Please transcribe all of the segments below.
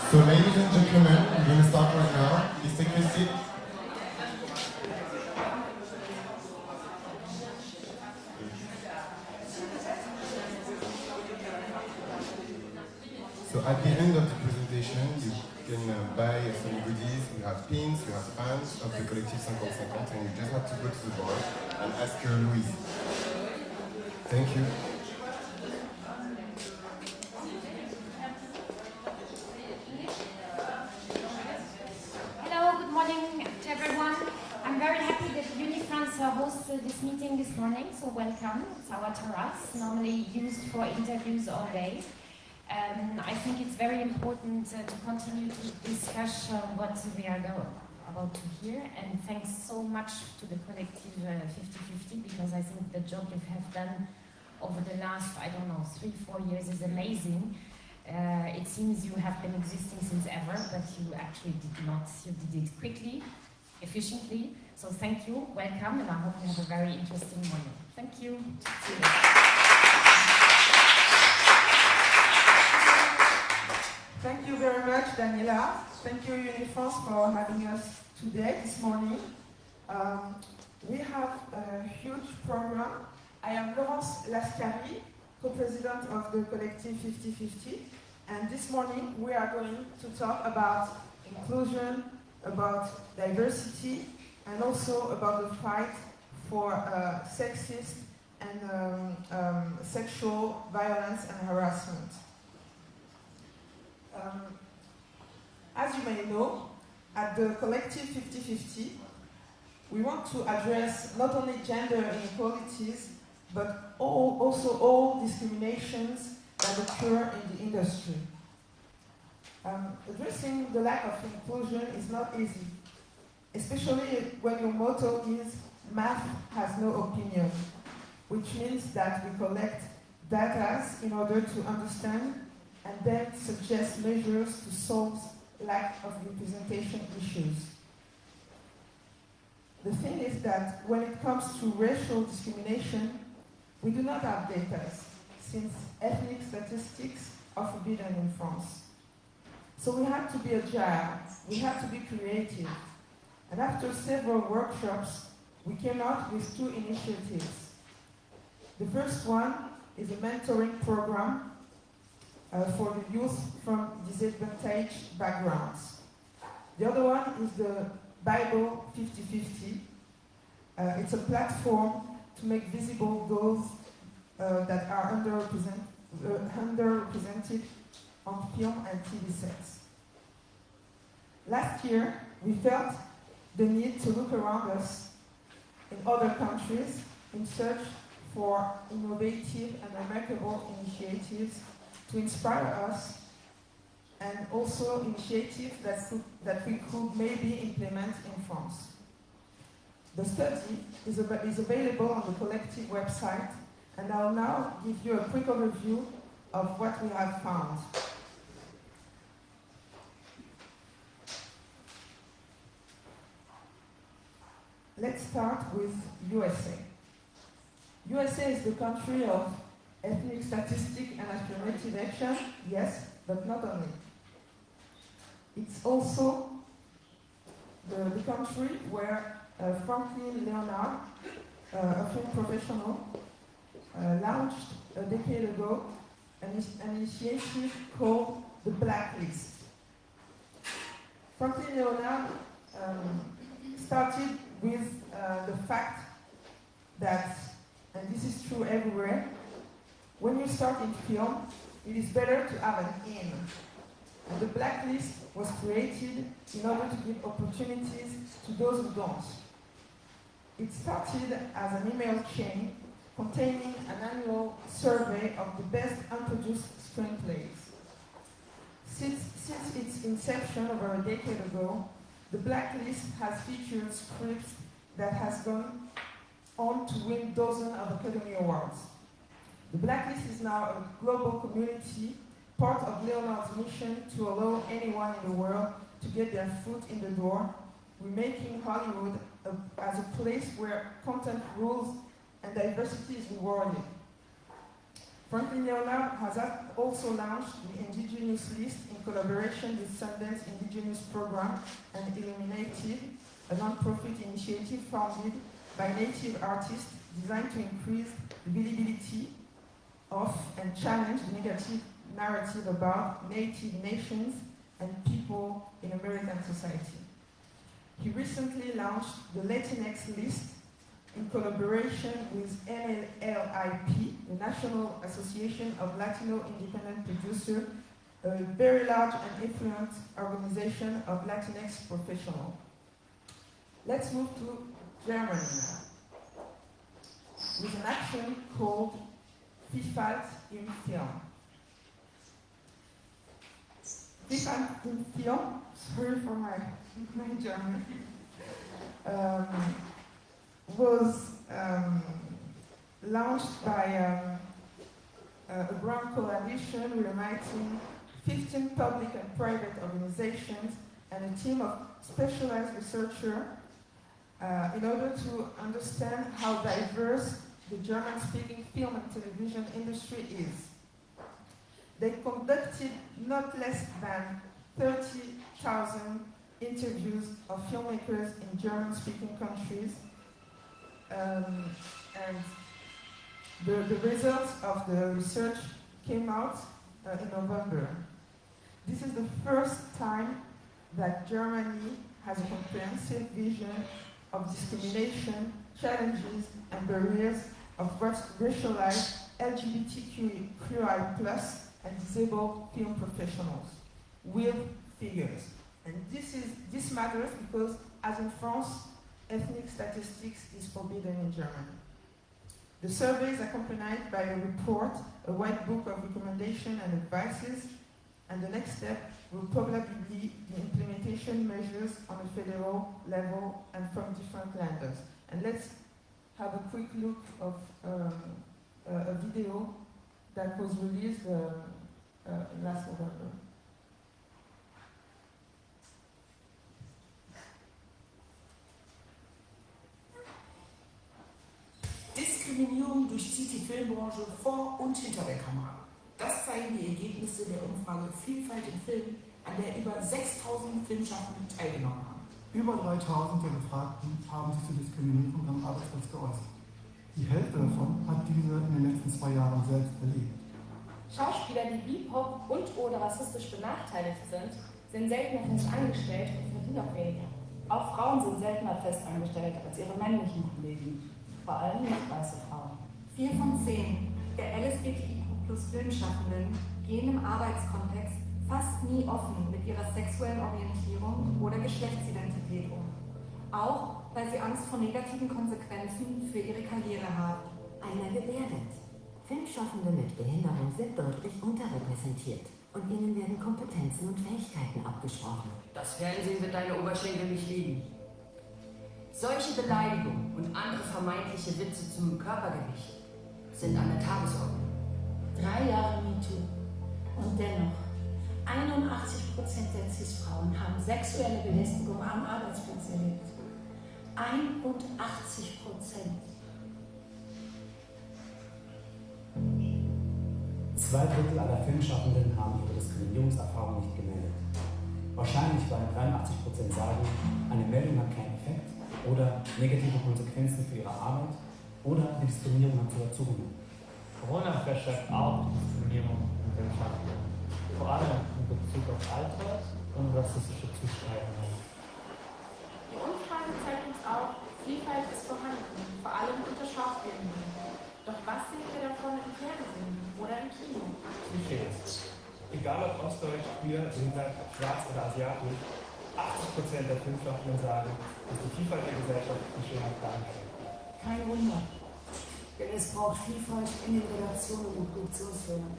So ladies and gentlemen, we're going to start right now. Please take your seat. So at the end of the presentation, you can buy some goodies. We have pins, we have fans of the Collectif 50-50, and you just have to go to the bar and ask your Louise. Thank you. This meeting this morning, so welcome. It's our terrace, normally used for interviews all day. I think it's very important to continue to discuss what we are about to hear, and thanks so much to the Collectif 50-50, because I think the job you have done over the last, 3-4 years is amazing. It seems you have been existing since ever, but you actually did not. You did it quickly, efficiently. So thank you, welcome, and I hope you have a very interesting morning. Thank you. Thank you very much, Daniela. Thank you, UNIFRANCE, for having us today, this morning. We have a huge program. I am Laurence Lascary, co-presidente of the Collectif 50-50, and this morning we are going to talk about inclusion, about diversity, and also about the fight for sexist and sexual violence and harassment. As you may know, at the Collectif 50-50, we want to address not only gender inequalities, but also all discriminations that occur in the industry. Addressing the lack of inclusion is not easy, especially when your motto is math has no opinion, which means that we collect data in order to understand and then suggest measures to solve lack of representation issues. The thing is that when it comes to racial discrimination, we do not have data, since ethnic statistics are forbidden in France. So we have to be agile, we have to be creative. And after several workshops, we came up with 2 initiatives. The first one is a mentoring program for the youth from disadvantaged backgrounds. The other one is the Bible 50-50. It's a platform to make visible those that are underrepresented on film and TV sets. Last year, we felt the need to look around us in other countries in search for innovative and remarkable initiatives to inspire us, and also initiatives that we could maybe implement in France. The study is available on the Collectif website, and I'll now give you a quick overview of what we have found. Let's start with USA. USA is the country of ethnic statistic and affirmative action, yes, but not only. It's also the country where Franklin Leonard, a film professional, launched a decade ago an initiative called the Blacklist. Franklin Leonard started with the fact that, and this is true everywhere, when you start in film, it is better to have an aim. And the Blacklist was created in order to give opportunities to those who don't. It started as an email chain containing an annual survey of the best unproduced screenplays. Since its inception over a decade ago, the Blacklist has featured scripts that has gone on to win dozens of Academy Awards. The Blacklist is now a global community, part of Leonard's mission to allow anyone in the world to get their foot in the door, remaking Hollywood as a place where content rules and diversity is rewarded. Franklin Leonard has also launched the Indigenous List in collaboration with Sundance Indigenous Program and Illuminated, a non-profit initiative founded by Native artists designed to increase the visibility of and challenge the negative narrative about Native nations and people in American society. He recently launched the Latinx List in collaboration with NLLIP, the National Association of Latino Independent Producers, a very large and influential organization of Latinx professionals. Let's move to Germany now, with an action called Vielfalt im Film. Vielfalt im Film, sorry for my German, was launched by a grand coalition uniting 15 public and private organizations and a team of specialized researchers in order to understand how diverse the German-speaking film and television industry is. They conducted not less than 30,000 interviews of filmmakers in German-speaking countries, and the results of the research came out in November. This is the first time that Germany has a comprehensive vision of discrimination, challenges, and barriers of racialized LGBTQI+ and disabled film professionals with figures. And this matters because, as in France, ethnic statistics is forbidden in Germany. The survey is accompanied by a report, a white book of recommendations and advices, and the next step will probably be the implementation measures on a federal level and from different lenders. And let's have a quick look of a video that was released last November. Diskriminierung durchzieht die Filmbranche vor und hinter der Kamera. Das zeigen die Ergebnisse der Umfrage Vielfalt im Film, an der über 6.000 Filmschaffende teilgenommen haben. Über 3.000 der Befragten haben sich zur Diskriminierung am Arbeitsplatz geäußert. Die Hälfte davon hat diese in den letzten 2 Jahren selbst erlebt. Schauspieler, die BIPOC und/oder rassistisch benachteiligt sind seltener fest angestellt und verdienen auch weniger. Auch Frauen sind seltener fest angestellt als ihre männlichen Kollegen. Vor allem nicht weiße Frauen. 4 von 10 der LSBTIQ+-Filmschaffenden gehen im Arbeitskontext fast nie offen mit ihrer sexuellen Orientierung oder Geschlechtsidentität um. Auch weil sie Angst vor negativen Konsequenzen für ihre Karriere haben. Einer gefährdet. Filmschaffende mit Behinderung sind deutlich unterrepräsentiert und ihnen werden Kompetenzen und Fähigkeiten abgesprochen. Das Fernsehen wird deine Oberschenkel nicht lieben. Solche Beleidigungen und andere vermeintliche Witze zum Körpergewicht sind an der Tagesordnung. 3 Jahre MeToo. Und dennoch, 81% der CIS-Frauen haben sexuelle Belästigung am Arbeitsplatz erlebt. 81%. 2 Drittel aller Filmschaffenden haben ihre Diskriminierungserfahrung nicht gemeldet. Wahrscheinlich, weil 83% sagen, eine Meldung hat keinen Effekt oder negative Konsequenzen für ihre Arbeit oder die Diskriminierung hat sogar zugenommen. Corona verschärft auch die Diskriminierung in Filmschaffenden, vor allem in Bezug auf Alter und rassistische Zuschreibungen. Die Umfrage zeigt uns auch, Vielfalt ist vorhanden, vor allem unter Schauspielenden. Doch was sehen wir davon im Fernsehen oder im Kino? Klischees. Egal ob ostdeutsch, queer, behindert, schwarz oder asiatisch, 80% der Filmschaffenden sagen, dass die Vielfalt der Gesellschaft klischeehaft darstellt. Kein Wunder. Denn es braucht Vielfalt in den Redaktionen und Produktionsfirmen.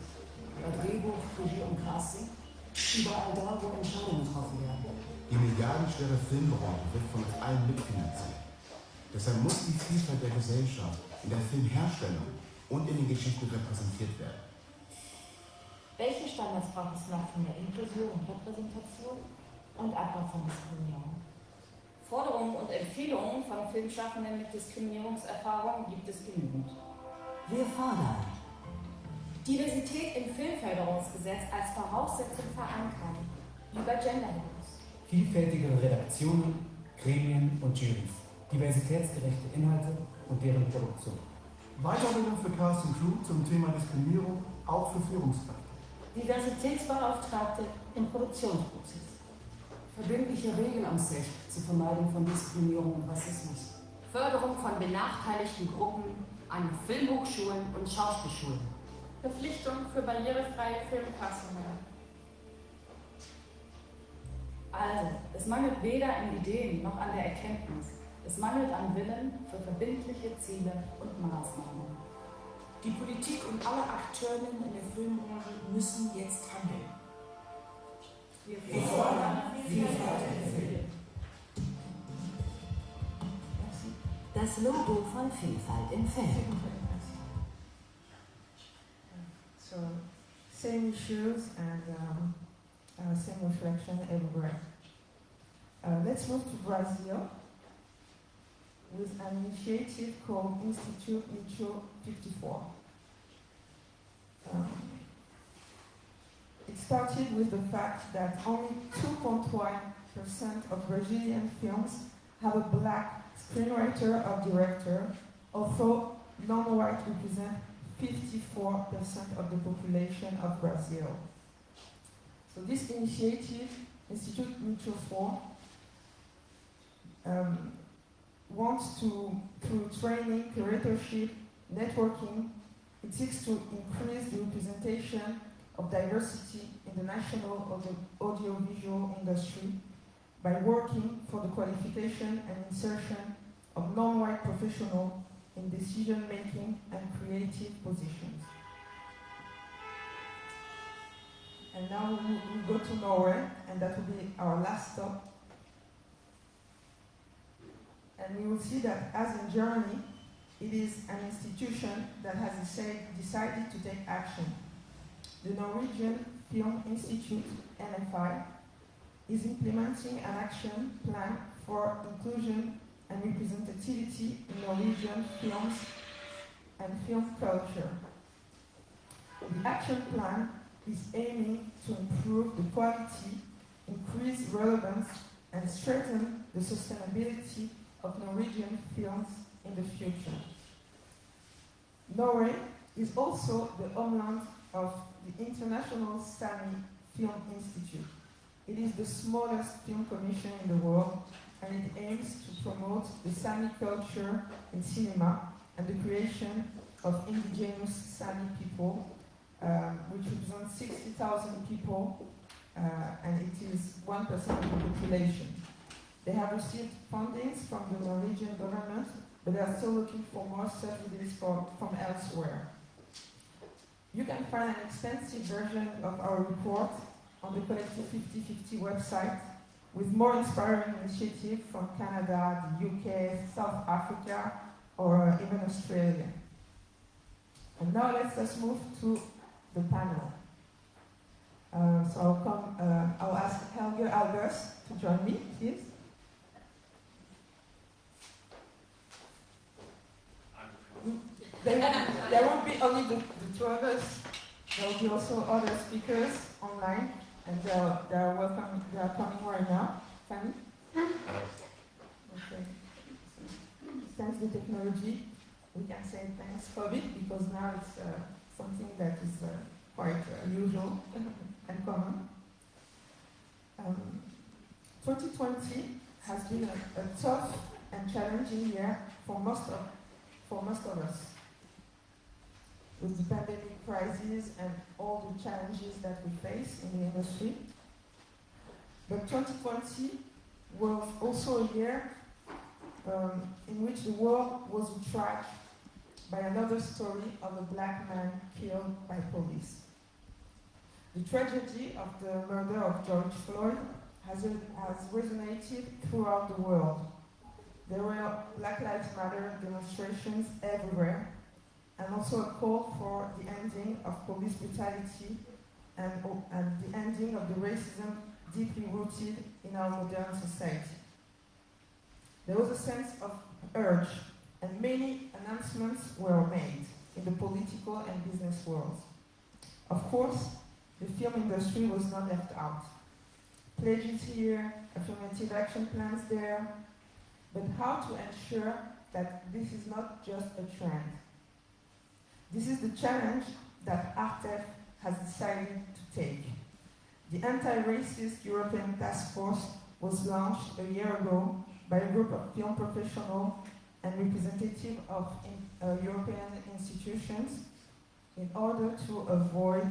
Bei Drehbuch, Regie und Casting, überall da, wo Entscheidungen getroffen werden. Die milliardenschwere Filmbranche wird von uns allen mitfinanziert. Deshalb muss die Vielfalt der Gesellschaft in der Filmherstellung und in den Geschichten repräsentiert werden. Welche Standards braucht es noch von der Inklusion, Repräsentation und Abbau von Diskriminierung? Forderungen und Empfehlungen von Filmschaffenden mit Diskriminierungserfahrung gibt es genügend. Wir fordern Diversität im Filmförderungsgesetz als Voraussetzung verankern, über Gender hinaus. Vielfältige Redaktionen, Gremien und Juries. Diversitätsgerechte Inhalte und deren Produktion. Weiterbildung für Cast und Crew zum Thema Diskriminierung, auch für Führungskräfte. Diversitätsbeauftragte im Produktionsprozess. Verbindliche Regeln am Set zur Vermeidung von Diskriminierung und Rassismus. Förderung von benachteiligten Gruppen an Filmhochschulen und Schauspielschulen. Verpflichtung für barrierefreie Filmfassungen. Also, es mangelt weder an Ideen noch an der Erkenntnis. Es mangelt an Willen für verbindliche Ziele und Maßnahmen. Die Politik und alle Akteurinnen in der Filmbranche müssen jetzt handeln. Wir fordern Vielfalt im Film. Das Logo von Vielfalt im Film. So, same issues and same reflection everywhere. Let's move to Brazil with an initiative called Institute Mutual 54. It started with the fact that only 2.1% of Brazilian films have a black screenwriter or director, although non-white represent 54% of the population of Brazil. So this initiative, Institute Mutual 4, wants to, through training, curatorship, networking, it seeks to increase the representation of diversity in the national audiovisual industry by working for the qualification and insertion of non-white professionals in decision-making and creative positions. And now we go to Norway, and that will be our last stop. And we will see that, as in Germany, it is an institution that has decided to take action. The Norwegian Film Institute, NFI, is implementing an action plan for inclusion and representativity in Norwegian films and film culture. The action plan is aiming to improve the quality, increase relevance, and strengthen the sustainability of Norwegian films in the future. Norway is also the homeland of the International Sami Film Institute. It is the smallest film commission in the world, and it aims to promote the Sami culture in cinema and the creation of indigenous Sami people, which represents 60,000 people, and it is 1% of the population. They have received fundings from the Norwegian government, but they are still looking for more subsidies from elsewhere. You can find an extensive version of our report on the Collectif 50/50 website with more inspiring initiatives from Canada, the UK, South Africa, or even Australia. And now let's move to the panel. I'll ask Helge Albers to join me, please. There won't be only the two of us. There will be also other speakers online, and they are welcome. They are coming right now. Fanny? Okay. Thanks to technology, we can say thanks COVID, because now it's something that is quite usual and common. 2020 has been a tough and challenging year for most of us, with the pandemic crisis and all the challenges that we face in the industry. But 2020 was also a year in which the world was tracked by another story of a black man killed by police. The tragedy of the murder of George Floyd has resonated throughout the world. There were Black Lives Matter demonstrations everywhere, and also a call for the ending of police brutality and the ending of the racism deeply rooted in our modern society. There was a sense of urge, and many announcements were made in the political and business world. Of course, the film industry was not left out. Pledges here, affirmative action plans there, but how to ensure that this is not just a trend? This is the challenge that ARTEF has decided to take. The anti-racist European task force was launched a year ago by a group of film professionals and representatives of European institutions in order to avoid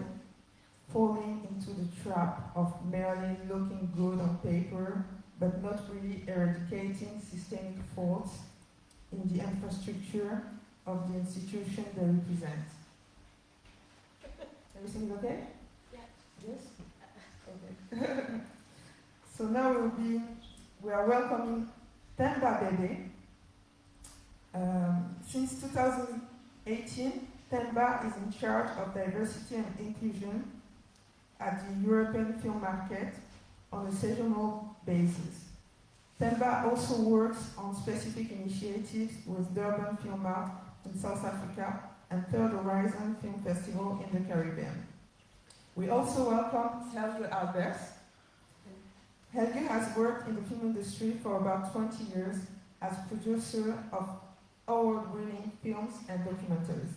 falling into the trap of merely looking good on paper but not really eradicating systemic faults in the infrastructure of the institution they represent. Everything okay? Yeah. Yes? Okay. So now we are welcoming Themba Bhebhe. Since 2018, Themba is in charge of diversity and inclusion at the European film market on a seasonal basis. Themba also works on specific initiatives with Durban Film Art in South Africa and Third Horizon Film Festival in the Caribbean. We also welcome Helge Alberts. Helge has worked in the film industry for about 20 years as producer of award-winning films and documentaries.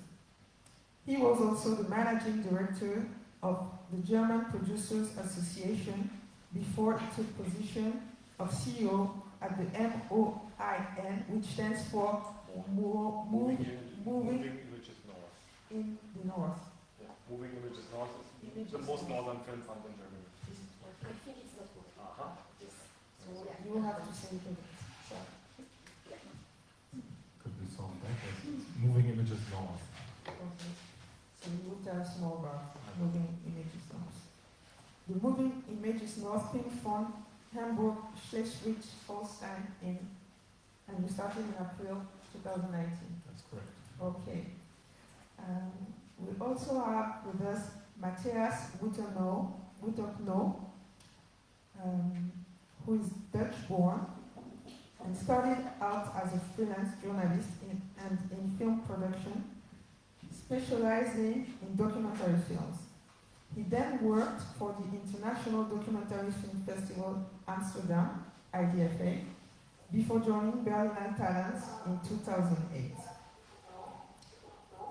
He was also the managing director of the German Producers Association before he took position of CEO at the MOIN, which stands for Moving Images North. In the North. Yeah, Moving Images North is the most northern film fund in Germany. I think it's not good. So you will have to say it. Could be song backwards. Moving Images North. Okay. So you will tell us more about Moving Images North. The Moving Images North film fund Hamburg, Schleswig-Holstein and we started in April 2019. That's correct. Okay. We also have with us Matthijs Witterknow, who is Dutch-born and started out as a freelance journalist in film production, specializing in documentary films. He then worked for the International Documentary Film Festival Amsterdam, IDFA, before joining Berlin Talents in 2008.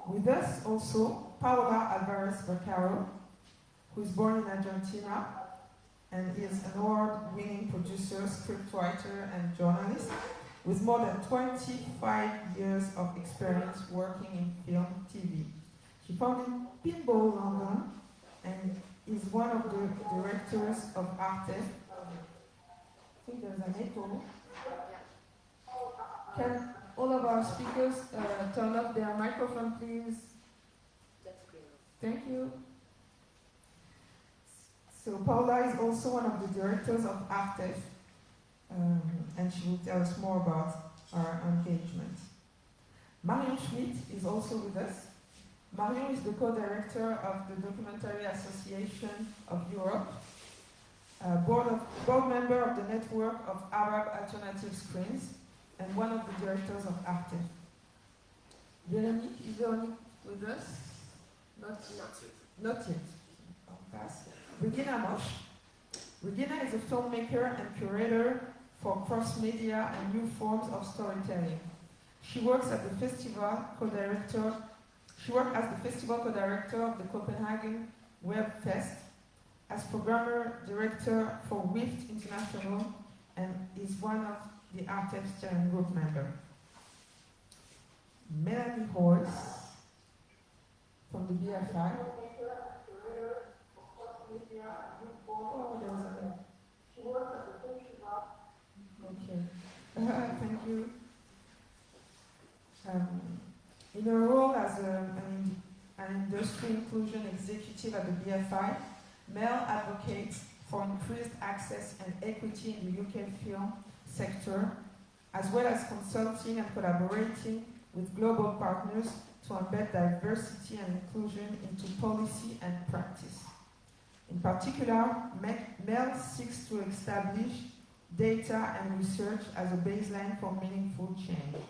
With us also Paola Alvarez Vaccaro, who is born in Argentina and is an award-winning producer, scriptwriter, and journalist with more than 25 years of experience working in film, TV. She founded Pinball London and is one of the directors of ARTEF. I think there's an echo. Can all of our speakers turn off their microphone, please? Thank you. So Paula is also one of the directors of ARTEF, and she will tell us more about our engagement. Marion Schmidt is also with us. Marion is the co-director of the Documentary Association of Europe, board member of the Network of Arab Alternative Screens, and one of the directors of ARTEF. Veronique, is Veronique with us? Not yet. I'll pass. Regina Mosch. Regina is a filmmaker and curator for cross-media and new forms of storytelling. She works as the festival co-director. She worked as the festival co-director of the Copenhagen Web Fest, as programmer director for WIFT International, and is one of the ARTEF steering group member. Melanie Hoyes from the BFI. Okay. Thank you. In her role as an industry inclusion executive at the BFI, Mel advocates for increased access and equity in the UK film sector, as well as consulting and collaborating with global partners to embed diversity and inclusion into policy and practice. In particular, Mel seeks to establish data and research as a baseline for meaningful change.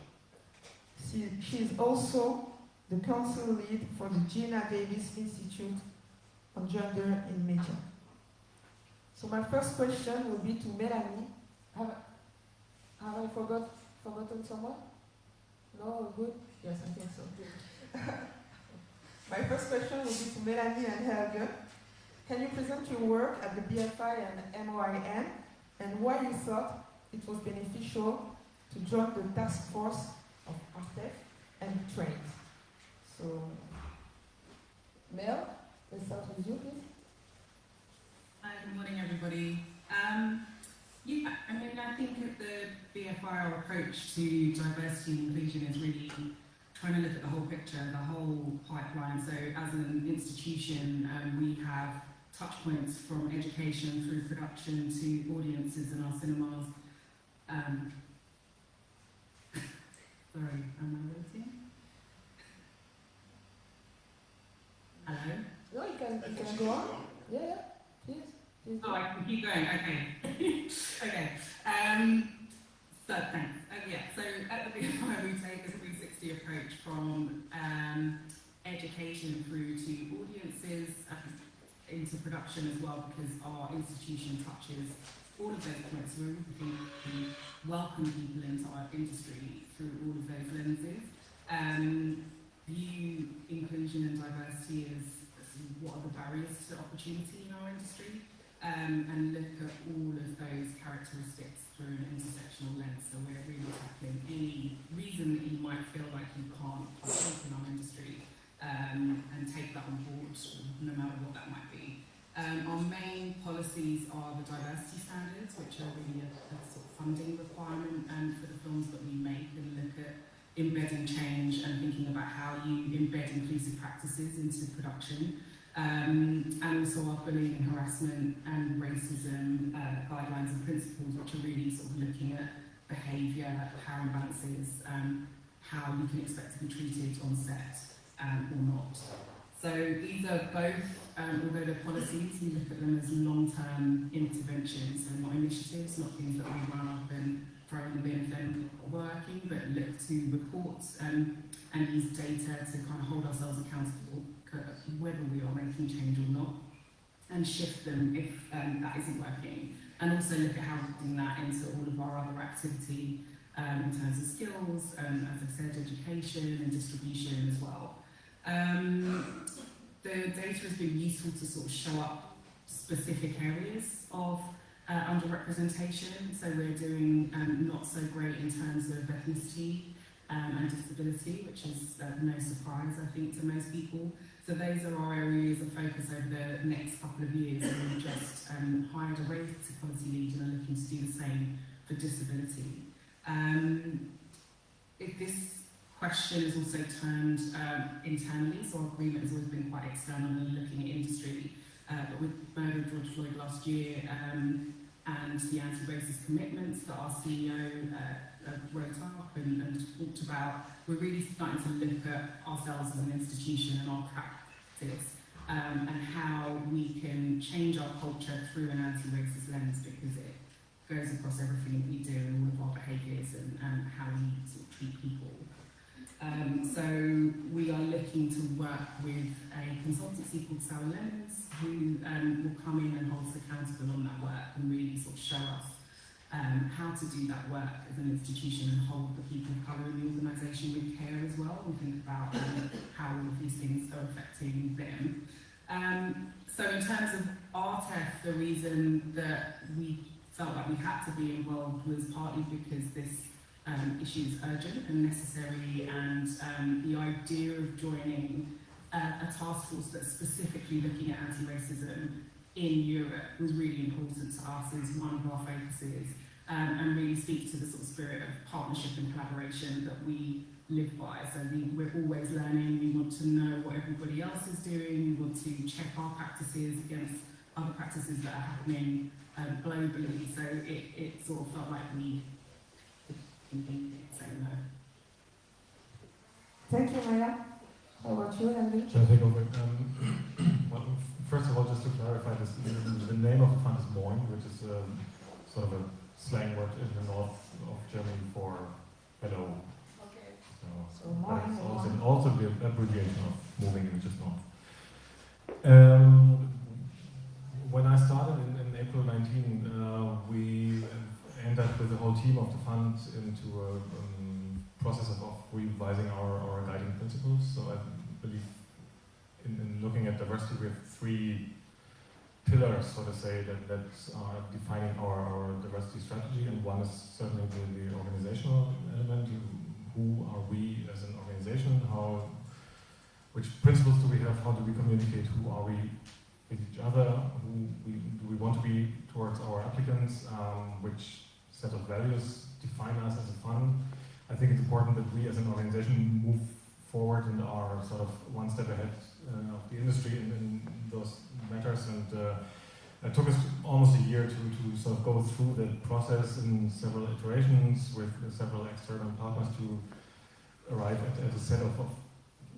She is also the council lead for the Gina Davis Institute on gender in media. So my first question will be to Melanie. Have I forgotten someone? No, good? Yes, I think so. My first question will be to Melanie and Helge. Can you present your work at the BFI and MOIN and why you thought it was beneficial to join the task force of ARTEF and train? So, Mel, let's start with you, please. Hi, good morning, everybody. I think that the BFI, our approach to diversity and inclusion is really trying to look at the whole picture, the whole pipeline. So as an institution, we have touch points from education through production to audiences in our cinemas. Sorry, am I waiting? Hello? No, you can go on. Yeah, please. Oh, I can keep going, okay. Okay, so thanks. So at the BFI we take a 360 approach from education through to audiences, into production as well, because our institution touches all of those points. We think we welcome people into our industry through all of those lenses. View inclusion and diversity as what are the barriers to opportunity in our industry, and look at all of those characteristics through an intersectional lens. So we're really tackling any reason that you might feel like you can't partake in our industry, and take that on board, no matter what that might be. Our main policies are the diversity standards, which are really a sort of funding requirement for the films that we make, and look at embedding change and thinking about how you embed inclusive practices into production. And also our bullying and harassment and racism guidelines and principles, which are really sort of looking at behaviour, power imbalances, how you can expect to be treated on set or not. So these are both, although they're policies, we look at them as long-term interventions, so not initiatives, not things that we run up and throw in the bin if they're not working, but look to reports and use data to kind of hold ourselves accountable whether we are making change or not, and shift them if that isn't working, and also look at how we're doing that into all of our other activity in terms of skills, as I said, education and distribution as well. The data has been useful to sort of show up specific areas of underrepresentation, so we're doing not so great in terms of ethnicity and disability, which is no surprise, I think, to most people. So those are our areas of focus over the next couple of years, and we've just hired a race equality lead and are looking to do the same for disability. If this question is also turned internally, so our agreement has always been quite external and looking at industry, but with Bhebhe and George Floyd last year and the anti-racist commitments that our CEO wrote up and talked about, we're really starting to look at ourselves as an institution and our practice and how we can change our culture through an anti-racist lens, because it goes across everything that we do and all of our behaviours and how we sort of treat people. So we are looking to work with a consultancy called Sour Lemons, who will come in and hold us accountable on that work and really sort of show us how to do that work as an institution and hold the people of colour in the organisation with care as well, and think about how all of these things are affecting them. So in terms of RTEF, the reason that we felt like we had to be involved was partly because this issue is urgent and necessary, and the idea of joining a task force that's specifically looking at anti-racism in Europe was really important to us as one of our focuses, and really speak to the sort of spirit of partnership and collaboration that we live by. So we're always learning, we want to know what everybody else is doing, we want to check our practices against other practices that are happening globally. So it sort of felt like we say no. Thank you, Maya. How about you, Henry? Shall I take over? Well, first of all, just to clarify, this, the name of the fund is MOIN, which is sort of a slang word in the north of Germany for hello. Okay. So MOIN. also the abbreviation of moving, which is north. When I started in April 19, we ended up with the whole team of the fund into a process of revising our guiding principles. So I believe in looking at diversity, we have three pillars, so to say, that are defining our diversity strategy, and one is certainly the organizational element. Who are we as an organization? Which principles do we have? How do we communicate? Who are we with each other? Do we want to be towards our applicants? Which set of values define us as a fund? I think it's important that we as an organization move forward and are sort of one step ahead of the industry in those matters. And it took us almost a year to sort of go through that process in several iterations with several external partners to arrive at a set of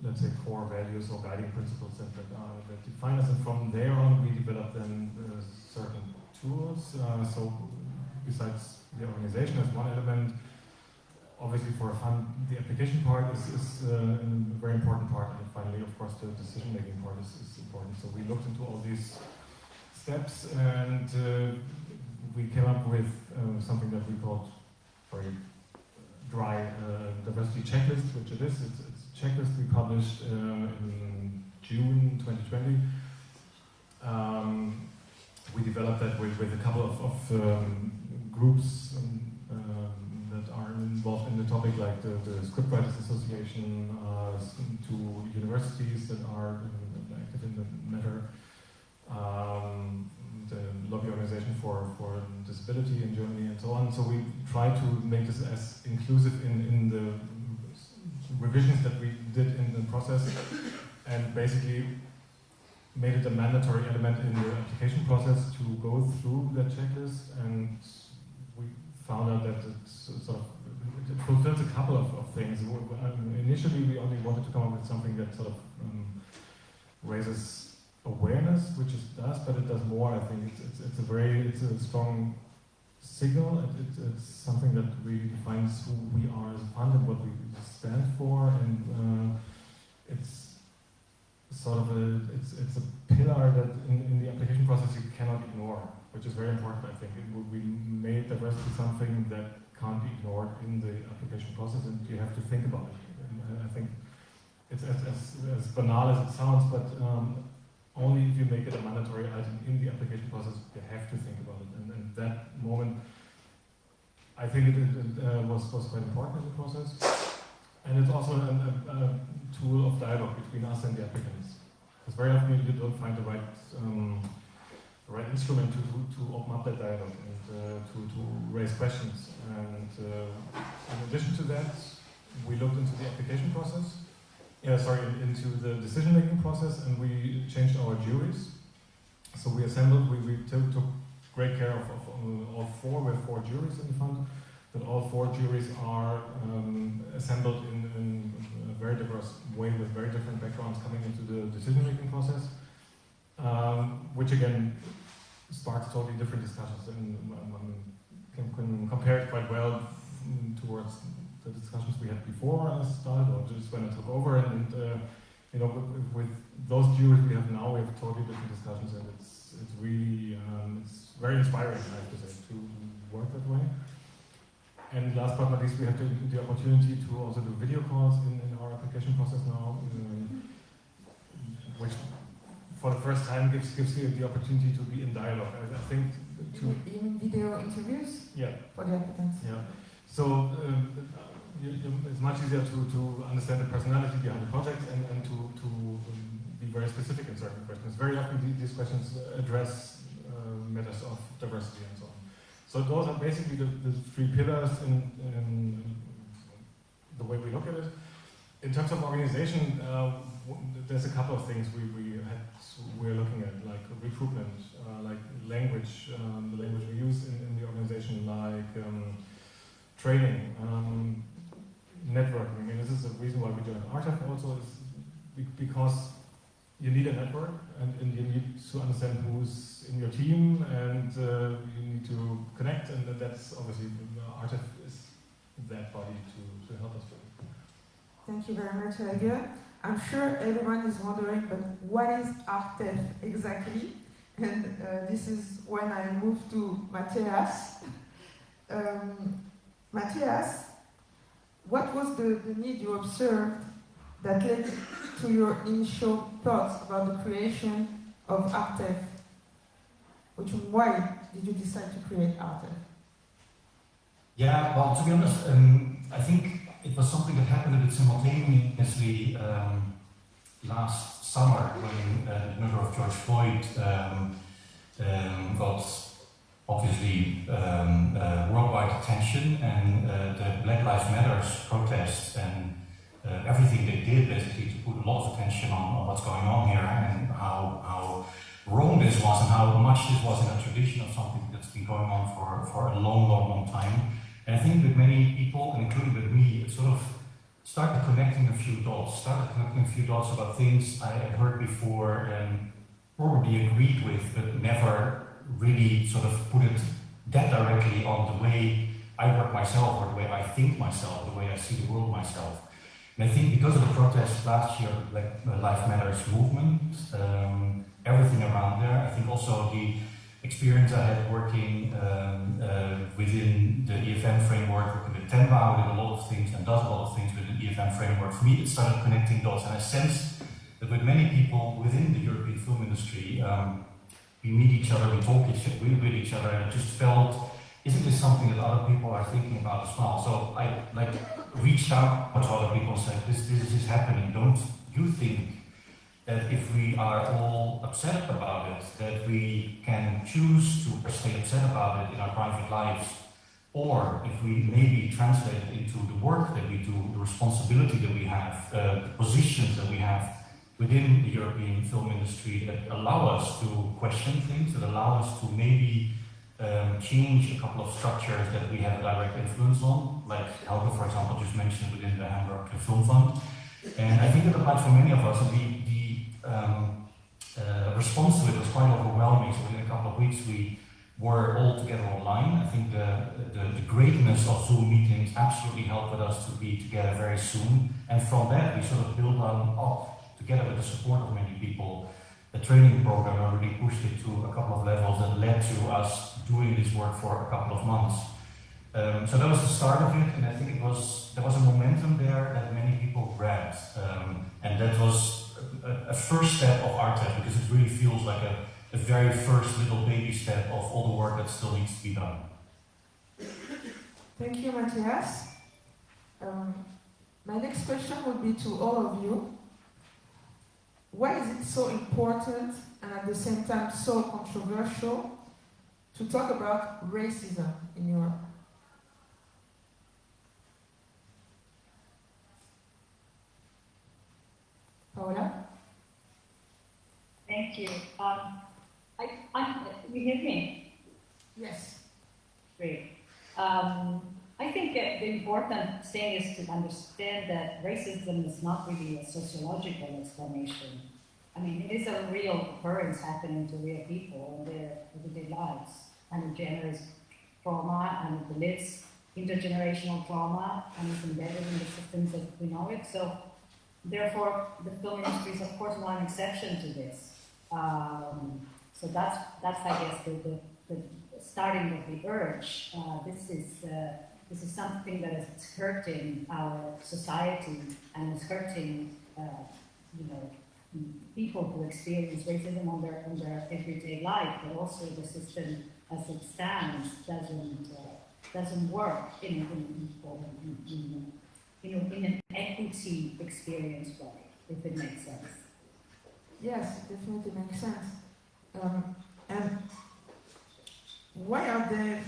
let's say, core values or guiding principles that define us. And from there on, we developed then certain tools. So besides the organization as one element, obviously for a fund, the application part is a very important part. And finally, of course, the decision-making part is important. So we looked into all these steps and we came up with something that we called very dry diversity checklist, which it is. It's a checklist we published in June 2020. We developed that with a couple of groups that are involved in the topic, like the Scriptwriters Association, to universities that are active in the matter, the lobby organization for disability in Germany, and so on. So we try to make this as inclusive in the revisions that we did in the process, and basically made it a mandatory element in the application process to go through that checklist. And we found out that it fulfills a couple of things. Initially, we only wanted to come up with something that sort of raises awareness, which it does, but it does more. I think it's a strong signal. It's something that really defines who we are as a fund and what we stand for, and it's sort of it's a pillar that in the application process you cannot ignore, which is very important. I think we made diversity something that can't be ignored in the application process, and you have to think about it. And I think it's as banal as it sounds, but only if you make it a mandatory item in the application process, you have to think about it. And that moment, I think it was quite important in the process. And it's also a tool of dialogue between us and the applicants. Because very often you don't find the right instrument to open up that dialogue and to raise questions. And in addition to that, we looked into the application process. Into the decision-making process, and we changed our juries. So we assembled, we took great care of all four. We have 4 juries in the fund, but all 4 juries are assembled in a very diverse way with very different backgrounds coming into the decision-making process, which again sparks totally different discussions, and can compare it quite well towards the discussions we had before I started, or just when I took over, and with those juries we have now, we have totally different discussions, and it's really it's very inspiring, I have to say, to work that way. And last but not least, we have the opportunity to also do video calls in our application process now, which for the first time gives you the opportunity to be in dialogue. I think even video interviews. Yeah. For the applicants. Yeah. So. It's much easier to understand the personality behind the project and to be very specific in certain questions. Very often these questions address matters of diversity and so on. So those are basically the 3 pillars in the way we look at it. In terms of organization, there's a couple of things we're looking at, like recruitment, like language, the language we use in the organization, like training, networking. I mean, this is the reason why we do an RTF also, is because you need a network, and you need to understand who's in your team, and you need to connect, and that's obviously RTF is that body to help us with. Thank you very much, Helge. I'm sure everyone is wondering, but what is ARTEF exactly? And this is when I moved to Matthijs. Matthijs, what was the need you observed that led to your initial thoughts about the creation of ARTEF? Why did you decide to create ARTEF? Yeah, well, to be honest, I think it was something that happened a bit simultaneously last summer when the murder of George Floyd got obviously worldwide attention, and the Black Lives Matter protests and everything they did basically to put a lot of attention on what's going on here and how wrong this was and how much this was in a tradition of something that's been going on for a long time. And I think with many people, and including with me, it sort of started connecting a few dots about things I had heard before and probably agreed with, but never really sort of put it that directly on the way I work myself or the way I think myself, the way I see the world myself. And I think because of the protests last year, like the Life Matters movement, everything around there, I think also the experience I had working within the EFM framework, working with Themba, did a lot of things and does a lot of things within the EFM framework. For me, it started connecting dots, and I sensed that with many people within the European film industry, we meet each other, we talk with each other, and I just felt, isn't this something that other people are thinking about as well? So I reached out to other people and said, this is happening. Don't you think that if we are all upset about it, that we can choose to stay upset about it in our private lives, or if we maybe translate it into the work that we do, the responsibility that we have, the positions that we have within the European film industry that allow us to question things, that allow us to maybe change a couple of structures that we have a direct influence on, like Helge, for example, just mentioned within the Hamburg Film Fund. And I think it applies for many of us, and the response to it was quite overwhelming. So within a couple of weeks we were all together online. I think the greatness of Zoom meetings absolutely helped us to be together very soon. And from that we sort of built up, together with the support of many people, the training program. I really pushed it to a couple of levels that led to us doing this work for a couple of months. So that was the start of it, and I think there was a momentum there that many people grabbed. And that was a first step of ARTEF, because it really feels like a very first little baby step of all the work that still needs to be done. Thank you, Matthijs. My next question would be to all of you. Why is it so important and at the same time so controversial to talk about racism in Europe? Paola? Thank you. You hear me? Yes. Great. I think the important thing is to understand that racism is not really a sociological explanation. I mean, it is a real occurrence happening to real people in their everyday lives, and it generates trauma, and it lives intergenerational trauma, and it's embedded in the systems as we know it. So, therefore, the film industry is, of course, not an exception to this. So that's I guess the starting of the urge. This is something that is hurting our society and is hurting, people who experience racism on their everyday life, but also the system as it stands doesn't work in an equity experience way, if it makes sense. Yes, it definitely makes sense. And why are there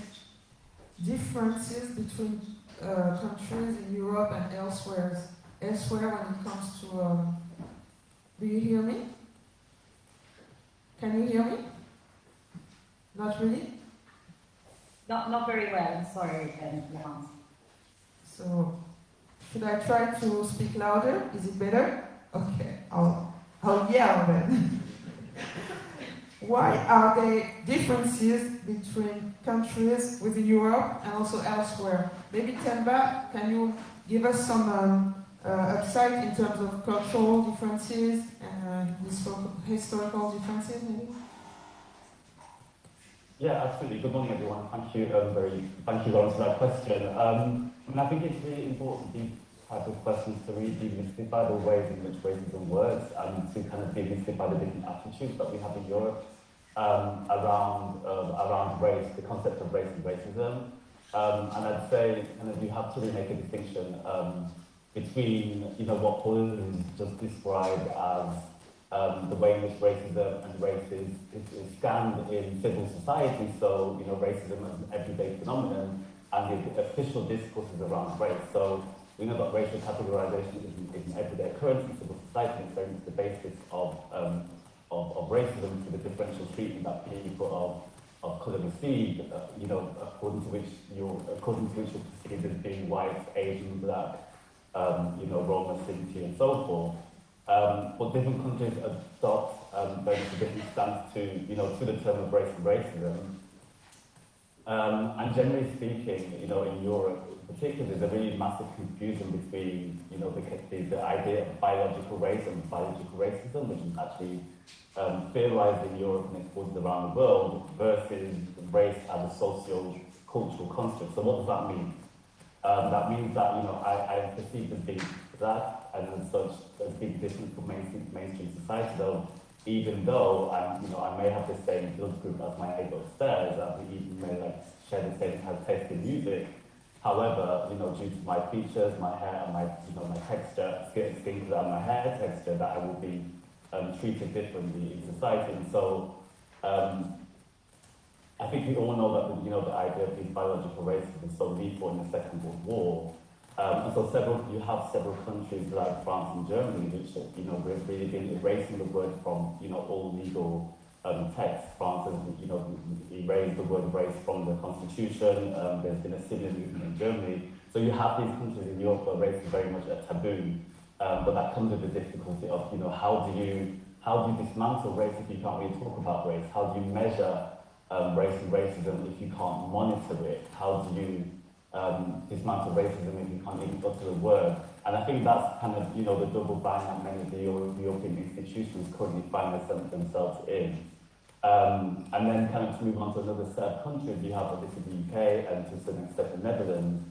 differences between countries in Europe and elsewhere when it comes to... do you hear me? Can you hear me? Not really? Not very well, I'm sorry, Laurence. So, should I try to speak louder? Is it better? Okay, I'll yell then. Why are there differences between countries within Europe and also elsewhere? Maybe Themba, can you give us some upside in terms of cultural differences and historical differences, maybe? Yeah, absolutely. Good morning, everyone. Thank you, Laurence, for that question. I think it's really important, these type of questions, to really demystify the ways in which racism works and to kind of demystify the different attitudes that we have in Europe around race, the concept of race and racism. And I'd say kind of you have to really make a distinction between what Paul just described as the way in which racism and race is scanned in civil society, so racism as an everyday phenomenon, and the official discourses around race. So we know that racial categorization is an everyday occurrence in civil society, and it's very much the basis of racism, to the differential treatment that people of colour receive, according to which you're perceived as being white, Asian, black, Roma, Sinti, and so forth. But different countries adopt very different stance to the term of race and racism. And generally speaking, in Europe, particularly, there's a really massive confusion between, the idea of biological race and biological racism, which is actually theorized in Europe and exported around the world, versus race as a socio-cultural construct. So what does that mean? That means that, I am perceived as being black and as such as being different from mainstream society, though, even though I may have the same blood group as my neighbour upstairs, and we even may share the same kind of taste in music. However, due to my features, my hair, and my texture, skin color, and my hair texture, that I will be treated differently in society. And so, I think we all know that the idea of these biological races is so lethal in the Second World War. And so you have several countries like France and Germany which have really been erasing the word from all legal texts. France has erased the word race from the constitution. There's been a similar movement in Germany. So you have these countries in Europe where race is very much a taboo. But that comes with the difficulty of how do you dismantle race if you can't really talk about race? How do you measure race and racism if you can't monitor it? How do you dismantle racism if you can't even utter a word? And I think that's kind of the double bind that many of the European institutions currently find themselves in. And then kind of to move on to another set of countries, you have obviously the UK and to some extent the Netherlands,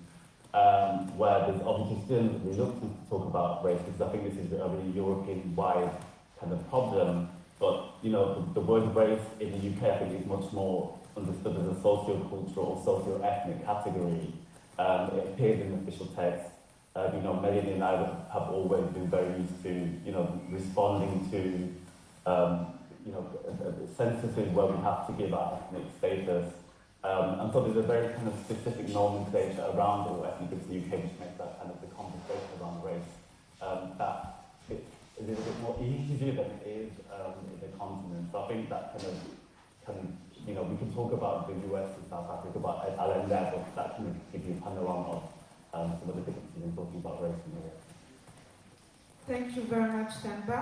where there's obviously still reluctance to talk about race, because I think this is a really European-wide kind of problem. But the word race in the UK, I think, is much more understood as a socio-cultural or socio-ethnic category. It appears in official text. Melanie and I have always been very used to, responding to, censuses where we have to give our ethnic status. And so there's a very kind of specific nomenclature around all ethnicity in the UK, which makes that kind of the conversation around race that is a bit more easier than it is in the continent. So I think that we can talk about the US and South Africa, but I'll end there, but that can give you a panorama of some of the differences in talking about race in Europe. Thank you very much, Themba.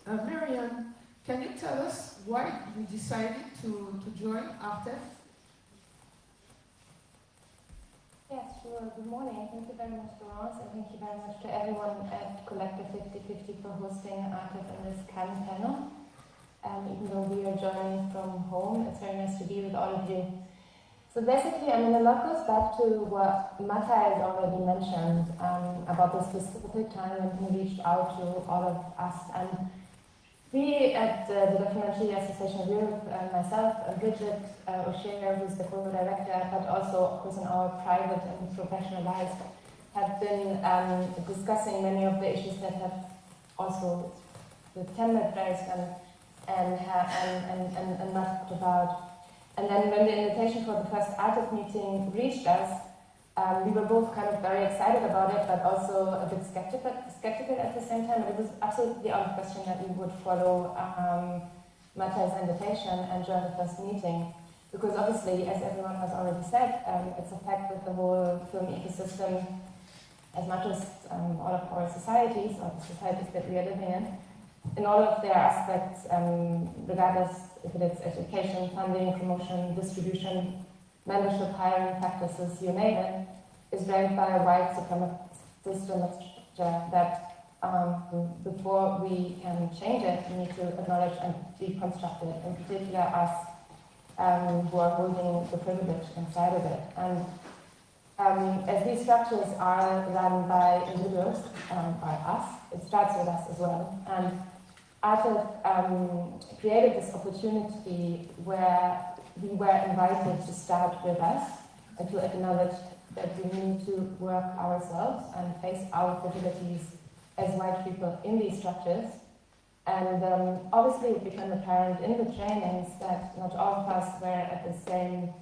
Marianne, can you tell us why you decided to join ARTEF? Yes, sure. Good morning. Thank you very much, Laurence, and thank you very much to everyone at Collective 50/50 for hosting ARTEF in this CAN panel. Even though we are joining from home, it's very nice to be with all of you. So basically, a lot goes back to what Matthijs already mentioned about the specific time when he reached out to all of us. And we at the Documentary Association of Europe, myself, Bridget O'Shea, who's the co-director, but also, of course, in our private and professional lives, have been discussing many of the issues that have also the Themba raised and not talked about. And then when the invitation for the first ARTEF meeting reached us, we were both kind of very excited about it, but also a bit skeptical at the same time. It was absolutely out of question that we would follow Matthijs' invitation and join the first meeting. Because obviously, as everyone has already said, it's a fact that the whole film ecosystem, as much as all of our societies, or the societies that we are living in all of their aspects, regardless if it's education, funding, promotion, distribution, membership, hiring practices, you name it, is ranked by a white system structure that before we can change it, we need to acknowledge and deconstruct it, in particular us who are holding the privilege inside of it. And as these structures are run by individuals, by us, it starts with us as well. And ARTE created this opportunity where we were invited to start with us and to acknowledge that we need to work ourselves and face our fragilities as white people in these structures. And obviously it became apparent in the trainings that not all of us were at the same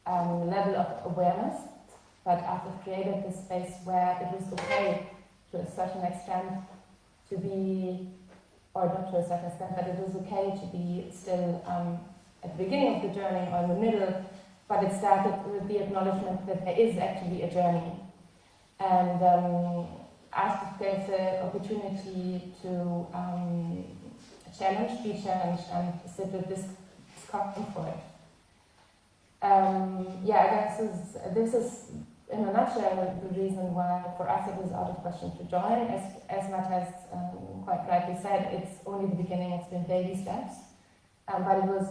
level of awareness, but ARTE created this space where it was okay to a certain extent to be, or not to a certain extent, but it was okay to be still at the beginning of the journey or in the middle, but it started with the acknowledgement that there is actually a journey. And ARTE gave the opportunity to challenge, be challenged, and sit with this discomfort. Yeah, I guess this is, in a nutshell, the reason why for us it was out of question to join. As Matthijs quite rightly said, it's only the beginning, it's been baby steps. But it was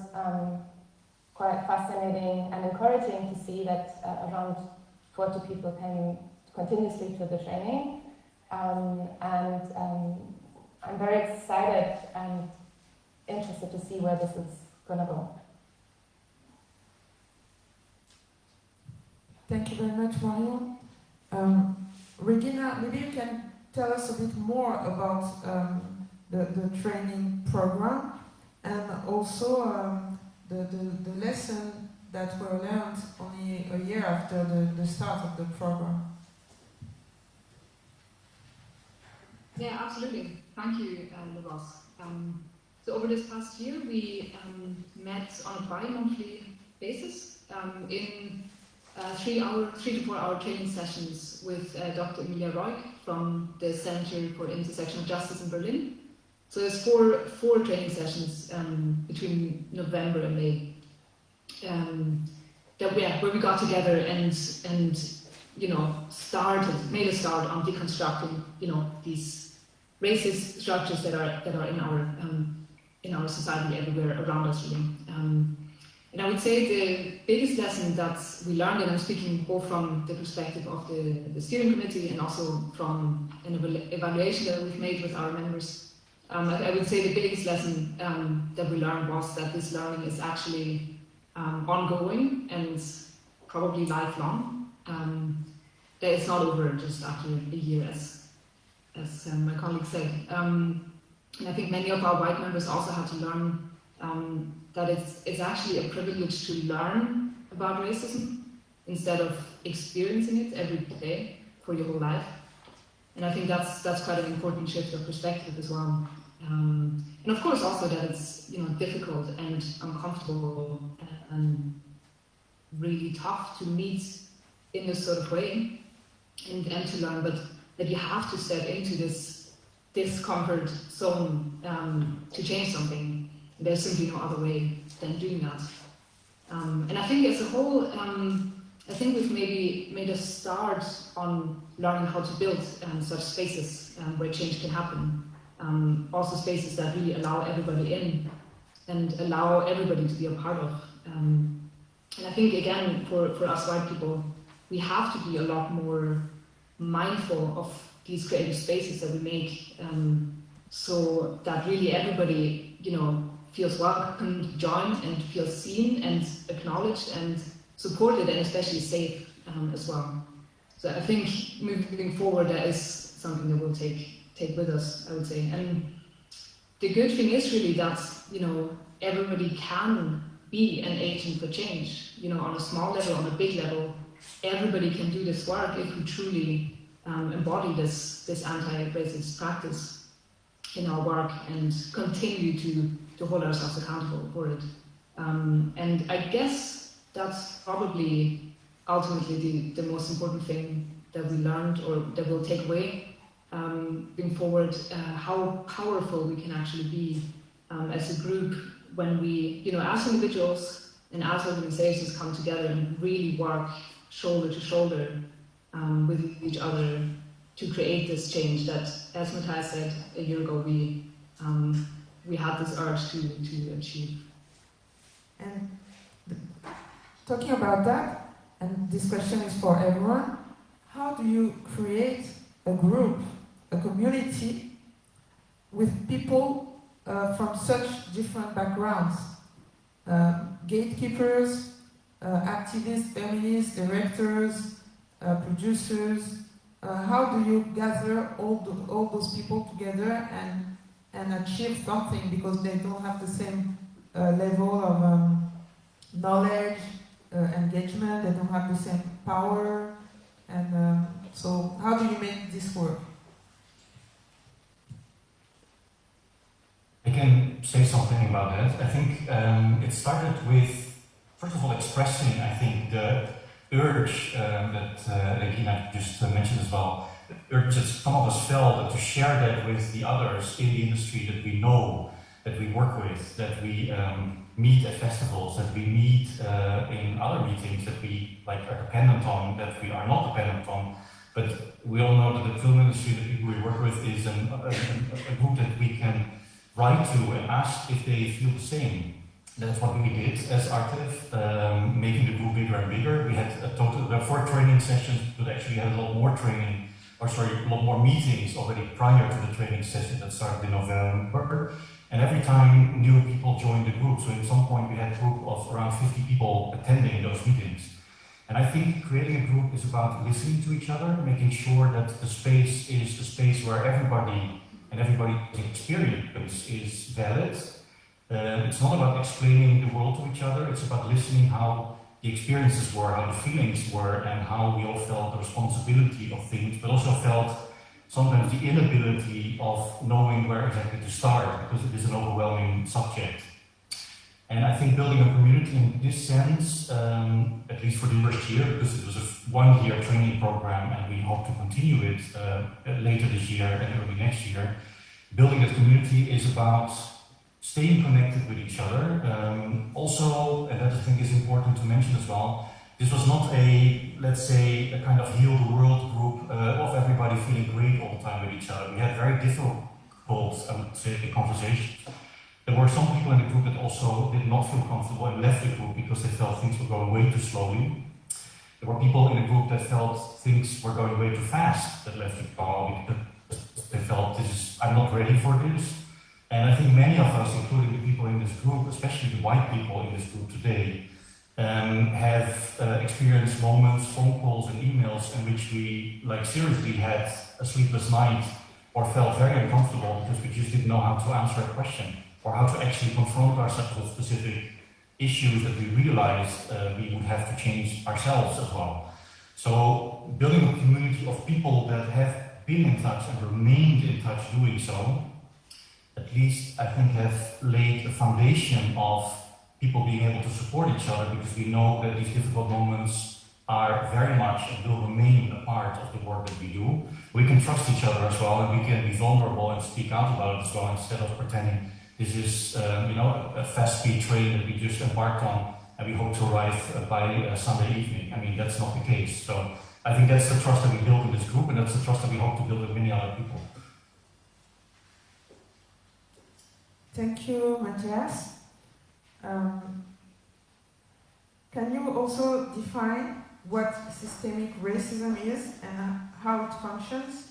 quite fascinating and encouraging to see that around 40 people came continuously to the training. I'm very excited and interested to see where this is going to go. Thank you very much, Marion. Regina, maybe you can tell us a bit more about the training program and also the lesson that were learned only a year after the start of the program. Yeah, absolutely. Thank you, Laurence. So over this past year, we met on a bi-monthly basis in 3 to 4 hour training sessions with Dr. Emilia Roig from the Center for Intersectional Justice in Berlin. So there's four training sessions between November and May where we got together and made a start on deconstructing these racist structures that are in our society everywhere around us, really. And I would say the biggest lesson that we learned, and I'm speaking both from the perspective of the steering committee and also from an evaluation that we've made with our members, I would say the biggest lesson that we learned was that this learning is actually ongoing and probably lifelong. That it's not over just after a year, as my colleague said. And I think many of our white members also had to learn that it's actually a privilege to learn about racism instead of experiencing it every day for your whole life. And I think that's quite an important shift of perspective as well. And of course also that it's difficult and uncomfortable and really tough to meet in this sort of way and to learn, but that you have to step into this discomfort zone to change something. There's simply no other way than doing that. And I think as a whole, I think we've maybe made a start on learning how to build such spaces where change can happen. Also spaces that really allow everybody in and allow everybody to be a part of. And I think, again, for us white people, we have to be a lot more mindful of these creative spaces that we make, so that really everybody, feels welcome to join and feels seen and acknowledged and supported and especially safe as well. So I think moving forward, that is something that we'll take with us, I would say. And the good thing is really that, everybody can be an agent for change, on a small level, on a big level. Everybody can do this work if we truly embody this anti-racist practice in our work and continue to hold ourselves accountable for it. And I guess that's probably ultimately the most important thing that we learned or that we'll take away going forward, how powerful we can actually be as a group when we, as individuals and as organizations come together and really work shoulder to shoulder with each other create this change that, as Matthijs said a year ago, we had this urge to achieve. And talking about that, and this question is for everyone, how do you create a group, a community with people from such different backgrounds? Gatekeepers, activists, feminists, directors, producers. How do you gather all those people together and achieve something, because they don't have the same level of knowledge, engagement, they don't have the same power, and so how do you make this work? I can say something about that. I think it started with, first of all, expressing, I think, the urge that Regina just mentioned as well. The urge that some of us felt to share that with the others in the industry that we know, that we work with, that we meet at festivals, that we meet in other meetings that we are dependent on, that we are not dependent on. But we all know that the film industry, the people we work with, is a group that we can write to and ask if they feel the same. That's what we did as Artiv, making the group bigger and bigger. We had a total 4 training sessions, but actually had a lot more training, a lot more meetings already prior to the training session that started in November. And every time new people joined the group, so at some point we had a group of around 50 people attending those meetings. And I think creating a group is about listening to each other, making sure that the space is the space where everybody and everybody's experience is valid. It's not about explaining the world to each other, it's about listening how the experiences were, how the feelings were, and how we all felt the responsibility of things, but also felt sometimes the inability of knowing where exactly to start, because it is an overwhelming subject. And I think building a community in this sense, at least for the first year, because it was a 1-year training program and we hope to continue it later this year and early next year, building a community is about staying connected with each other. Also, and that I think is important to mention as well, this was not a, let's say, a kind of heal the world group of everybody feeling great all the time with each other. We had very difficult, I would say, conversations. There were some people in the group that also did not feel comfortable and left the group because they felt things were going way too slowly. There were people in the group that felt things were going way too fast that left the call because they felt I'm not ready for this. And I think many of us, including the people in this group, especially the white people in this group today, have experienced moments, phone calls and emails in which we seriously had a sleepless night or felt very uncomfortable because we just didn't know how to answer a question or how to actually confront ourselves with specific issues that we realized we would have to change ourselves as well. So building a community of people that have been in touch and remained in touch doing so, at least I think have laid a foundation of people being able to support each other, because we know that these difficult moments are very much and will remain a part of the work that we do. We can trust each other as well, and we can be vulnerable and speak out about it as well, instead of pretending this is a fast-speed train that we just embarked on and we hope to arrive by Sunday evening. I mean, that's not the case. So I think that's the trust that we build in this group, and that's the trust that we hope to build with many other people. Thank you, Matthijs. Can you also define what systemic racism is and how it functions?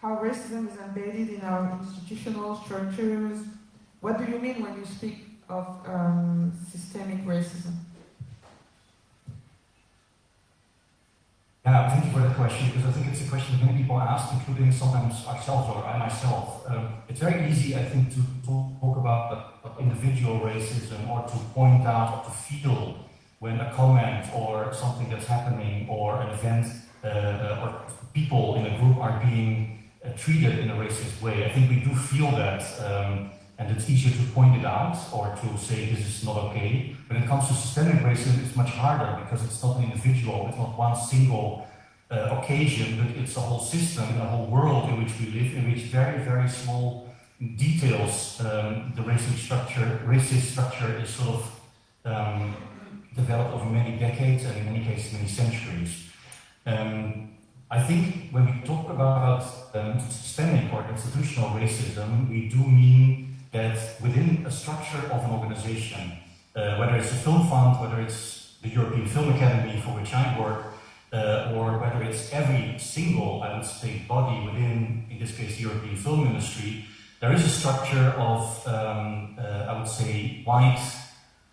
How racism is embedded in our institutional structures? What do you mean when you speak of systemic racism? Yeah, thank you for that question, because I think it's a question many people ask, including sometimes ourselves or I myself. It's very easy, I think, to talk about individual racism or to point out or to feel when a comment or something that's happening or an event or people in a group are being treated in a racist way. I think we do feel that, and it's easier to point it out or to say this is not okay. When it comes to systemic racism, it's much harder because it's not an individual, it's not one single occasion, but it's a whole system, a whole world in which we live, in which very, very small details, the racist structure is sort of developed over many decades and in many cases many centuries. I think when we talk about systemic or institutional racism, we do mean that within a structure of an organization, whether it's a film fund, whether it's the European Film Academy for which I work, or whether it's every single, I would say, body within, in this case, the European film industry, there is a structure of, I would say, white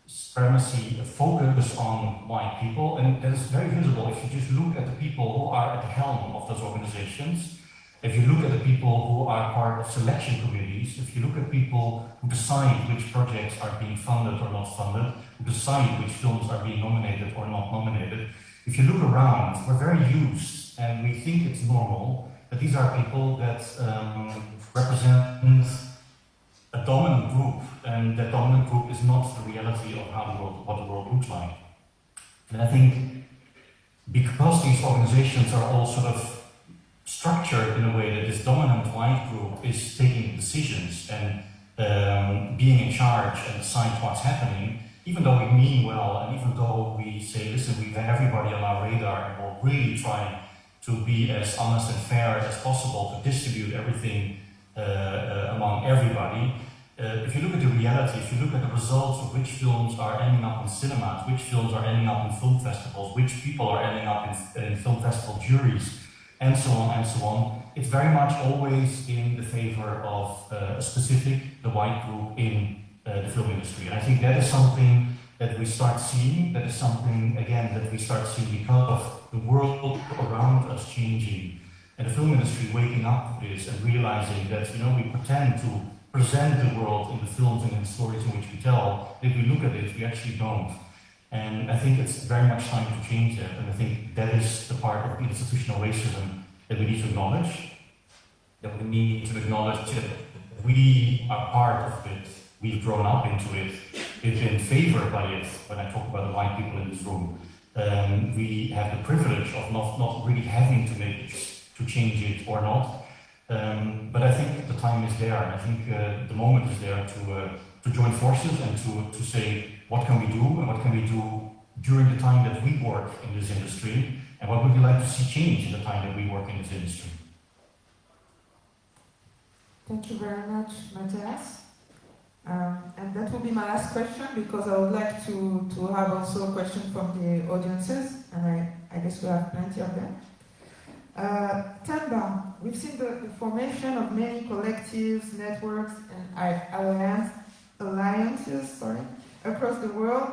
supremacy, a focus on white people, and that is very visible if you just look at the people who are at the helm of those organizations, if you look at the people who are part of selection committees, if you look at people who decide which projects are being funded or not funded, who decide which films are being nominated or not nominated. If you look around, we're very used, and we think it's normal, that these are people that represent a dominant group, and that dominant group is not the reality of how the world, what the world looks like. And I think because these organizations are all sort of structured in a way that this dominant white group is taking decisions and being in charge and decide what's happening, even though we mean well, and even though we say, listen, we have everybody on our radar and we'll really try to be as honest and fair as possible to distribute everything among everybody. If you look at the reality, if you look at the results of which films are ending up in cinemas, which films are ending up in film festivals, which people are ending up in film festival juries, and so on, it's very much always in the favor of a specific, the white group in the film industry. And I think that is something that we start seeing, that is something, again, that we start seeing because of the world around us changing, and the film industry waking up to this and realizing that, you know, we pretend to present the world in the films and in the stories in which we tell. If we look at it, we actually don't. And I think it's very much time to change that, and I think that is the part of institutional racism that we need to acknowledge, that we need to acknowledge that we are part of it, we've grown up into it, we've been favored by it. When I talk about the white people in this room, we have the privilege of not really having to make it, to change it or not. But I think the time is there, and I think the moment is there to join forces and to say, what can we do, and what can we do during the time that we work in this industry, and what would we like to see change in the time that we work in this industry? Thank you very much, Matthijs. And that will be my last question, because I would like to have also a question from the audiences, and I guess we have plenty of them. Themba, we've seen the formation of many collectives, networks, and alliances across the world,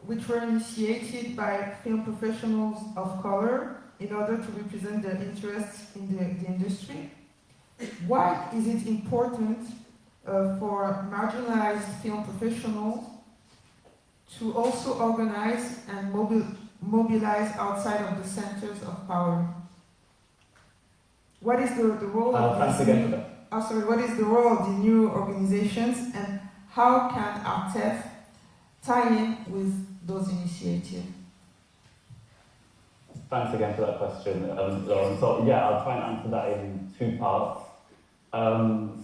which were initiated by film professionals of color in order to represent their interests in the industry. Why is it important for marginalized film professionals to also organize and mobilize outside of the centers of power? What is the role of what is the role of the new organizations, and how can ARTEF tie in with those initiatives? Thanks again for that question, Laurence. So yeah, I'll try and answer that in two parts.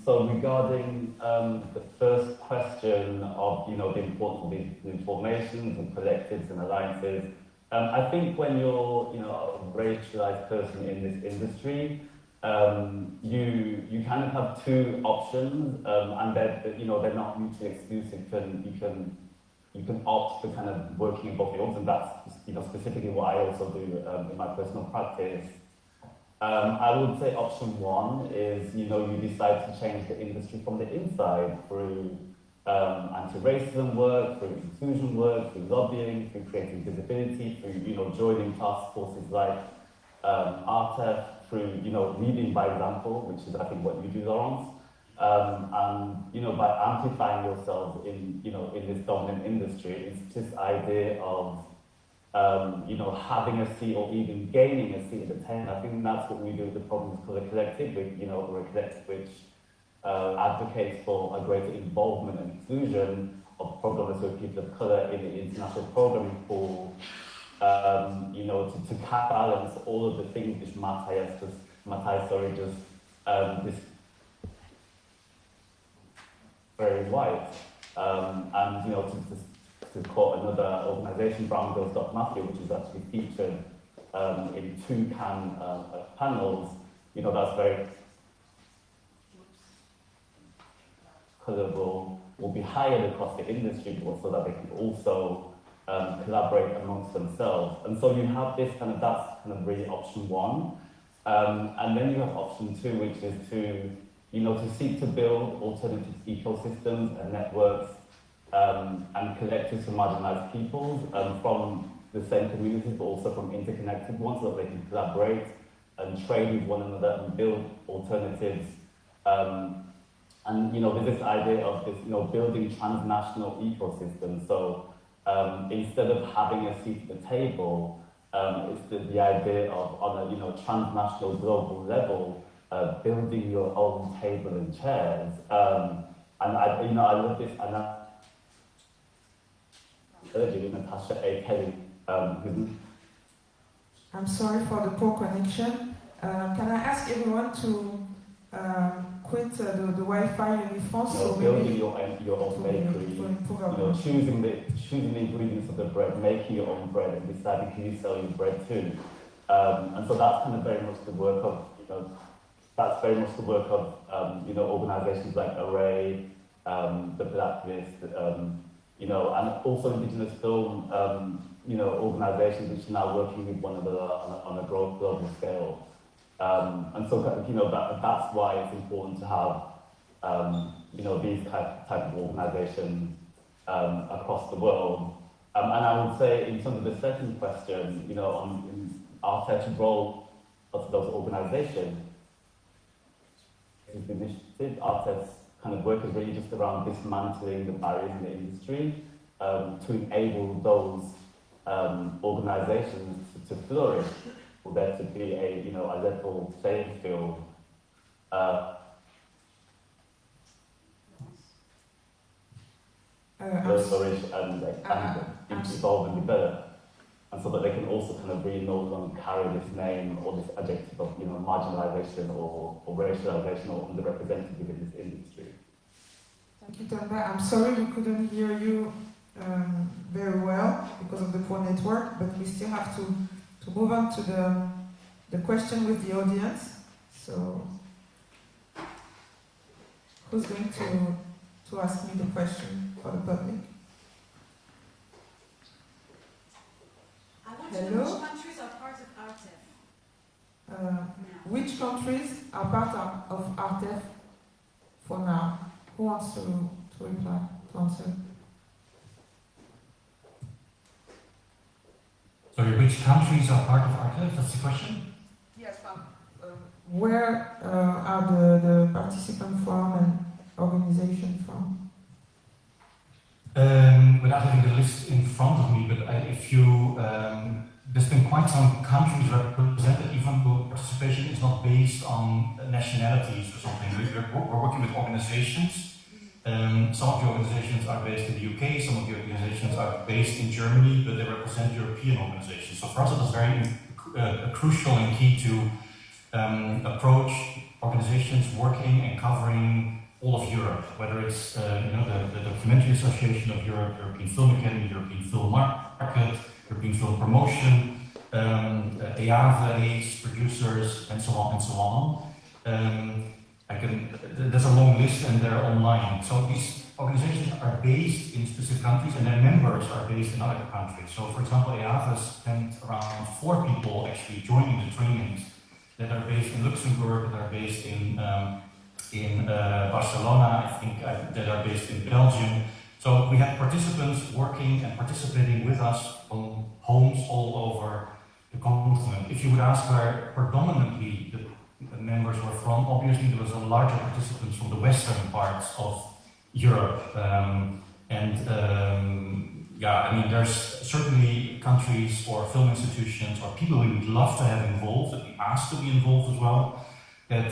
So regarding the first question of, you know, the importance of these formations and collectives and alliances, I think when you're, you know, a racialized person in this industry, you kind of have two options, and they're, you know, they're not mutually exclusive. You can opt for kind of working in both fields, and that's, you know, specifically what I also do in my personal practice. I would say option one is, you know, you decide to change the industry from the inside through anti-racism work, through inclusion work, through lobbying, through creating visibility, through, you know, joining task forces like ARTEF, through, you know, leading by example, which is, I think, what you do, Laurence, and, you know, by amplifying yourself in, you know, in this dominant industry. It's this idea of, you know, having a seat or even gaining a seat at the table. I think that's what we do with the Problems Collective. You know, we're a collective which advocates for a greater involvement and inclusion of programmers with people of colour in the international programming pool. You know, to balance all of the things which Matthijs just very white. And, you know, to quote another organisation, Brown Girls Matthew, which is actually featured in 2 panels, that's very will be hired across the industry so that they can also collaborate amongst themselves. And so you have this that's really option 1. And then you have option 2, which is to seek to build alternative ecosystems and networks and collectives for marginalized peoples from the same communities, but also from interconnected ones, so that they can collaborate and trade with one another and build alternatives. And there's this idea of this, building transnational ecosystems. So instead of having a seat at the table, it's the idea of on a transnational global level, building your own table and chairs. And I love this. And Natasha A. Kelly. I'm sorry for the poor connection. Can I ask everyone to quit the Wi-Fi UNIFRANCE? So building your own bakery, choosing the ingredients of the bread, making your own bread, and deciding who you sell your bread to. And so that's very much the work of organizations like Array, the Productrice, and also Indigenous film, organizations which are now working with one another on a global scale. And so, that's why it's important to have, these type of organizations across the world. And I would say, in terms of the second question, on ARTEF's role of those organizations, ARTEF's work is really just around dismantling the barriers in the industry to enable those organizations to flourish, for there to be a level playing field. Flourish and evolve and develop, and so that they can also really no longer carry this name or this adjective of marginalization or racialization or underrepresented within this industry. Thank you, Themba. I'm sorry we couldn't hear you very well because of the poor network, but we still have to move on to the question with the audience. So, who's going to ask me the question for the public? I want to know which countries are part of ARTEF. Which countries are part of ARTEF for now? Who wants to reply, to answer? Sorry, which countries are part of ARTEF? That's the question? Yes, where are the participant from and organization from? Without having the list in front of me, but if you, there's been quite some countries represented, even though participation is not based on nationalities or something. We're working with organizations. Some of the organizations are based in the UK, some of the organizations are based in Germany, but they represent European organizations. So for us it is very crucial and key to approach organizations working and covering all of Europe, whether it's the Documentary Association of Europe, European Film Academy, European Film Market, European Film Promotion, EAVE's, producers, and so on and so on. There's a long list and they're online. So these organizations are based in specific countries and their members are based in other countries. So for example, EAVE spent around 4 people actually joining the trainings that are based in Luxembourg, that are based in Barcelona, I think, that are based in Belgium. So we have participants working and participating with us on homes all over the continent. If you would ask where predominantly the members were from, obviously there was a larger participants from the western parts of Europe. There's certainly countries or film institutions or people we would love to have involved, that we asked to be involved as well, that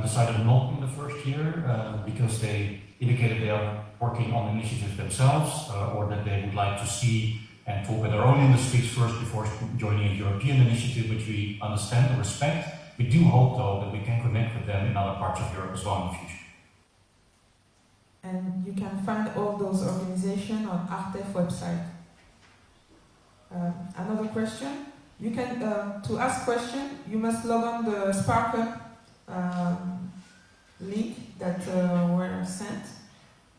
decided not in the first year because they indicated they are working on initiatives themselves or that they would like to see and talk with their own industries first before joining a European initiative, which we understand and respect. We do hope, though, that we can connect with them in other parts of Europe as well in the future. And you can find all those organizations on ARTEF website. Another question. You can, to ask questions, you must log on the SparkUp link that were sent,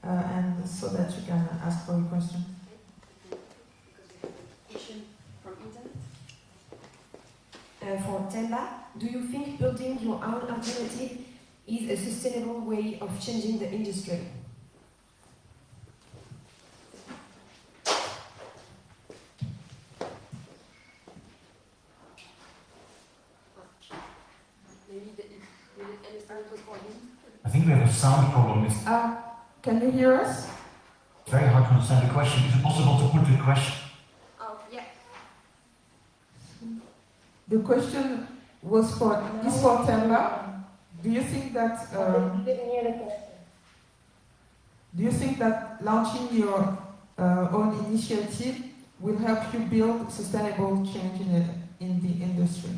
and so that you can ask for your question. From internet. For Themba, do you think building your own alternative is a sustainable way of changing the industry? I think we have a sound problem. It's can you hear us? very hard to understand the question. Is it possible to put the question? Oh, yeah. The question was is for Themba. Do you think that launching your own initiative will help you build sustainable change in the industry?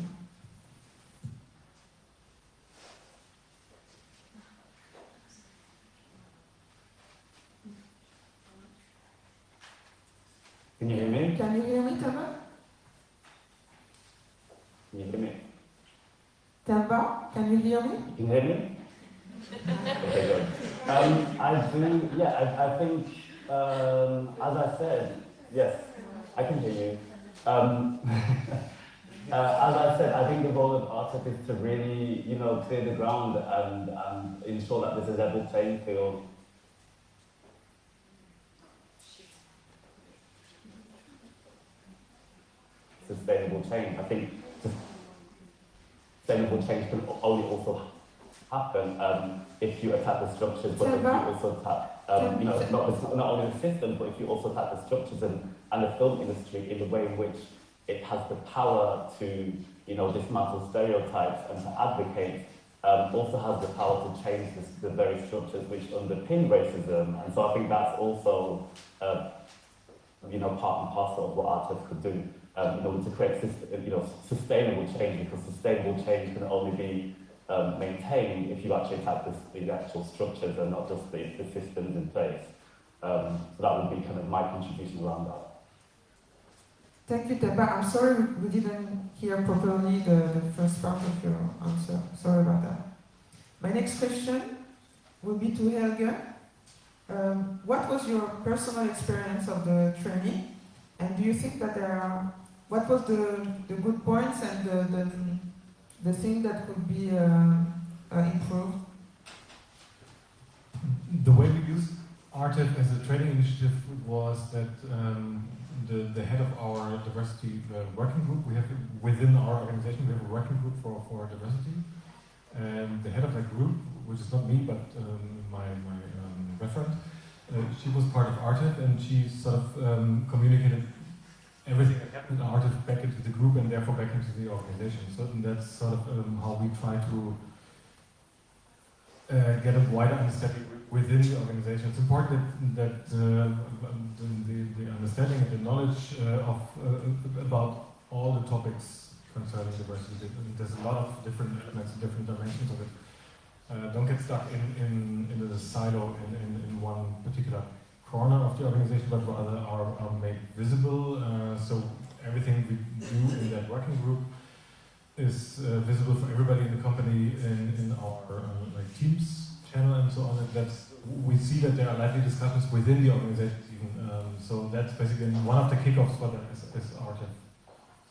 Can you hear me? Can you hear me, Themba? Can you hear me? Themba, can you hear me? You can hear me? Okay, good. I think, as I said, yes, I can hear you. As I said, I think the role of artists is to really, clear the ground and ensure that this is a level playing field. Sustainable change. I think sustainable change can only also happen if you attack the structures, but if you also attack, not only the system, but if you also attack the structures and the film industry in the way in which it has the power to, dismantle stereotypes and to advocate, also has the power to change the very structures which underpin racism. And so I think that's also, part and parcel of what artists could do. To create sustainable change, because sustainable change can only be maintained if you actually attack the actual structures and not just the systems in place. So that would be kind of my contribution around that. Thank you, Themba. I'm sorry we didn't hear properly the first part of your answer. Sorry about that. My next question will be to Helge. What was your personal experience of the training? And do you think that what was the good points and the thing that could be improved? The way we used ARTIF as a training initiative was that the head of our diversity working group, we have within our organization, we have a working group for diversity. And the head of that group, which is not me, but my referent, she was part of ARTIF, and she sort of communicated everything that happened in ARTIF back into the group and therefore back into the organization. So that's sort of how we try to get a wider understanding within the organization. It's important that the understanding and the knowledge about all the topics concerning diversity. There's a lot of different elements, different dimensions of it. Don't get stuck in the silo in one particular corner of the organization, but rather are made visible. So everything we do in that working group is visible for everybody in the company in our Teams channel and so on. And we see that there are lively discussions within the organization even. So that's basically one of the kickoffs for that is ARTIF.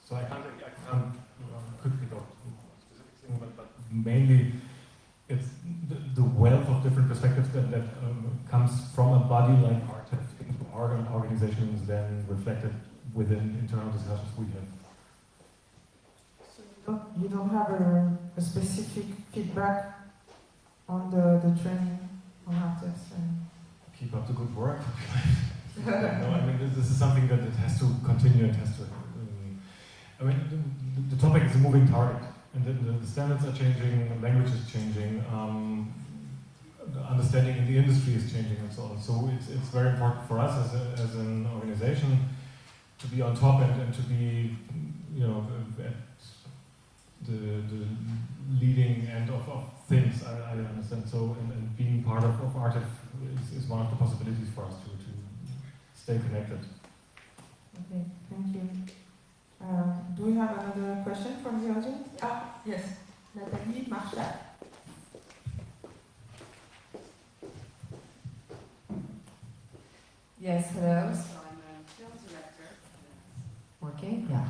So I could pick up specific thing, but mainly it's the wealth of different perspectives that comes from a body like ARTIF into our organizations, then reflected within internal discussions we have. So you don't have a specific feedback on the training on ARTIF? Keep up the good work. No, I mean, this is something that it has to continue. It has to. I mean, the topic is a moving target, and the standards are changing, the language is changing, the understanding in the industry is changing, and so on. So it's very important for us as an organization to be on top and to be, at the leading end of things. I understand. So and being part of ARTIF is one of the possibilities for us to stay connected. Okay, thank you. Do we have another question from the audience? Ah, yes. Nathalie Marchal. Yes, hello. So I'm a film director. Working? Yeah.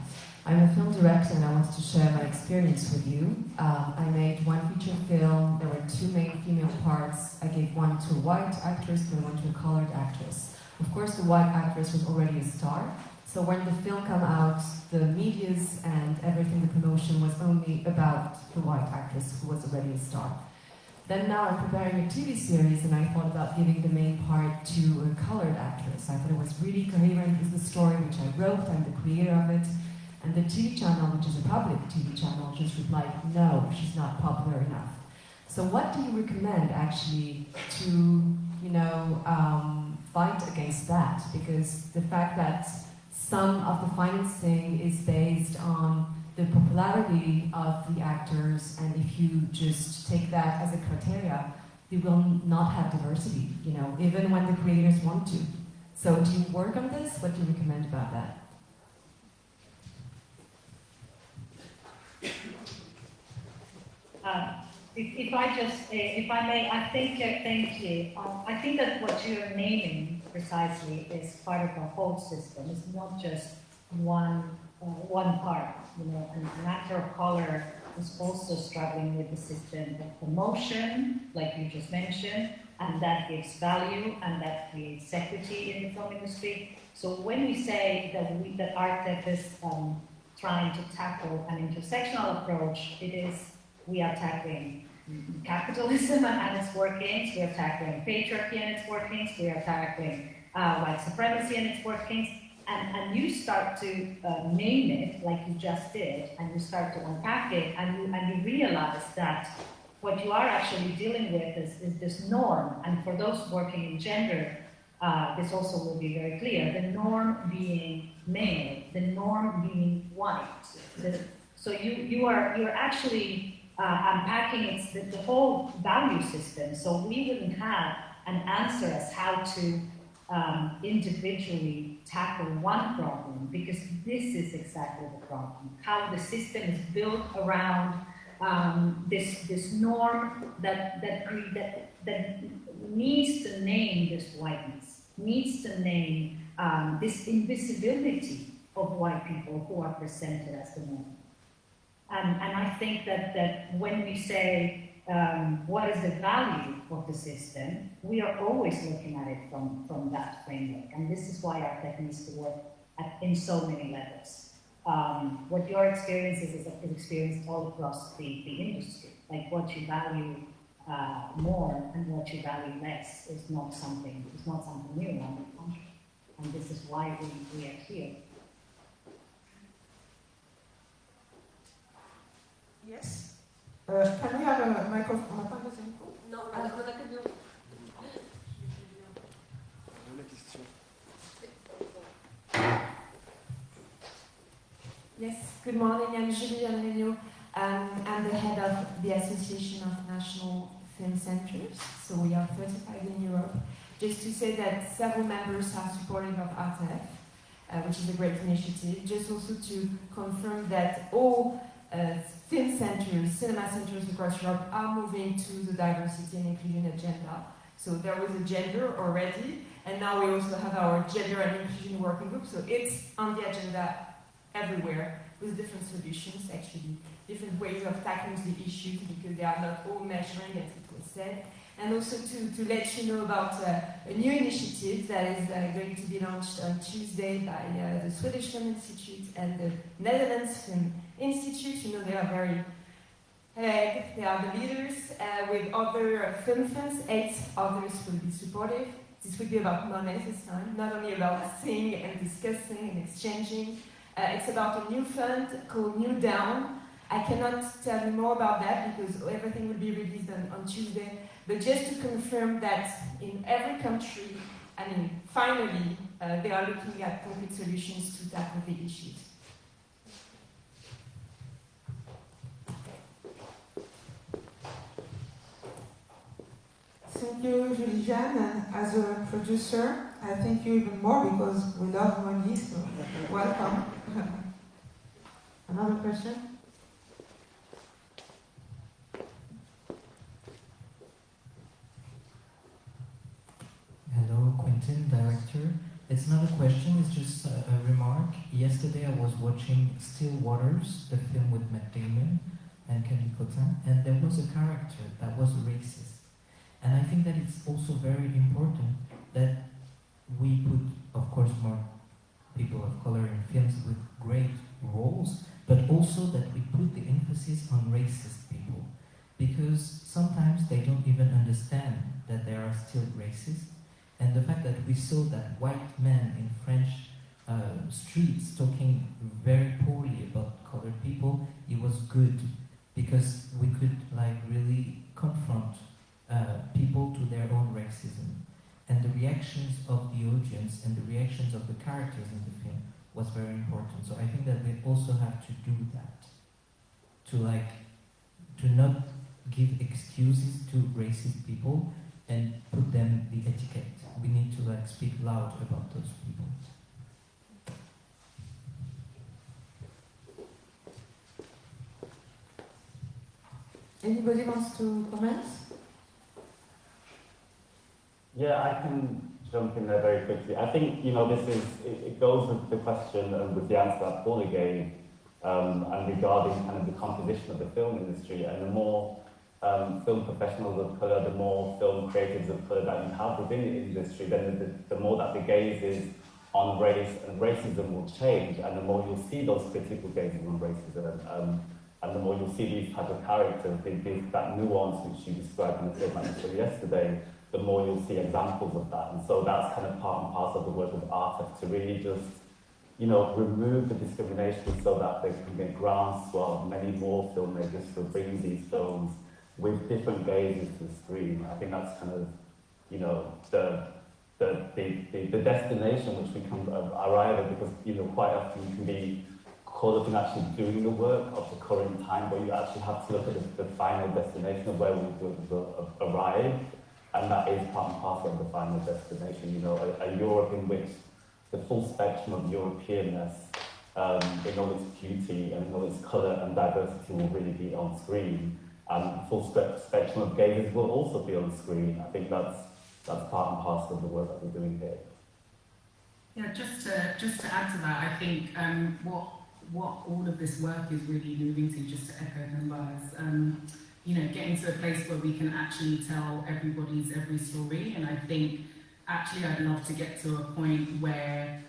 I'm a film director and I wanted to share my experience with you. I made one feature film. There were two main female parts. I gave one to a white actress and one to a colored actress. Of course, the white actress was already a star. So when the film came out, the medias and everything, the promotion was only about the white actress who was already a star. Then now I'm preparing a TV series and I thought about giving the main part to a colored actress. I thought it was really coherent with the story which I wrote. I'm the creator of it. And the TV channel, which is a public TV channel, just replied, no, she's not popular enough. So what do you recommend actually to, fight against that? Because the fact that some of the financing is based on the popularity of the actors, and if you just take that as a criteria, they will not have diversity, even when the creators want to. So do you work on this? What do you recommend about that? If I may, thank you. I think that what you're naming precisely is part of the whole system. It's not just one part. An actor of color is also struggling with the system of promotion, like you just mentioned, and that gives value and that creates equity in the film industry. So when we say that ArtEF is trying to tackle an intersectional approach, we are tackling capitalism and its workings, we are tackling patriarchy and its workings, we are tackling white supremacy and its workings, and you start to name it like you just did, and you start to unpack it, and you realize that what you are actually dealing with is this norm, and for those working in gender, this also will be very clear, the norm being male, the norm being white. So you're actually unpacking the whole value system. So we wouldn't have an answer as how to individually tackle one problem, because this is exactly the problem. How the system is built around this norm that needs to name this whiteness, needs to name this invisibility of white people who are presented as the norm. And I think that when we say what is the value of the system, we are always looking at it from that framework. And this is why our tech needs to work in so many levels. What your experience is experienced all across the industry. Like what you value more and what you value less is not something new around the country. And this is why we are here. Yes. Can we have a microphone? Non, on a que deux. Yes, good morning, I'm Julie Almenio. I'm the head of the Association of National Film Centers, so we are 35 in Europe. Just to say that several members are supportive of ArtEF, which is a great initiative. Just also to confirm that all film centers, cinema centers across Europe are moving to the diversity and inclusion agenda. So there was a gender already, and now we also have our gender and inclusion working group. So it's on the agenda everywhere with different solutions, actually, different ways of tackling the issues because they are not all measuring, as it was said. And also to let you know about a new initiative that is going to be launched on Tuesday by the Swedish Film Institute and the Netherlands Film Institute. You know, they are very they are the leaders with other film funds. 8 others will be supportive. This will be about money this time, not only about seeing and discussing and exchanging. It's about a new fund called New Down. I cannot tell you more about that because everything will be released on Tuesday. But just to confirm that in every country, finally, they are looking at concrete solutions to tackle the issues. Thank you, Julie-Jeanne, and as a producer, I thank you even more because we love money, so welcome. Another question? Hello, Quentin, director. It's not a question, it's just a remark. Yesterday I was watching Still Waters, the film with Matt Damon and Kelly Cotin, and there was a character that was racist. And I think that it's also very important that we put, of course, more people of color in films with great roles, but also that we put the emphasis on racist people. Because sometimes they don't even understand that they are still racist. And the fact that we saw that white men in French streets talking very poorly about colored people, it was good because we could like really confront people to their own racism. And the reactions of the audience and the reactions of the characters in the film was very important. So I think that we also have to do that, to not give excuses to racist people and put them the etiquette. We need to like speak loud about those people. Anybody wants to comment? Yeah, I can jump in there very quickly. I think, it goes with the question and with the answer that Paula gave, and regarding kind of the composition of the film industry, and the more film professionals of colour, the more film creatives of colour that you have within the industry, then the more that the gaze is on race and racism will change, and the more you'll see those critical gazes on racism, and the more you'll see these type of characters, that nuance which you described in the film that you saw yesterday, the more you'll see examples of that. And so that's kind of part and parcel of the work of artists, to really just, remove the discrimination so that they can get groundswell of many more filmmakers to bring these films with different gazes to the screen. I think that's kind of, the destination which we can arrive at, because, quite often you can be caught up in actually doing the work of the current time, but you actually have to look at the final destination of where we will arrive, and that is part and parcel of the final destination. A Europe in which the full spectrum of Europeanness, in all its beauty and in all its colour and diversity, will really be on screen. And the full spectrum of gazes will also be on screen. I think that's part and parcel of the work that we're doing here. Yeah, just to add to that, I think what all of this work is really moving to, just to echo Themba's, getting to a place where we can actually tell everybody's every story. And I think actually I'd love to get to a point where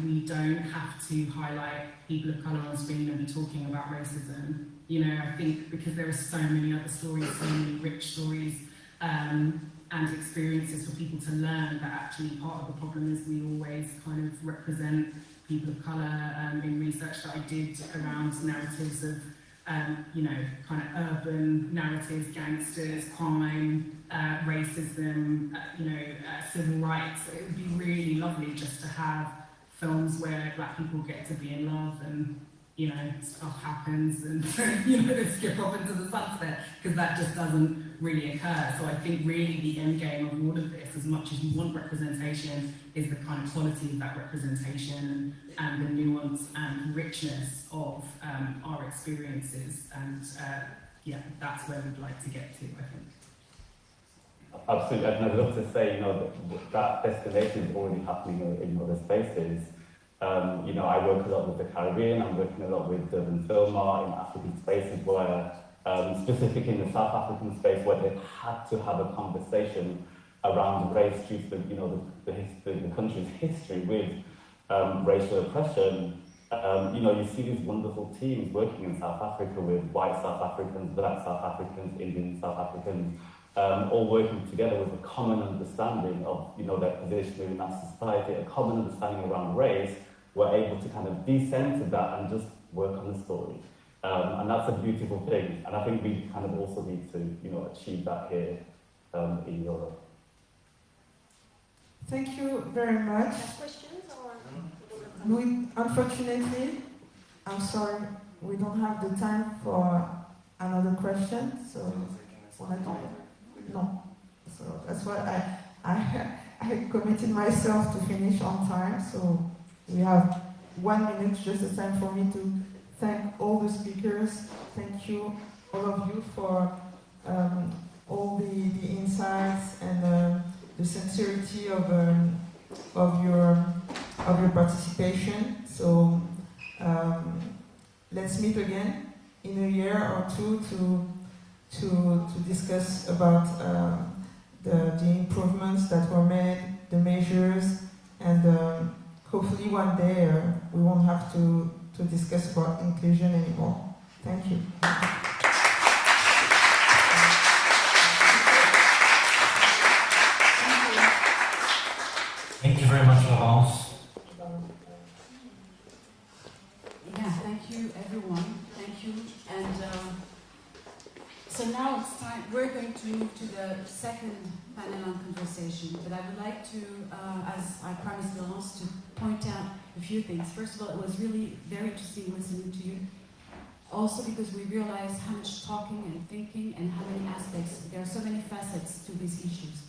we don't have to highlight people of colour on screen and be talking about racism. I think because there are so many other stories, so many rich stories and experiences for people to learn, that actually part of the problem is we always kind of represent people of colour in research that I did around narratives of, kind of urban narratives, gangsters, crime, racism, civil rights. It would be really lovely just to have films where Black people get to be in love and, stuff happens and, they skip off into the sunset, because that just doesn't really occur. So I think really the end game of all of this, as much as you want representation, is the kind of quality of that representation and the nuance and richness of our experiences. And that's where we'd like to get to, I think. Absolutely, and I'd love to say, that destination is already happening in other spaces. I work a lot with the Caribbean, I'm working a lot with Durban Themba in African spaces where, specifically in the South African space, where they've had to have a conversation around race due to the country's history with racial oppression. You see these wonderful teams working in South Africa with white South Africans, Black South Africans, Indian South Africans, all working together with a common understanding of their position in that society, a common understanding around race. We're able to kind of decenter that and just work on the story. And that's a beautiful thing. And I think we kind of also need to achieve that here in Europe. Thank you very much. Questions or? Unfortunately, I'm sorry, we don't have the time for another question. So, no. So that's why I committed myself to finish on time. So we have 1 minute, just the time for me to thank all the speakers. Thank you, all of you, for all the insights and the sincerity of your participation. So let's meet again in a year or two to discuss about the improvements that were made, the measures, and hopefully one day we won't have to discuss about inclusion anymore. Thank you. Thank you very much, Laurence. Yeah, thank you everyone. Thank you. And so now it's time, we're going to move to the second panel on conversation, but I would like to, as I promised Laurence, to point out a few things. First of all, it was really very interesting listening to you. Also because we realized how much talking and thinking and how many aspects, there are so many facets to these issues.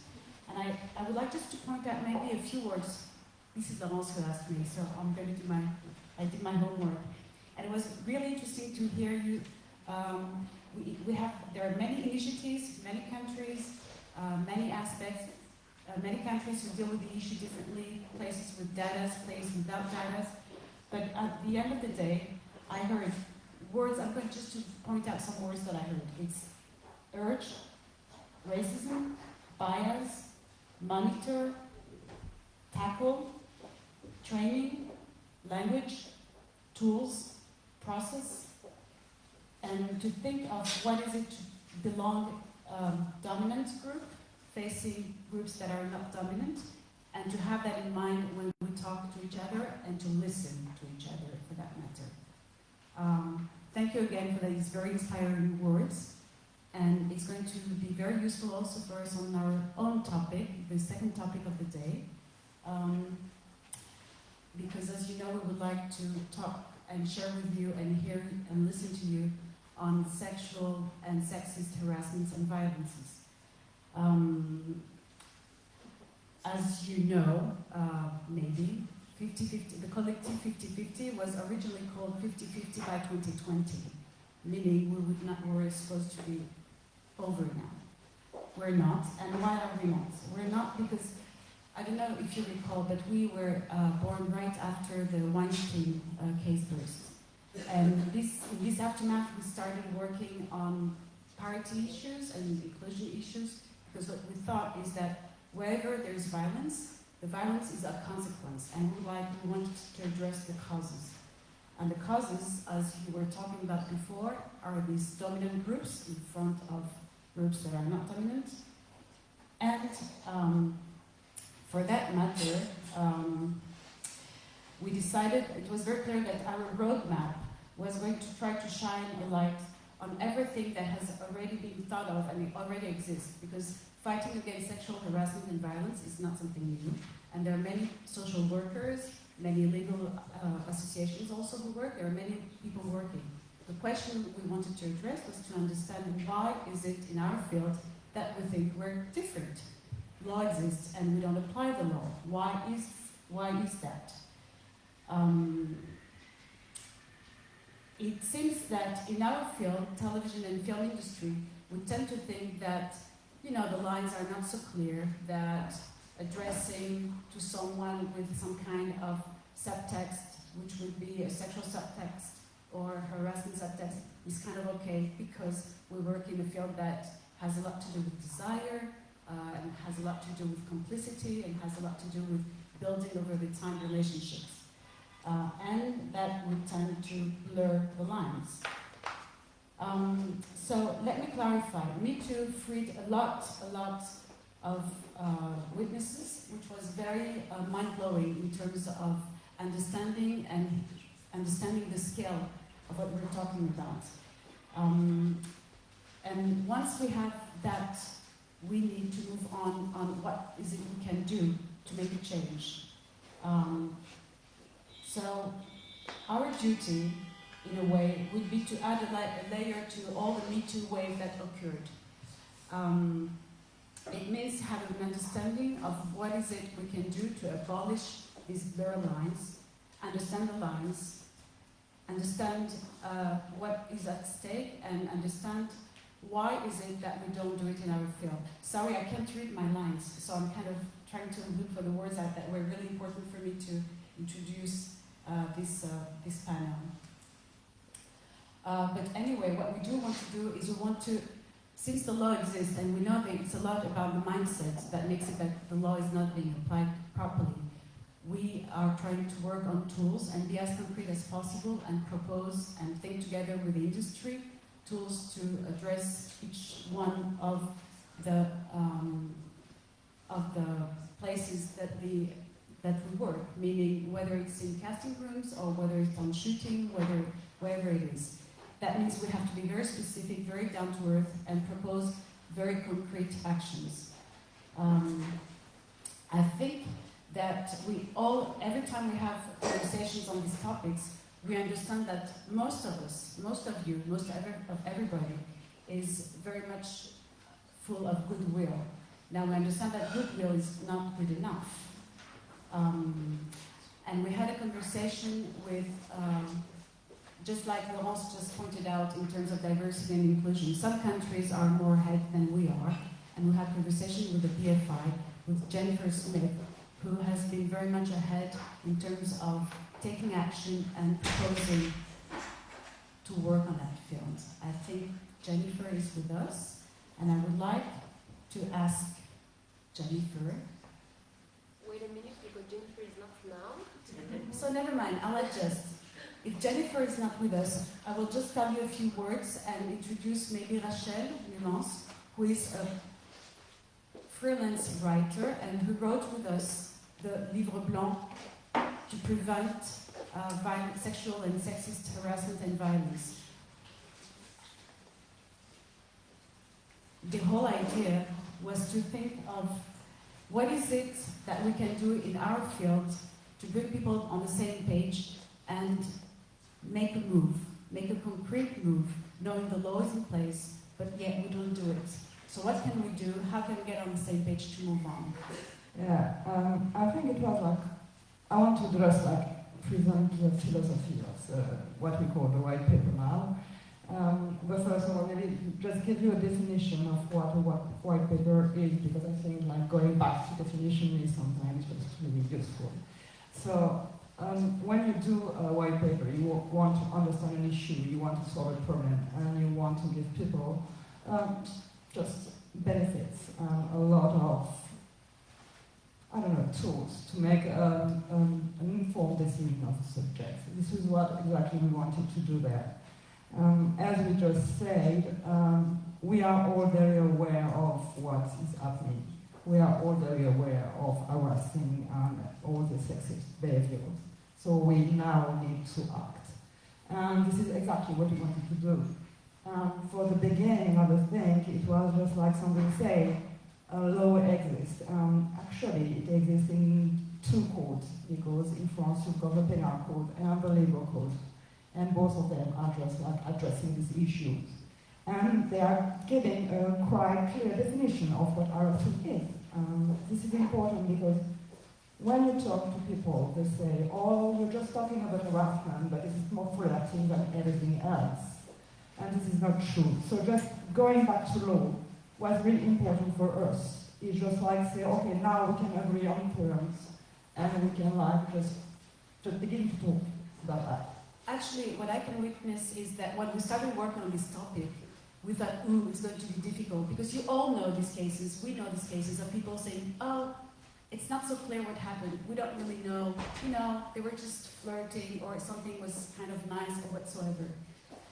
And I would like just to point out maybe a few words. This is Laurence who asked me, so I'm going to do I did my homework. And it was really interesting to hear you. There are many initiatives, many countries, many aspects, many countries who deal with the issue differently, places with data, places without data. But at the end of the day, I heard words, I'm going just to point out some words that I heard. It's urge, racism, bias, monitor, tackle, training, language, tools, process, and to think of what is it to belong dominant group facing groups that are not dominant, and to have that in mind when we talk to each other and to listen to each other for that matter. Thank you again for these very inspiring words, and it's going to be very useful also for us on our own topic, the second topic of the day, because as you know, we would like to talk and share with you and hear and listen to you on sexual and sexist harassments and violences. As you know, maybe, 50-50, the Collectif 50-50 was originally called 50-50 by 2020, meaning we were supposed to be over now. We're not, and why are we not? We're not because, I don't know if you recall, but we were born right after the Weinstein case burst. And in this aftermath, we started working on parity issues and inclusion issues, because what we thought is that wherever there's violence, the violence is a consequence, and we wanted to address the causes. And the causes, as you were talking about before, are these dominant groups in front of groups that are not dominant. And for that matter, we decided, it was very clear that our roadmap was going to try to shine a light on everything that has already been thought of and it already exists, because fighting against sexual harassment and violence is not something new, and there are many social workers, many legal associations also who work, there are many people working. The question we wanted to address was to understand why is it in our field that we think we're different. Law exists and we don't apply the law. Why is that? It seems that in our field, television and film industry, we tend to think that, the lines are not so clear, that addressing to someone with some kind of subtext, which would be a sexual subtext or harassment subtext, is kind of okay because we work in a field that has a lot to do with desire, and has a lot to do with complicity, and has a lot to do with building over the time relationships. And that would tend to blur the lines. So let me clarify. Me Too freed a lot of witnesses, which was very mind-blowing in terms of understanding the scale of what we're talking about. And once we have that, we need to move on what is it we can do to make a change. So our duty, in a way, would be to add a layer to all the Me Too wave that occurred. It means having an understanding of what is it we can do to abolish these blur lines, understand the lines, understand what is at stake, and understand why is it that we don't do it in our field. Sorry, I can't read my lines, so I'm kind of trying to look for the words out that were really important for me to introduce this panel. But anyway, what we do want to do is we want to, since the law exists, and we know that it's a lot about the mindset that makes it that the law is not being applied properly, we are trying to work on tools and be as concrete as possible and propose and think together with the industry tools to address each one of the places that we work, meaning whether it's in casting rooms or whether it's on shooting, wherever it is. That means we have to be very specific, very down to earth, and propose very concrete actions. I think that we all, every time we have conversations on these topics, we understand that most of us, most of you, most of everybody is very much full of goodwill. Now we understand that goodwill is not good enough. And we had a conversation with, just like Laurence just pointed out in terms of diversity and inclusion, some countries are more ahead than we are, and we had a conversation with the BFI, with Jennifer Smith, who has been very much ahead in terms of taking action and proposing to work on that field. I think Jennifer is with us, and I would like to ask Jennifer. Wait a minute, because Jennifer is not now. So never mind, I'll adjust. If Jennifer is not with us, I will just tell you a few words and introduce maybe Rachel Laurence, who is a freelance writer and who wrote with us the Livre Blanc to prevent sexual and sexist harassment and violence. The whole idea was to think of what is it that we can do in our field to bring people on the same page and make a move, make a concrete move, knowing the law is in place, but yet we don't do it. So what can we do? How can we get on the same page to move on? Yeah, I think it was like, I want to just like present the philosophy of what we call the white paper now. But first of all, maybe just give you a definition of what a white paper is, because I think like going back to definition is sometimes just really useful. So when you do a white paper, you want to understand an issue, you want to solve a problem, and you want to give people just benefits, a lot of, I don't know, tools to make an informed decision of the subject. This is what exactly we wanted to do there. As we just said, we are all very aware of what is happening. We are all very aware of harassing and all the sexist behaviors. So we now need to act. And this is exactly what we wanted to do. For the beginning of the thing, it was just like somebody said, a law exists. Actually, it exists in two codes, because in France you've got the penal code and the labor code. And both of them are just like addressing these issues. And they are giving a quite clear definition of what harassment is. This is important because when you talk to people, they say, oh, you're just talking about harassment, but this is more relative than everything else. And this is not true. So just going back to law was really important for us. It's just like say, okay, now we can agree on terms, and we can like just begin to talk about that. Actually, what I can witness is that when we started working on this topic, we thought, ooh, it's going to be difficult, because you all know these cases, we know these cases of people saying, oh, it's not so clear what happened, we don't really know, they were just flirting, or something was kind of nice or whatsoever.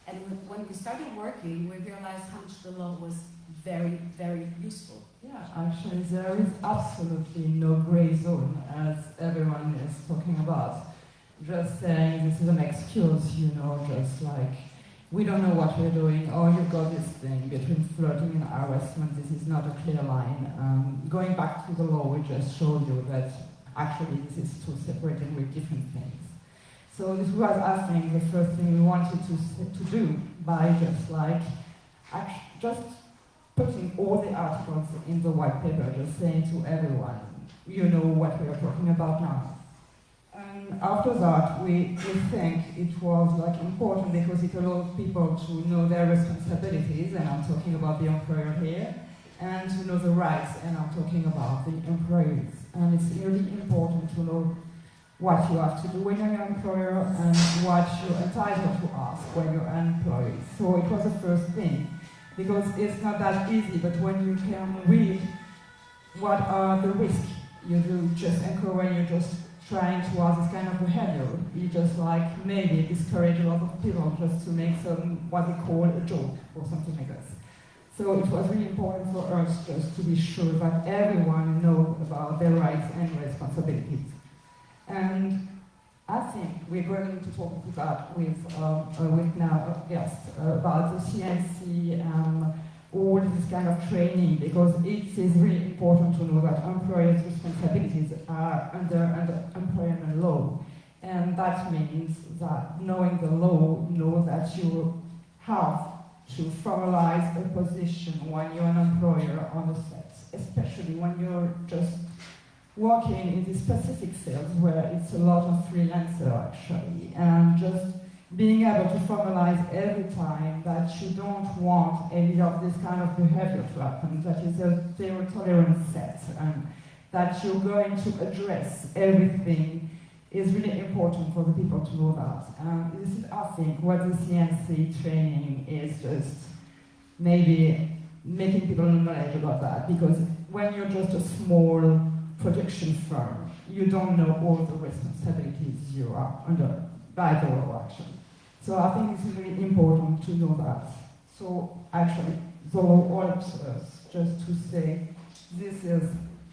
And when we started working, we realized how much the law was very, very useful. Yeah, actually there is absolutely no gray zone, as everyone is talking about. Just saying this is an excuse, just like, we don't know what we're doing, or you've got this thing between flirting and harassment, this is not a clear line. Going back to the law, we just showed you that actually this is two separate and very different things. So this was, I think, the first thing we wanted to do by just putting all the articles in the white paper, just saying to everyone, you know what we are talking about now. And after that, we think it was like important because it allowed people to know their responsibilities, and I'm talking about the employer here, and to know the rights, and I'm talking about the employees. And it's really important to know what you have to do when you're an employer and what you're entitled to ask when you're an employee. So it was the first thing, because it's not that easy, but when you can read what are the risks you do just anchor when you're just trying to have this kind of behavior, you just like maybe discourage a lot of people just to make some what they call a joke or something like this. So it was really important for us just to be sure that everyone knows about their rights and responsibilities. And I think we're going to talk about that with now a guest about the CNC all this kind of training, because it is really important to know that employers' responsibilities are under employment law. And that means that knowing the law, know that you have to formalize a position when you're an employer on the set, especially when you're just working in the specific fields where it's a lot of freelancer actually, and just being able to formalize every time that you don't want any of this kind of behavior to happen, that is a zero tolerance set, and that you're going to address everything is really important for the people to know that. And this is, I think, what the CNC training is just maybe making people knowledge about that, because when you're just a small production firm, you don't know all the responsibilities you are under by the law action. So I think it's really important to know that. So actually, the law helps us just to say, this is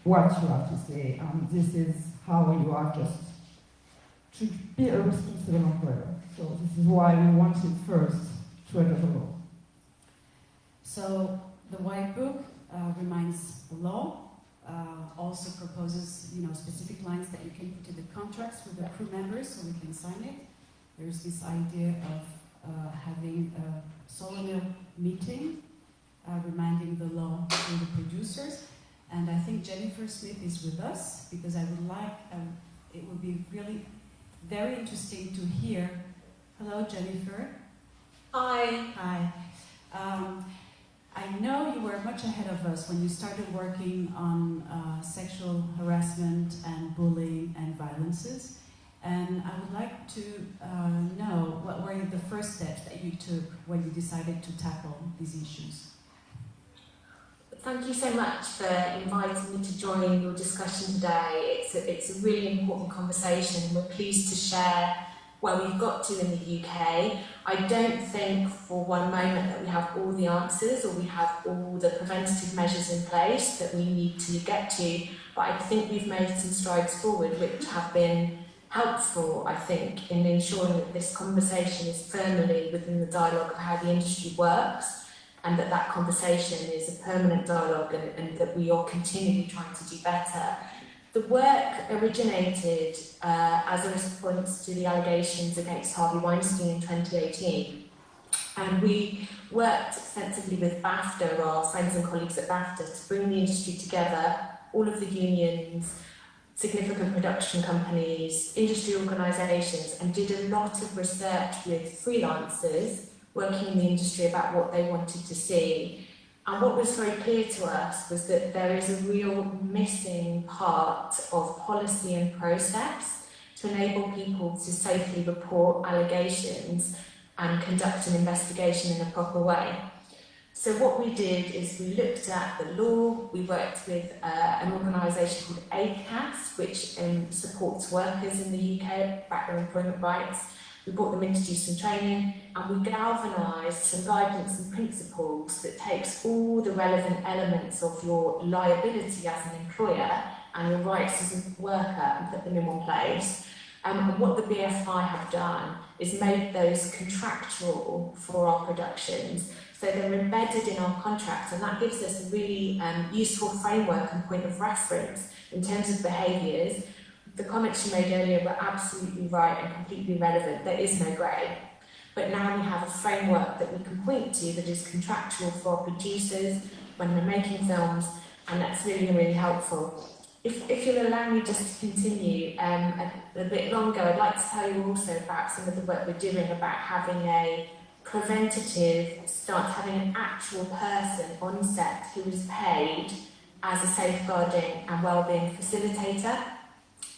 what you have to say, and this is how you are just to be a responsible employer. So this is why we wanted first to adopt the law. So the White Book reminds the law, also proposes specific lines that you can put in the contracts with the crew members so we can sign it. There's this idea of having a solemn meeting, reminding the law to the producers. And I think Jennifer Smith is with us, because I would like, it would be really very interesting to hear. Hello, Jennifer. Hi. Hi. I know you were much ahead of us when you started working on sexual harassment and bullying and violences. And I would like to know what were the first steps that you took when you decided to tackle these issues. Thank you so much for inviting me to join your discussion today. It's a really important conversation, and we're pleased to share where we've got to in the UK. I don't think for one moment that we have all the answers or we have all the preventative measures in place that we need to get to, but I think we've made some strides forward which have been helpful, I think, in ensuring that this conversation is firmly within the dialogue of how the industry works, and that that conversation is a permanent dialogue, and that we are continually trying to do better. The work originated as a response to the allegations against Harvey Weinstein in 2018. And we worked extensively with BAFTA, our friends and colleagues at BAFTA, to bring the industry together, all of the unions, significant production companies, industry organisations, and did a lot of research with freelancers working in the industry about what they wanted to see. And what was very clear to us was that there is a real missing part of policy and process to enable people to safely report allegations and conduct an investigation in a proper way. So what we did is we looked at the law, we worked with an organisation called ACAS, which supports workers in the UK about their employment rights. We brought them in to do some training, and we galvanised some guidance and principles that takes all the relevant elements of your liability as an employer and your rights as a worker and put them in one place. And what the BFI have done is made those contractual for our productions. So they're embedded in our contracts, and that gives us a really useful framework and point of reference in terms of behaviours. The comments you made earlier were absolutely right and completely relevant. There is no grey. But now we have a framework that we can point to that is contractual for our producers when we're making films, and that's really, really helpful. If you'll allow me just to continue a bit longer, I'd like to tell you also about some of the work we're doing about having a preventative start, having an actual person on set who is paid as a safeguarding and wellbeing facilitator.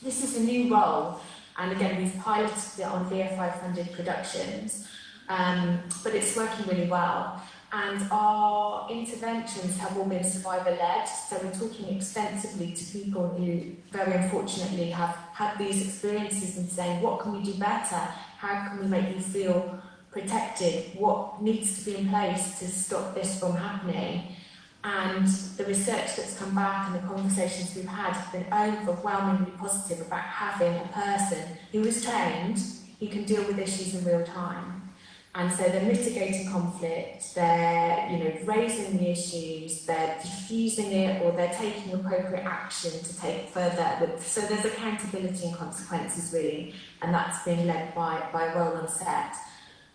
This is a new role, and again we've piloted it on BFI funded productions, but it's working really well. And our interventions have all been survivor-led, so we're talking extensively to people who very unfortunately have had these experiences and saying, what can we do better? How can we make you feel protected? What needs to be in place to stop this from happening? And the research that's come back and the conversations we've had have been overwhelmingly positive about having a person who is trained, who can deal with issues in real time. And so they're mitigating conflict, they're raising the issues, they're diffusing it, or they're taking appropriate action to take further. So there's accountability and consequences really, and that's being led by a role on set.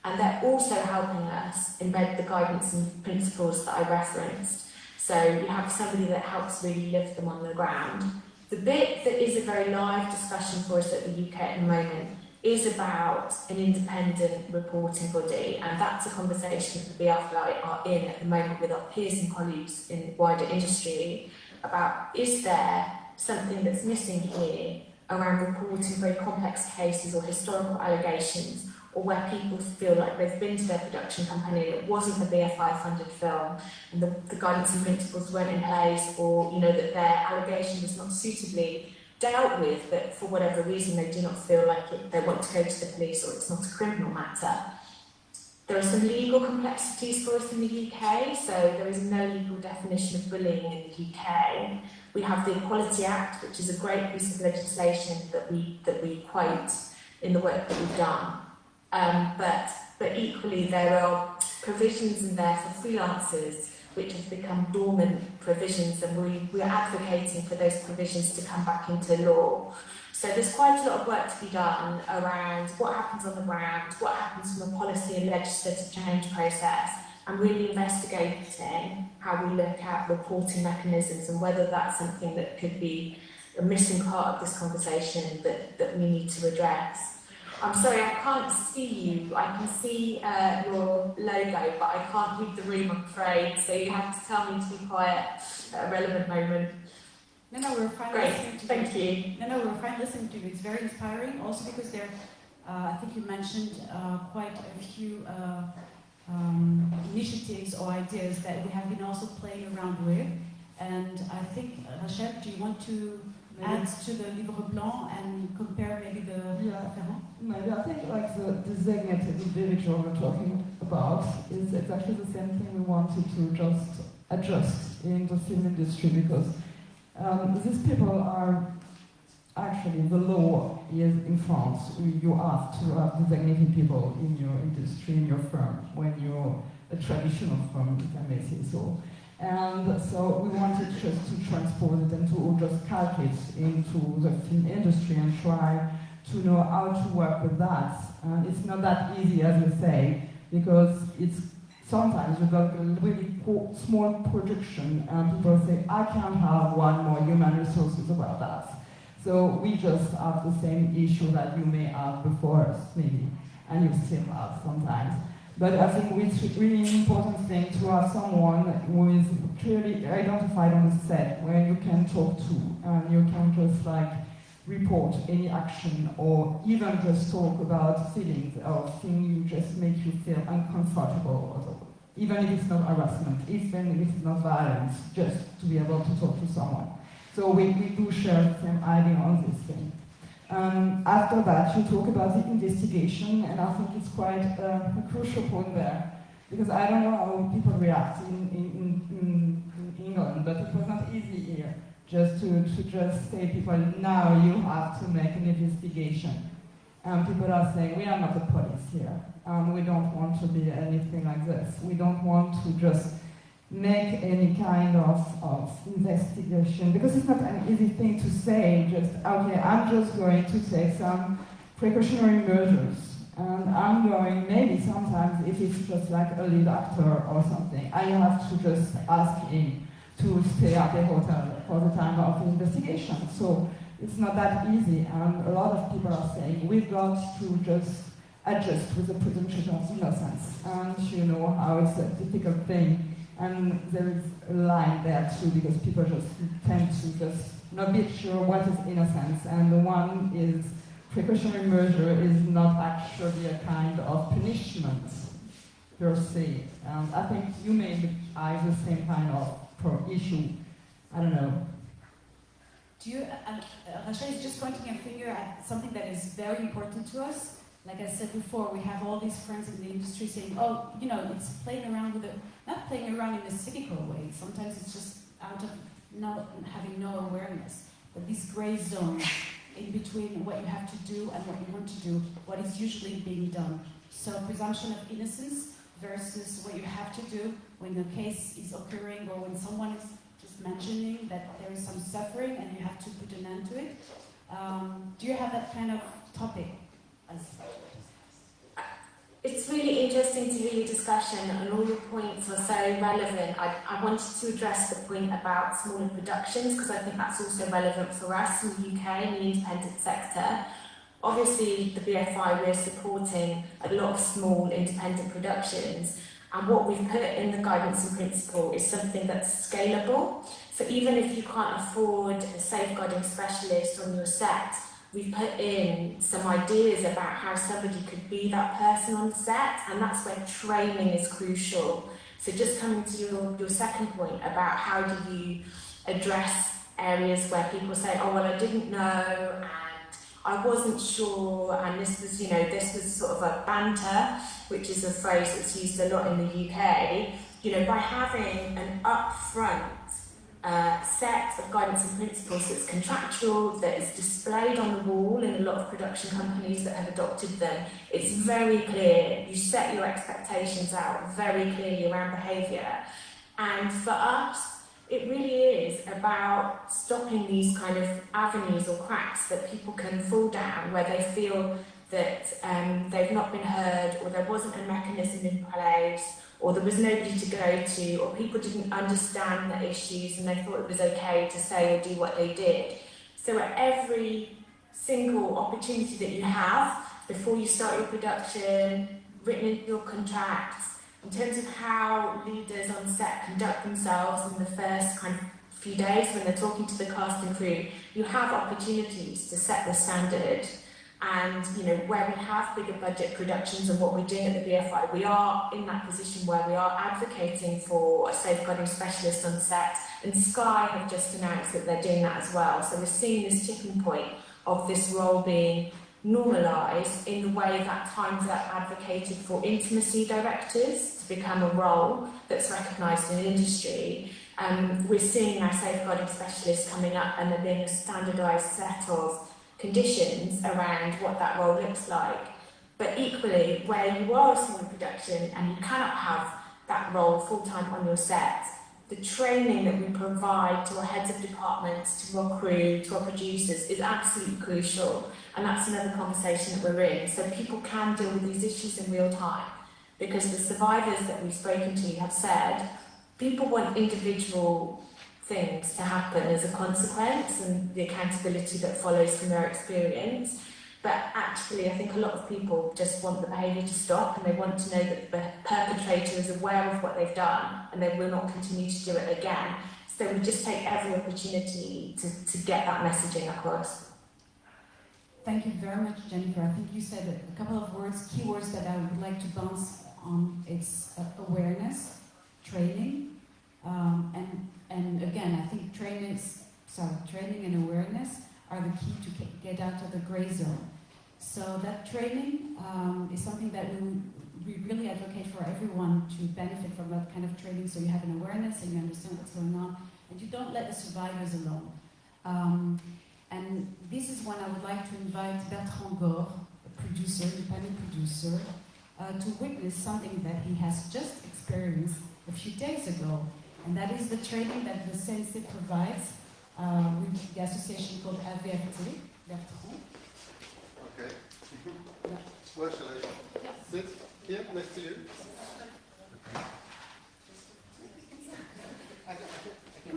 And they're also helping us embed the guidance and principles that I referenced. So you have somebody that helps really lift them on the ground. The bit that is a very live discussion for us at the UK at the moment is about an independent reporting body, and that's a conversation that the BFI are in at the moment with our peers and colleagues in the wider industry about, is there something that's missing here around reporting very complex cases or historical allegations, or where people feel like they've been to their production company and it wasn't a BFI funded film and the guidance and principles weren't in place, or that their allegation was not suitably dealt with, but for whatever reason they do not feel like they want to go to the police, or it's not a criminal matter. There are some legal complexities for us in the UK, so there is no legal definition of bullying in the UK. We have the Equality Act, which is a great piece of legislation that we quote in the work that we've done. But equally there are provisions in there for freelancers which have become dormant provisions, and we are advocating for those provisions to come back into law. So there's quite a lot of work to be done around what happens on the ground, what happens from a policy and legislative change process, and really investigating how we look at reporting mechanisms and whether that's something that could be a missing part of this conversation that we need to address. I'm sorry, I can't see you. I can see your logo, but I can't read the room, I'm afraid. So you have to tell me to be quiet at a relevant moment. No, we're fine. Great, Listening to thank you. No, we're fine listening to you. It's very inspiring, also because there, I think you mentioned quite a few initiatives or ideas that we have been also playing around with. And I think, Rachel, do you want to add to the Livre Blanc and compare maybe the... Yeah, maybe I think like the designated individual we're talking about is exactly the same thing we wanted to just adjust in the film industry, because these people are actually, the law is in France, you have to have designated people in your industry, in your firm, when you're a traditional firm, if I may say so. And so we wanted just to transport it and to just calc it into the film industry and try to know how to work with that. And it's not that easy, as you say, because it's sometimes you've got a really small production and people say, I can't have one more human resources about that. So we just have the same issue that you may have before us, maybe, and you still have sometimes. But I think it's really important thing to have someone who is clearly identified on the set, where you can talk to, and you can just like report any action, or even just talk about feelings or things you just make you feel uncomfortable, even if it's not harassment, even if it's not violence, just to be able to talk to someone. So we do share the same idea on this thing. After that, you talk about the investigation, and I think it's quite a crucial point there, because I don't know how people react in England, but it was not easy here just to just say people, now you have to make an investigation. People are saying, we are not the police here. We don't want to be anything like this. We don't want to just make any kind of investigation, because it's not an easy thing to say, just, okay, I'm just going to take some precautionary measures, and I'm going, maybe sometimes if it's just like a lead actor or something, I have to just ask him to stay at the hotel for the time of the investigation. So it's not that easy, and a lot of people are saying we've got to just adjust with the presumption of innocence, and you know how it's a difficult thing, and there is a line there too, because people just tend to just not be sure what is innocence, and the one is precautionary measure is not actually a kind of punishment per se. And I think you may eyes the same kind of issue. I don't know. Do you, Rachel is just pointing a finger at something that is very important to us. Like I said before, we have all these friends in the industry saying, oh, you know, it's playing around with it, not playing around in a cynical way. Sometimes it's just out of having no awareness. But these gray zones in between what you have to do and what you want to do, what is usually being done. So presumption of innocence versus what you have to do when the case is occurring or when someone is just mentioning that there is some suffering and you have to put an end to it. Do you have that kind of topic? It's really interesting to hear your discussion, and all your points are so relevant. I wanted to address the point about smaller productions because I think that's also relevant for us in the UK, in the independent sector. Obviously, the BFI, we're supporting a lot of small independent productions, and what we've put in the guidance and principle is something that's scalable. So even if you can't afford a safeguarding specialist on your set, we've put in some ideas about how somebody could be that person on the set, and that's where training is crucial. So just coming to your second point about how do you address areas where people say, oh, well, I didn't know, and I wasn't sure, and this was sort of a banter, which is a phrase that's used a lot in the UK. By having an upfront set of guidance and principles that's contractual, that is displayed on the wall in a lot of production companies that have adopted them. It's very clear. You set your expectations out very clearly around behaviour. And for us, it really is about stopping these kind of avenues or cracks that people can fall down where they feel that they've not been heard, or there wasn't a mechanism in place, or there was nobody to go to, or people didn't understand the issues and they thought it was okay to say or do what they did. So at every single opportunity that you have, before you start your production, written into your contracts, in terms of how leaders on set conduct themselves in the first kind of few days when they're talking to the cast and crew, you have opportunities to set the standard. And where we have bigger budget productions and what we're doing at the BFI, we are in that position where we are advocating for a safeguarding specialist on set, and Sky have just announced that they're doing that as well. So we're seeing this tipping point of this role being normalised in the way that Time's Up advocated for intimacy directors to become a role that's recognised in industry. We're seeing our safeguarding specialists coming up, and there being a standardised set of conditions around what that role looks like. But equally, where you are a small production and you cannot have that role full-time on your set, the training that we provide to our heads of departments, to our crew, to our producers is absolutely crucial. And that's another conversation that we're in. So people can deal with these issues in real time. Because the survivors that we've spoken to have said, people want individual things to happen as a consequence and the accountability that follows from their experience. But actually, I think a lot of people just want the behaviour to stop, and they want to know that the perpetrator is aware of what they've done and they will not continue to do it again. So we just take every opportunity to get that messaging across. Thank you very much, Jennifer. I think you said a couple of keywords that I would like to bounce on. It's awareness, training, and again, I think training and awareness are the key to get out of the gray zone. So that training is something that we really advocate for everyone to benefit from that kind of training, so you have an awareness and you understand what's going on, and you don't let the survivors alone. And this is when I would like to invite Bertrand Gore, a producer, independent producer, to witness something that he has just experienced a few days ago, and that is the training that the Sensei provides with the association called Diversité. Bertrand. Okay. Where shall I sit? Here, next to you? I can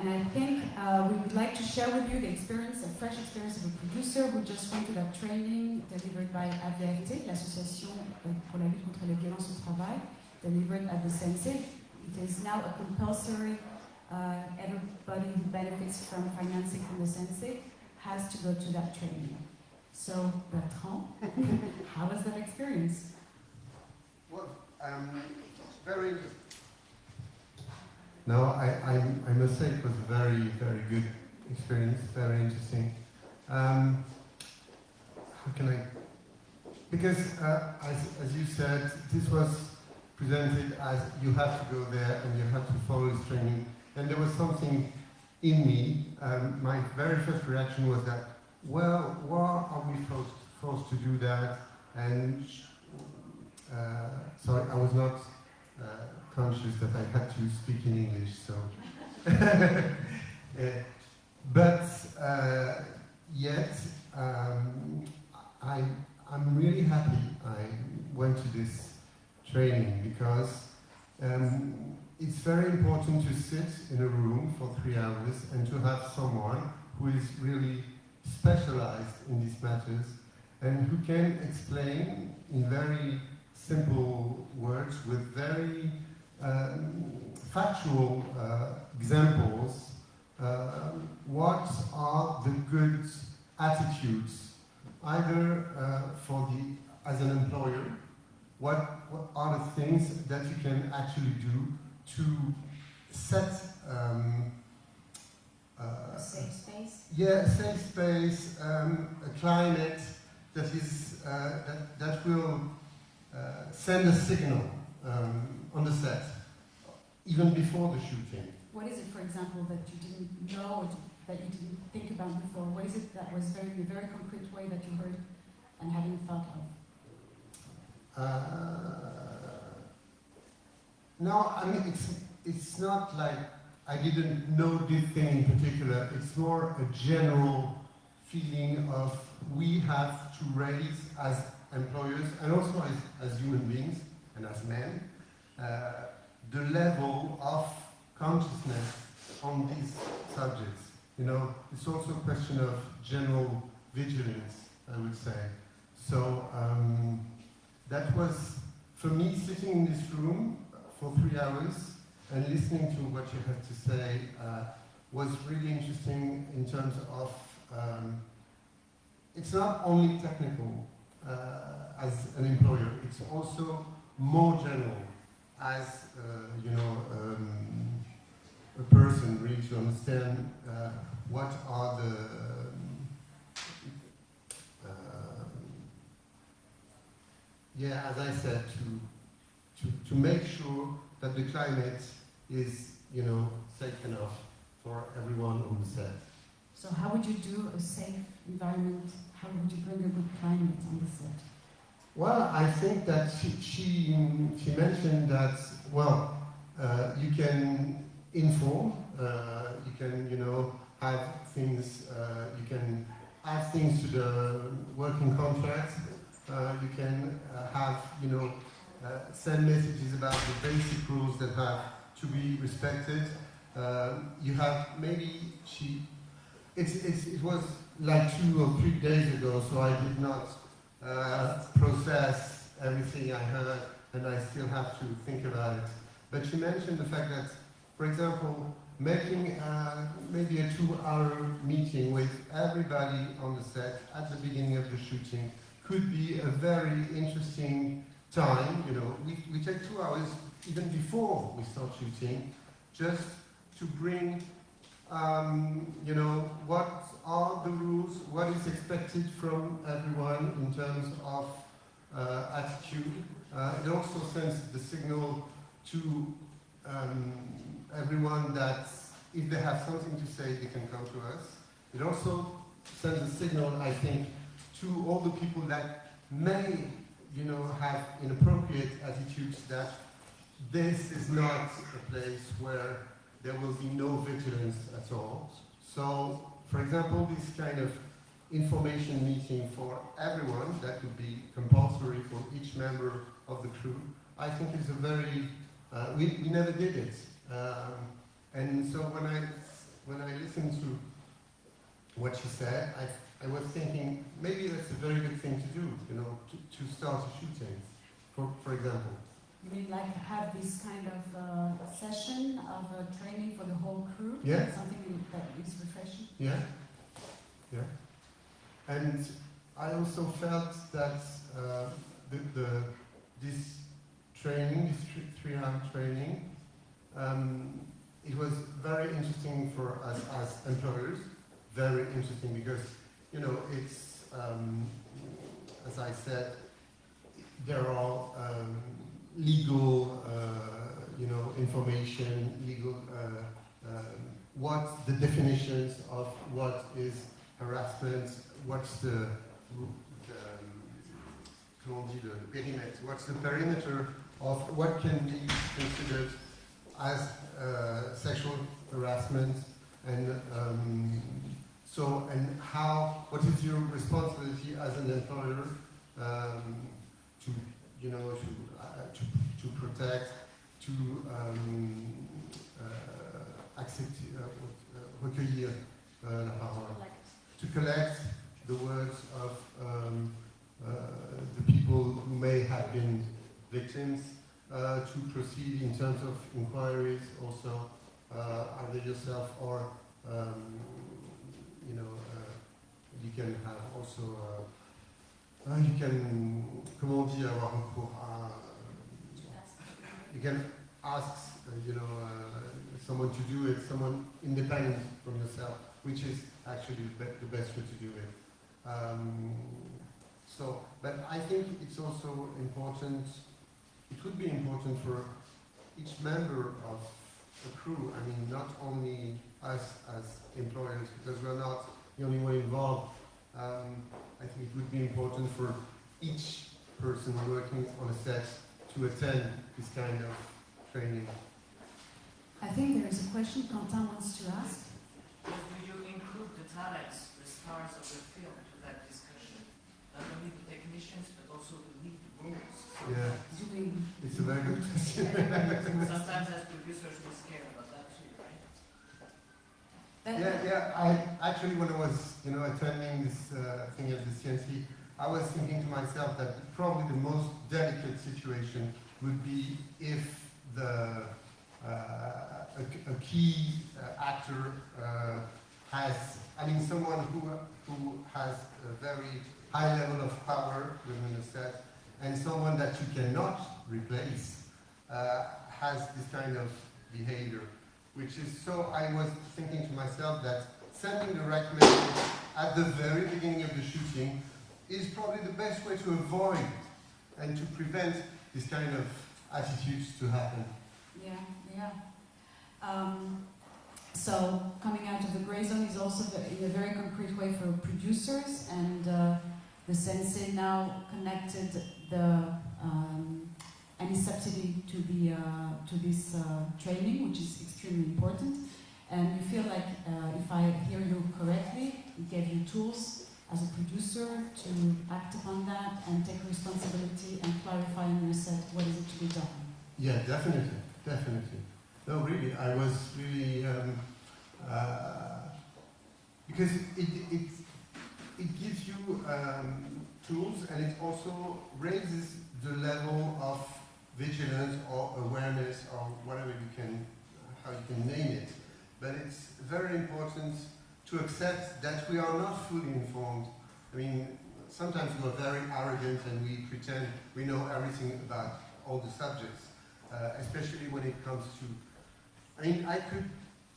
And I think we would like to share with you the experience, a fresh experience of a producer who just went to that training delivered by Diversité, l'association pour la lutte contre les violences au travail, delivered at the Sensei. It is now a compulsory, everybody who benefits from financing from the Sensei has to go to that training. So, Bertrand, how was that experience? Well, very interesting. No, I must say it was a very, very good experience, very interesting. How can I? Because, as you said, this was presented as you have to go there and you have to follow this training. And there was something in me. My very first reaction was that, well, why are we forced to do that? And sorry, I was not conscious that I had to speak in English, so. But yet, I'm really happy I went to this training because it's very important to sit in a room for 3 hours and to have someone who is really specialized in these matters and who can explain in very simple words with very factual examples what are the good attitudes either as an employer, what are the things that you can actually do to set a safe space? Yeah, a safe space, a climate that is that will send a signal on the set, even before the shooting. What is it, for example, that you didn't know, that you didn't think about before? What is it that was in a very concrete way that you heard and hadn't thought of? No, I mean, it's not like I didn't know this thing in particular. It's more a general feeling of we have to raise as employers and also as human beings and as men the level of consciousness on these subjects. You know, it's also a question of general vigilance, I would say. So that was, for me, sitting in this room for 3 hours and listening to what you had to say was really interesting in terms of, it's not only technical as an employer, it's also more general as, a person really to understand what are the as I said, to make sure that the climate is, safe enough for everyone on the set. So how would you do a safe environment? How would you bring a good climate on the set? Well, I think that she mentioned that, well, you can inform, you can, have things, you can add things to the working contract, you can have, send messages about the basic rules that have to be respected. You have maybe it was like 2 or 3 days ago, so I did not process everything I heard, and I still have to think about it. But she mentioned the fact that, for example, making maybe a 2-hour meeting with everybody on the set at the beginning of the shooting could be a very interesting time. We take 2 hours even before we start shooting, just to bring, what are the rules, what is expected from everyone in terms of attitude. It also sends the signal to everyone that if they have something to say, they can come to us. It also sends a signal, I think, to all the people that may, have inappropriate attitudes, that this is not a place where there will be no vigilance at all. So, for example, this kind of information meeting for everyone, that would be compulsory for each member of the crew, I think is a very, we never did it. And so when I when I listened to what she said, I was thinking maybe that's a very good thing to do, you know, to start a shooting, for example. You mean like have this kind of session of training for the whole crew? Yeah. Something that is refreshing? Yeah, yeah. And I also felt that this training, this three-hour training, it was very interesting for us as employers, very interesting because, you know, it's, as I said, there are legal, you know, information, legal, what the definitions of what is harassment, what's the perimeter of what can be considered as sexual harassment, and what is your responsibility as an employer to, you know, to protect, to recueillir la parole, to collect the words of the people who may have been victims, to proceed in terms of inquiries also, either yourself or, you know, you can have also, you can, comment dire, avoir recours à, you can ask, you know, someone to do it, someone independent from yourself, which is actually the best way to do it. But I think it's also important, it would be important for each member of the crew, I mean, not only us as employers, because we're not the only one involved. I think it would be important for each person working on a set to attend this kind of training. I think there is a question Quentin wants to ask. Will you include the talents, the stars of the film, to that discussion? Not only the technicians, but also the lead roles. Yeah, it's a very good question. Sometimes as producers we scare about that too, right? Yeah. I actually, when I was, you know, attending this thing at the CNC, I was thinking to myself that probably the most delicate situation would be if a key actor has, I mean, someone who has a very high level of power within the set, and someone that you cannot replace has this kind of behavior, which is, so I was thinking to myself that sending the right message at the very beginning of the shooting is probably the best way to avoid and to prevent this kind of attitudes to happen. Yeah. So coming out of the gray zone is also in a very concrete way for producers, and the Sensei now connected the any subsidy to this training, which is extremely important. And you feel like, if I hear you correctly, it gave you tools as a producer to act upon that and take responsibility and clarify in your set what is it to be done. Yeah, definitely. No, really, I was really because it gives you tools, and it also raises the level of vigilance or awareness or whatever you can, how you can name it. But it's very important to accept that we are not fully informed. I mean, sometimes we are very arrogant and we pretend we know everything about all the subjects, especially when it comes to, I mean, I could,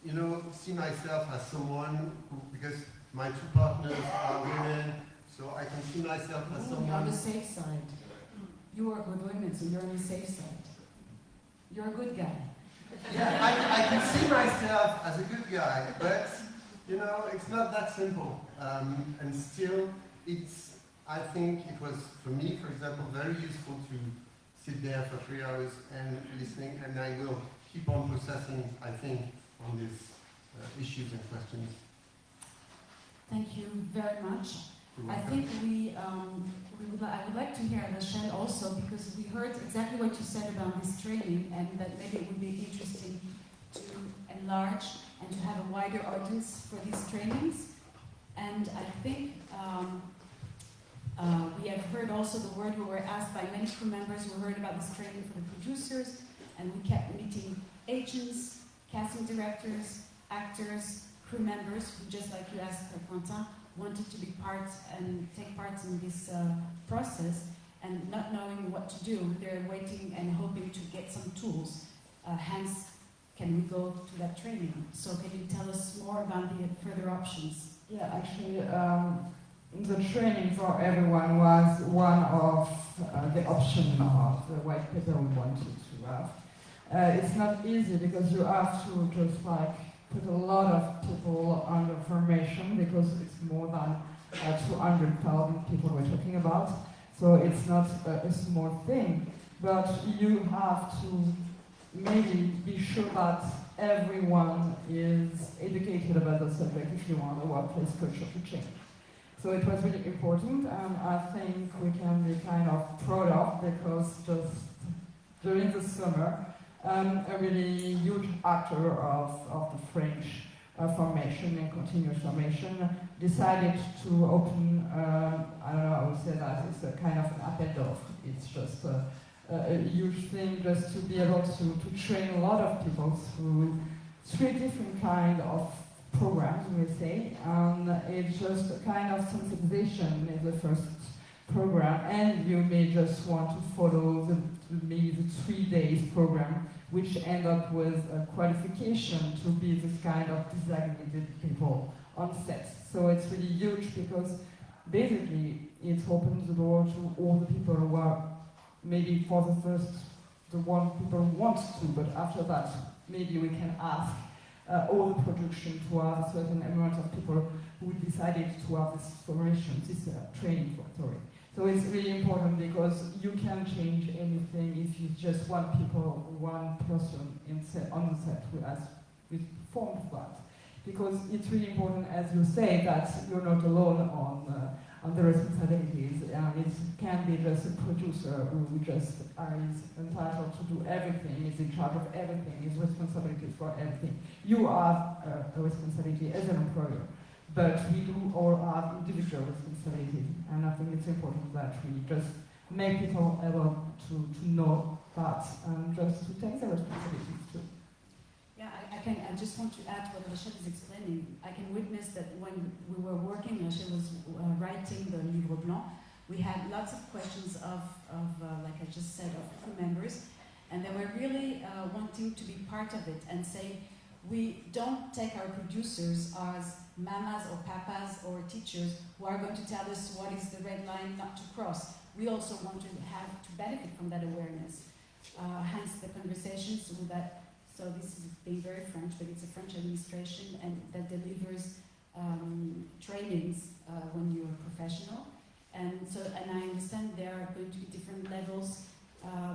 you know, see myself as someone who, because my two partners are women, so I can see myself as someone. You're on the safe side. You work with women, so you're on the safe side. You're a good guy. Yeah, I can see myself as a good guy, but, you know, it's not that simple. And still, I think it was, for me, for example, very useful to sit there for 3 hours and listening, and I will keep on processing, I think, on these issues and questions. Thank you very much. I think I would like to hear Rachel also, because we heard exactly what you said about this training, and that maybe it would be interesting to enlarge and to have a wider audience for these trainings. And I think we have heard also the word, we were asked by many crew members who heard about this training for the producers, and we kept meeting agents, casting directors, actors, crew members who, just like you asked, Quentin, wanted to be part and take part in this process, and not knowing what to do, they're waiting and hoping to get some tools. Hence, can we go to that training? So can you tell us more about the further options? Yeah, actually, the training for everyone was one of the options of the white paper we wanted to have. It's not easy because you have to just like put a lot of people under formation because it's more than 200,000 people we're talking about. So it's not a small thing, but you have to maybe be sure that everyone is educated about the subject if you want a workplace culture to change. So it was really important, and I think we can be kind of proud of, because just during the summer, a really huge actor of the French formation and continuous formation decided to open, I don't know how to say that, it's a kind of an appel d'offres. It's just a huge thing just to be able to train a lot of people through 3 different kind of programs, we say, and it's just a kind of sensitization in the first program, and you may just want to follow maybe the 3 days program, which end up with a qualification to be this kind of designated people on set. So it's really huge because basically it opens the door to all the people who are maybe for the first, the one people want to, but after that maybe we can ask all the production to have a certain amount of people who decided to have this formation, this training, sorry. So it's really important because you can change anything if you just one person on the set who has formed that. Because it's really important, as you say, that you're not alone on the responsibilities, and it can be just a producer who just is entitled to do everything, is in charge of everything, is responsibility for everything. You have a responsibility as an employer, but we do all have individual responsibility, and I think it's important that we just make people able to know that and just to take their responsibilities too. Yeah, I just want to add what Rachel is explaining. I can witness that when we were working, Rachel was writing the Livre Blanc, we had lots of questions of like I just said, of crew members, and they were really wanting to be part of it and say, we don't take our producers as mamas or papas or teachers who are going to tell us what is the red line not to cross. We also want to have to benefit from that awareness. Hence the conversations with that. So this is being very French, but it's a French administration and that delivers trainings when you're a professional. And I understand there are going to be different levels.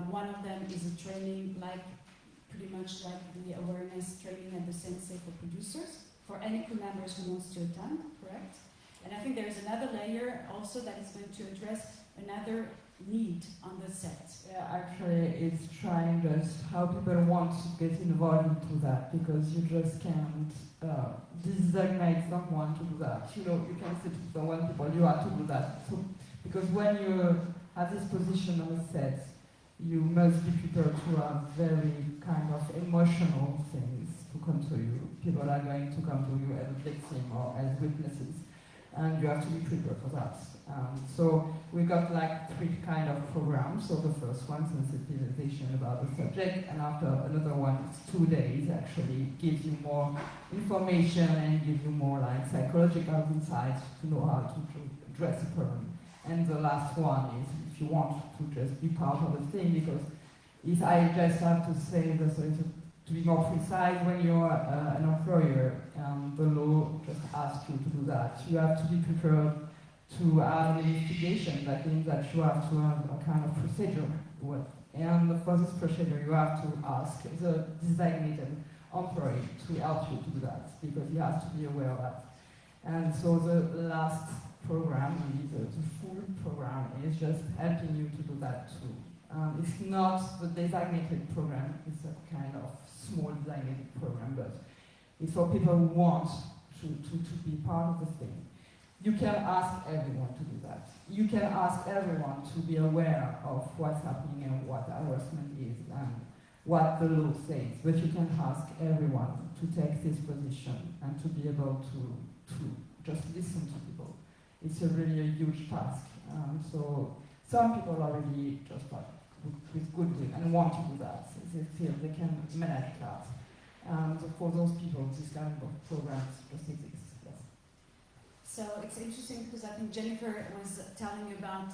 One of them is a training pretty much like the awareness training at the Sensei for producers, for any crew members who wants to attend, correct? And I think there's another layer also that is going to address another need on the set. Yeah, actually it's trying just how people want to get involved into that, because you just can't designate someone to do that. You know, you can say to someone, people, you have to do that. So, because when you have this position on the set, you must be prepared to have very kind of emotional things to come to you. People are going to come to you as a victim or as witnesses, and you have to be prepared for that. So we got like 3 kind of programs. So the first one, sensitization about the subject, and after another one, it's 2 days, actually gives you more information and gives you more like psychological insights to know how to address a problem. And the last one is if you want to just be part of the thing, because if I just have to say this, to be more precise, when you're an employer, the law just asks you to do that. You have to be prepared to have an investigation. That means that you have to have a kind of procedure. And for this procedure, you have to ask the designated employee to help you to do that, because he has to be aware of that. And so the last program, the full program, is just helping you to do that too. It's not the designated program, it's a kind of small designated program, but it's for people who want to be part of the thing. You can ask everyone to do that. You can ask everyone to be aware of what's happening and what harassment is and what the law says, but you can ask everyone to take this position and to be able to just listen to people. It's really a huge task. So some people are really just like with goodwill and want to do that. They feel they can manage that. And for those people, this kind of programs just exist. Yes. So it's interesting because I think Jennifer was telling you about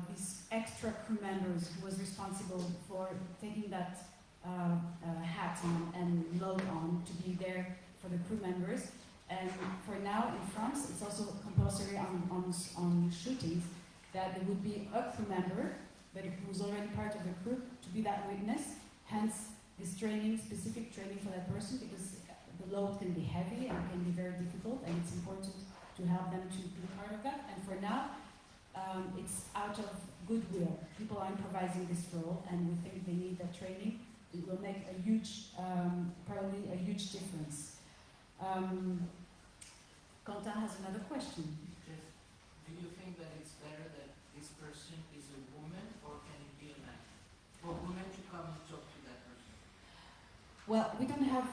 these extra crew members who was responsible for taking that hat on and load on to be there for the crew members. And for now in France, it's also compulsory on shootings that there would be a crew member, but who's already part of the crew, to be that witness. Hence, this training, specific training for that person, because the load can be heavy and can be very difficult, and it's important to help them to be part of that. And for now, it's out of goodwill. People are improvising this role, and we think they need that training. It will make a huge, probably a huge difference. Quentin has another question. Do you think that it's better that this person is a woman, or can it be a man? For women to come and talk to that person? Well, we don't have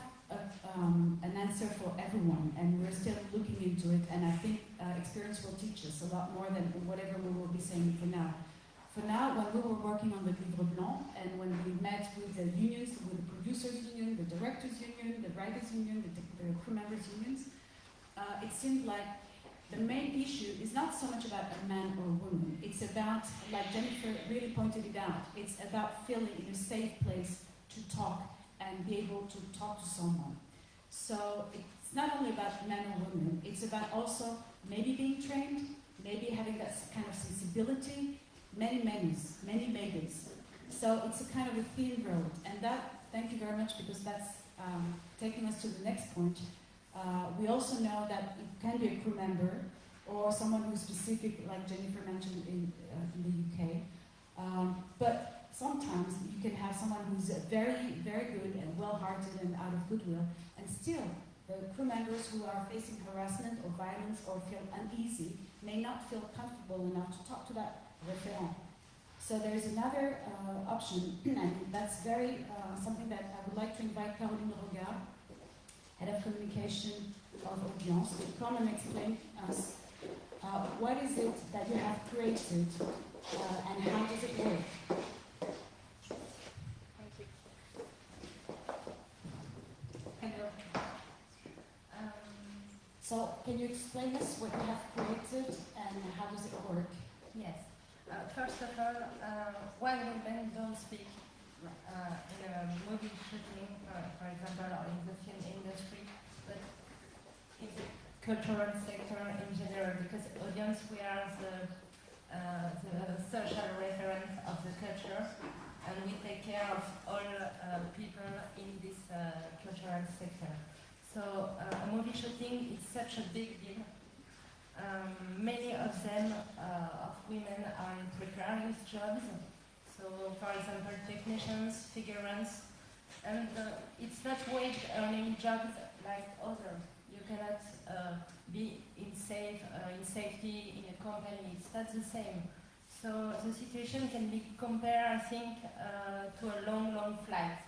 an answer for everyone, and we're still looking into it, and I think experience will teach us a lot more than whatever we will be saying for now. For now, when we were working on the Livre Blanc, and when we met with the unions, with the producers union, the directors union, the writers union, the crew members unions, it seemed like the main issue is not so much about a man or a woman. It's about, like Jennifer really pointed it out, it's about feeling in a safe place to talk and be able to talk to someone. So it's not only about men or women, it's about also maybe being trained, maybe having that kind of sensibility, many maybes. So it's a kind of a thin road, and that, thank you very much, because that's taking us to the next point. We also know that it can be a crew member or someone who's specific, like Jennifer mentioned in the UK. But sometimes you can have someone who's very, very good and well-hearted and out of goodwill, and still the crew members who are facing harassment or violence or feel uneasy may not feel comfortable enough to talk to that referent. So there is another option, and that's very something that I would like to invite Caroline Regard, Head of Communication of Audience, to come and explain us what is it that you have created and how does it work? Thank you. Hello. So can you explain us what you have created and how does it work? Yes. First of all, why women don't speak in a movie shooting, for example, or in the film industry, but in the cultural sector in general, because audience, we are the social referent of the culture, and we take care of all people in this cultural sector. So a movie shooting is such a big deal. Many of them, of women, are in precarious jobs. So, for example, technicians, figurants, and it's not wage-earning jobs like others. You cannot be in safety in a company. It's not the same. So the situation can be compared, I think, to a long flight.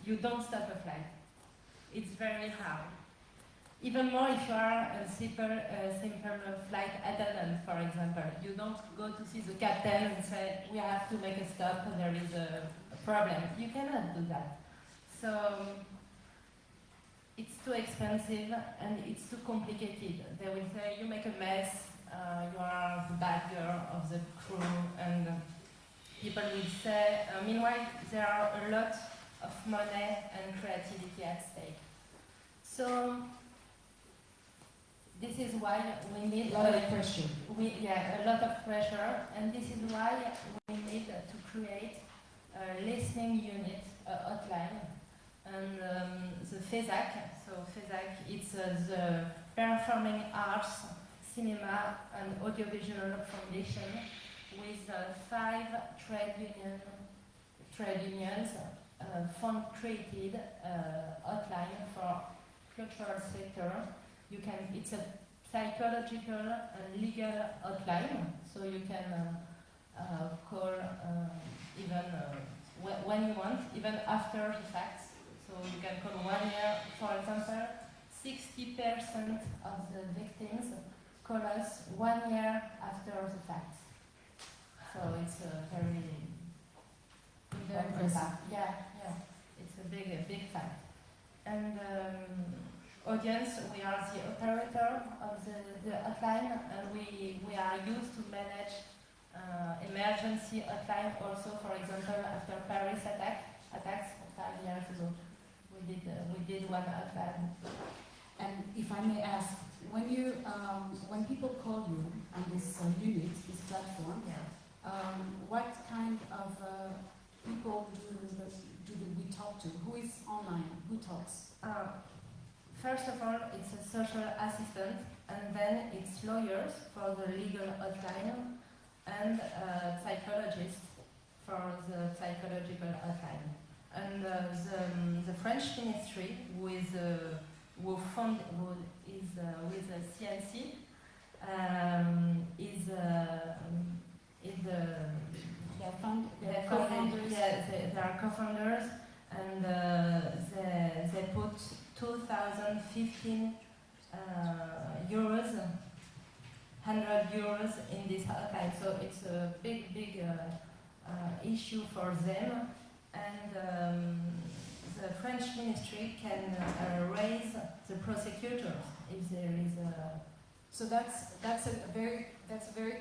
You don't stop a flight. It's very hard. Even more if you are a simple flight attendant, for example. You don't go to see the captain and say, we have to make a stop, there is a problem. You cannot do that. So it's too expensive and it's too complicated. They will say, you make a mess, you are the bad girl of the crew, and people will say, meanwhile, there are a lot of money and creativity at stake. So this is why we need a lot of pressure. A lot of pressure, and this is why we need to create a listening unit, a hotline, and the FESAC. So FESAC, it's the Performing Arts, Cinema and Audiovisual Foundation. with 5 trade unions created outline for cultural sector. It's a psychological and legal outline, so you can call even when you want, even after the facts. So you can call 1 year, for example, 60% of the victims call us 1 year after the facts. So it's a very impressive. Yeah, it's a big fact. And audience, we are the operator of the outline, and we are used to manage emergency outline also, for example, after Paris attacks 5 years ago. We did one outline. And if I may ask, when people call you on this unit, this platform, what kind of people do we talk to? Who is online? Who talks? First of all, it's a social assistant, and then it's lawyers for the legal outline, and psychologists for the psychological outline. And the French ministry with the CNC they are co-founders, and they put 2015 euros, 100 euros in this outline. So it's a big issue for them, and the French ministry can raise the prosecutors if there is a. So that's a very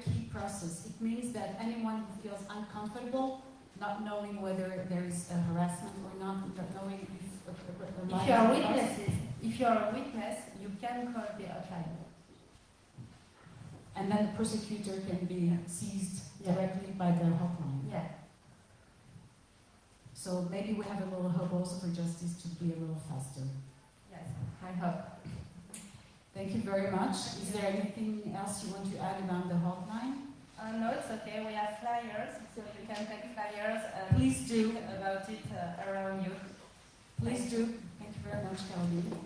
key process. It means that anyone who feels uncomfortable, not knowing whether there is a harassment or not knowing if you are witnesses, if you are a witness, you can call the outline. And then the prosecutor can be seized directly by the hotline. Yeah. So maybe we have a little hope also for justice to be a little faster. Yes, I hope. Thank you very much. Is there anything else you want to add about the hotline? No, it's okay. We have flyers, so you can take flyers and please do about it around you. Please do. Thank you very much, Caroline.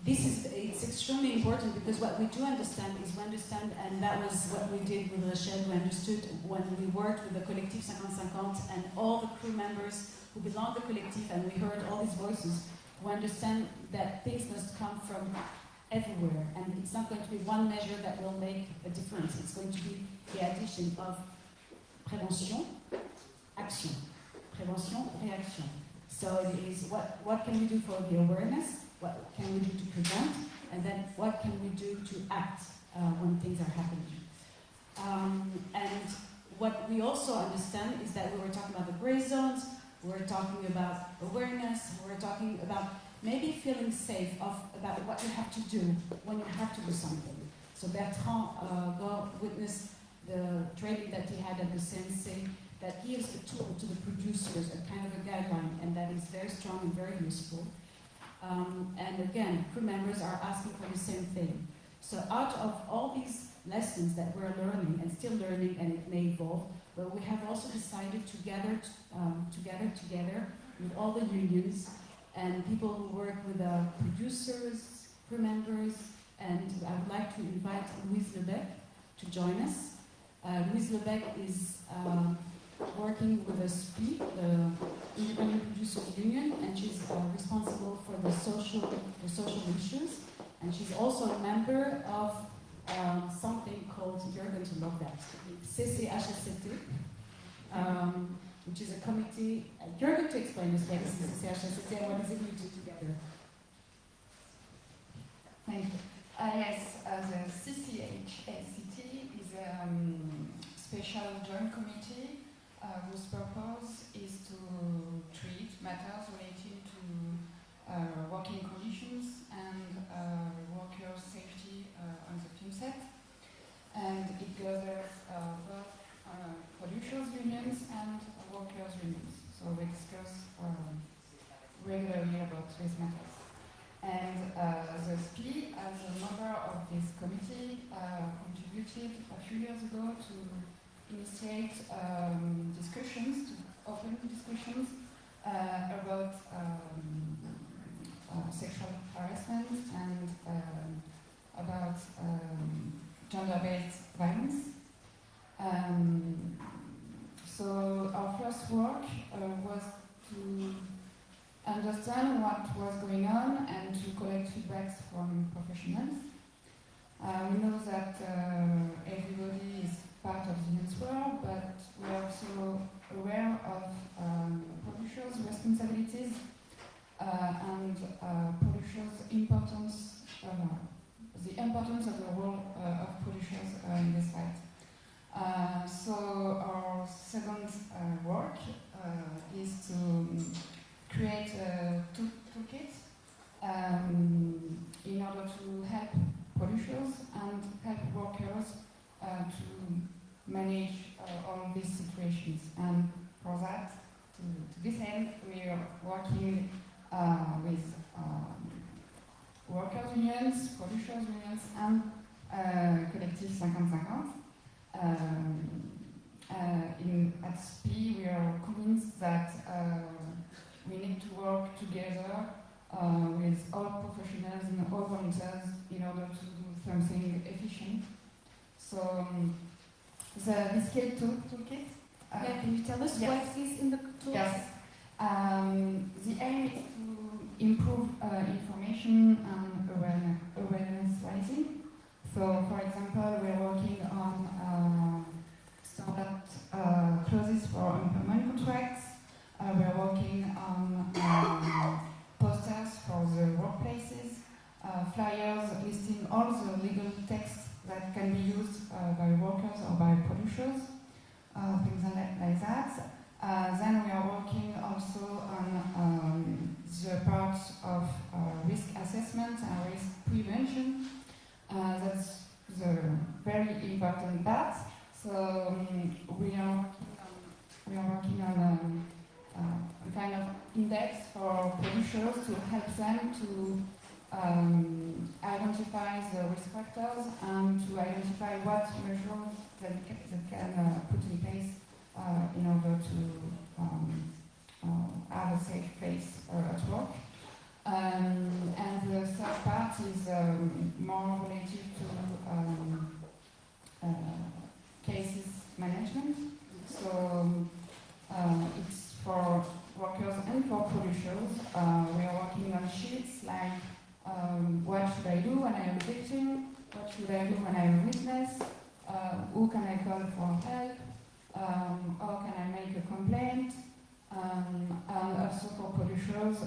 It's extremely important because what we do understand is and that was what we did with Rachel, we understood when we worked with the Collectif 50-50 and all the crew members who belong to the Collectif, and we heard all these voices, we understand that things must come from everywhere, and it's not going to be one measure that will make a difference. It's going to be the addition of prévention, action. Prévention, réaction. So it is what can we do for the awareness, what can we do to prevent, and then what can we do to act when things are happening. And what we also understand is that we were talking about the gray zones, we were talking about awareness, we were talking about maybe feeling safe about what you have to do when you have to do something. So Bertrand witnessed the training that he had at the CNC that gives a tool to the producers, a kind of a guideline, and that is very strong and very useful. And again, crew members are asking for the same thing. So out of all these lessons that we're learning and still learning, and it may evolve, but we have also decided to gather together with all the unions and people who work with producers, crew members, and I would like to invite Louise Lebec to join us. Louise Lebec is working with the SPI, the Independent Producers Union, and she's responsible for the social issues, and she's also a member of something called, you're going to love that, CCHSCT, which is a committee. You're going to explain this, what is CCHSCT and what is it we do together? Thank you. Yes, the CCHSCT is a special joint committee whose purpose is to treat matters related to working conditions and workers' safety on the film set. And it gathers both producers' unions and workers' unions. So we discuss regularly about these matters. And committee contributed a few years ago to initiate discussions, to open discussions about sexual harassment and about gender-based violence. So our first work was to understand what was going on and to collect feedbacks from professionals. We know that everybody is part of the youth world, but we are also aware of publishers' responsibilities and publishers' importance, the importance of the role of publishers in this fight. So our second work is to create a toolkit in order to help publishers and help workers to manage all these situations. And for that, to this end, we are working with workers' unions, publishers' unions, and Collectif 50-50. At SPI, we are convinced that we need to work together with all professionals and all volunteers in order to do something efficient. So the skill toolkit. Can you tell us what is in the toolkit? Yes. The aim is to improve information and awareness raising. So, for example, we're working on standard clauses for employment contracts. We're working on posters for the workplaces, flyers listing all the legal texts that can be used by workers or by publishers, things like that. Then we are working also on the part of risk assessment and risk prevention. That's the very important part. So we are working on a kind of index for publishers to help them to identify the risk factors and to identify what measures they can put in place in order to have a safe place at work. And the third part is more related to cases management. So it's for workers and for publishers. We are working on sheets like what should I do when I am a victim? What should I do when I am a witness? Who can I call for help? How can I make a complaint? And also for publishers,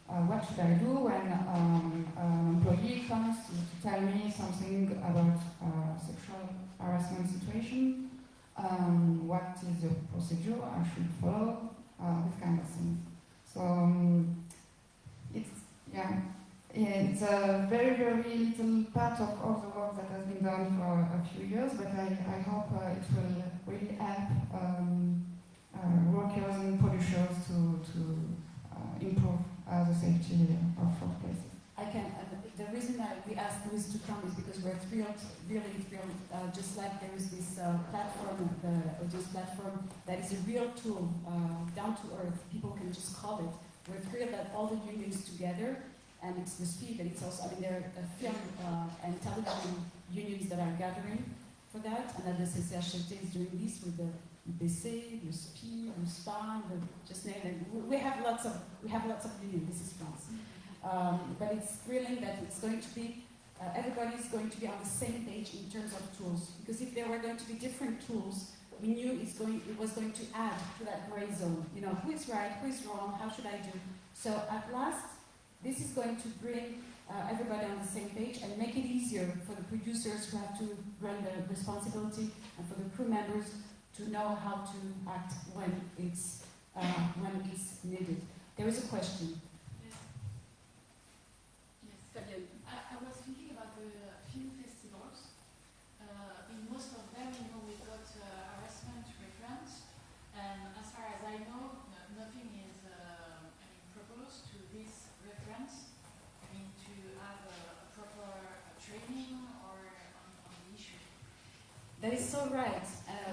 what should I do when an employee comes to tell me something about sexual harassment situation? What is the procedure I should follow? This kind of thing. So it's a very, very little part of all the work that has been done for a few years, but I hope it will really help workers and publishers to improve the safety of workplaces. The reason we asked Louise to come is because we're thrilled, really thrilled, just like there is this platform, the Audios platform, that is a real tool, down to earth, people can just call it. We're thrilled that all the unions together, and it's the speed, and it's also, there are film and television unions that are gathering for that, and then the CCHT is doing this with the UBC, the SPI, the SPA, just name it. We have lots of unions, this is France. But it's thrilling that it's going to be, everybody's going to be on the same page in terms of tools. Because if there were going to be different tools, we knew it was going to add to that gray zone. Who is right, who is wrong, how should I do? So at last, this is going to bring everybody on the same page and make it easier for the producers who have to run the responsibility and for the crew members to know how to act when it's needed. There is a question. I was thinking about the film festivals. In most of them, we've got harassment reference, and as far as I know, nothing is proposed to this reference. To have a proper training That is so right.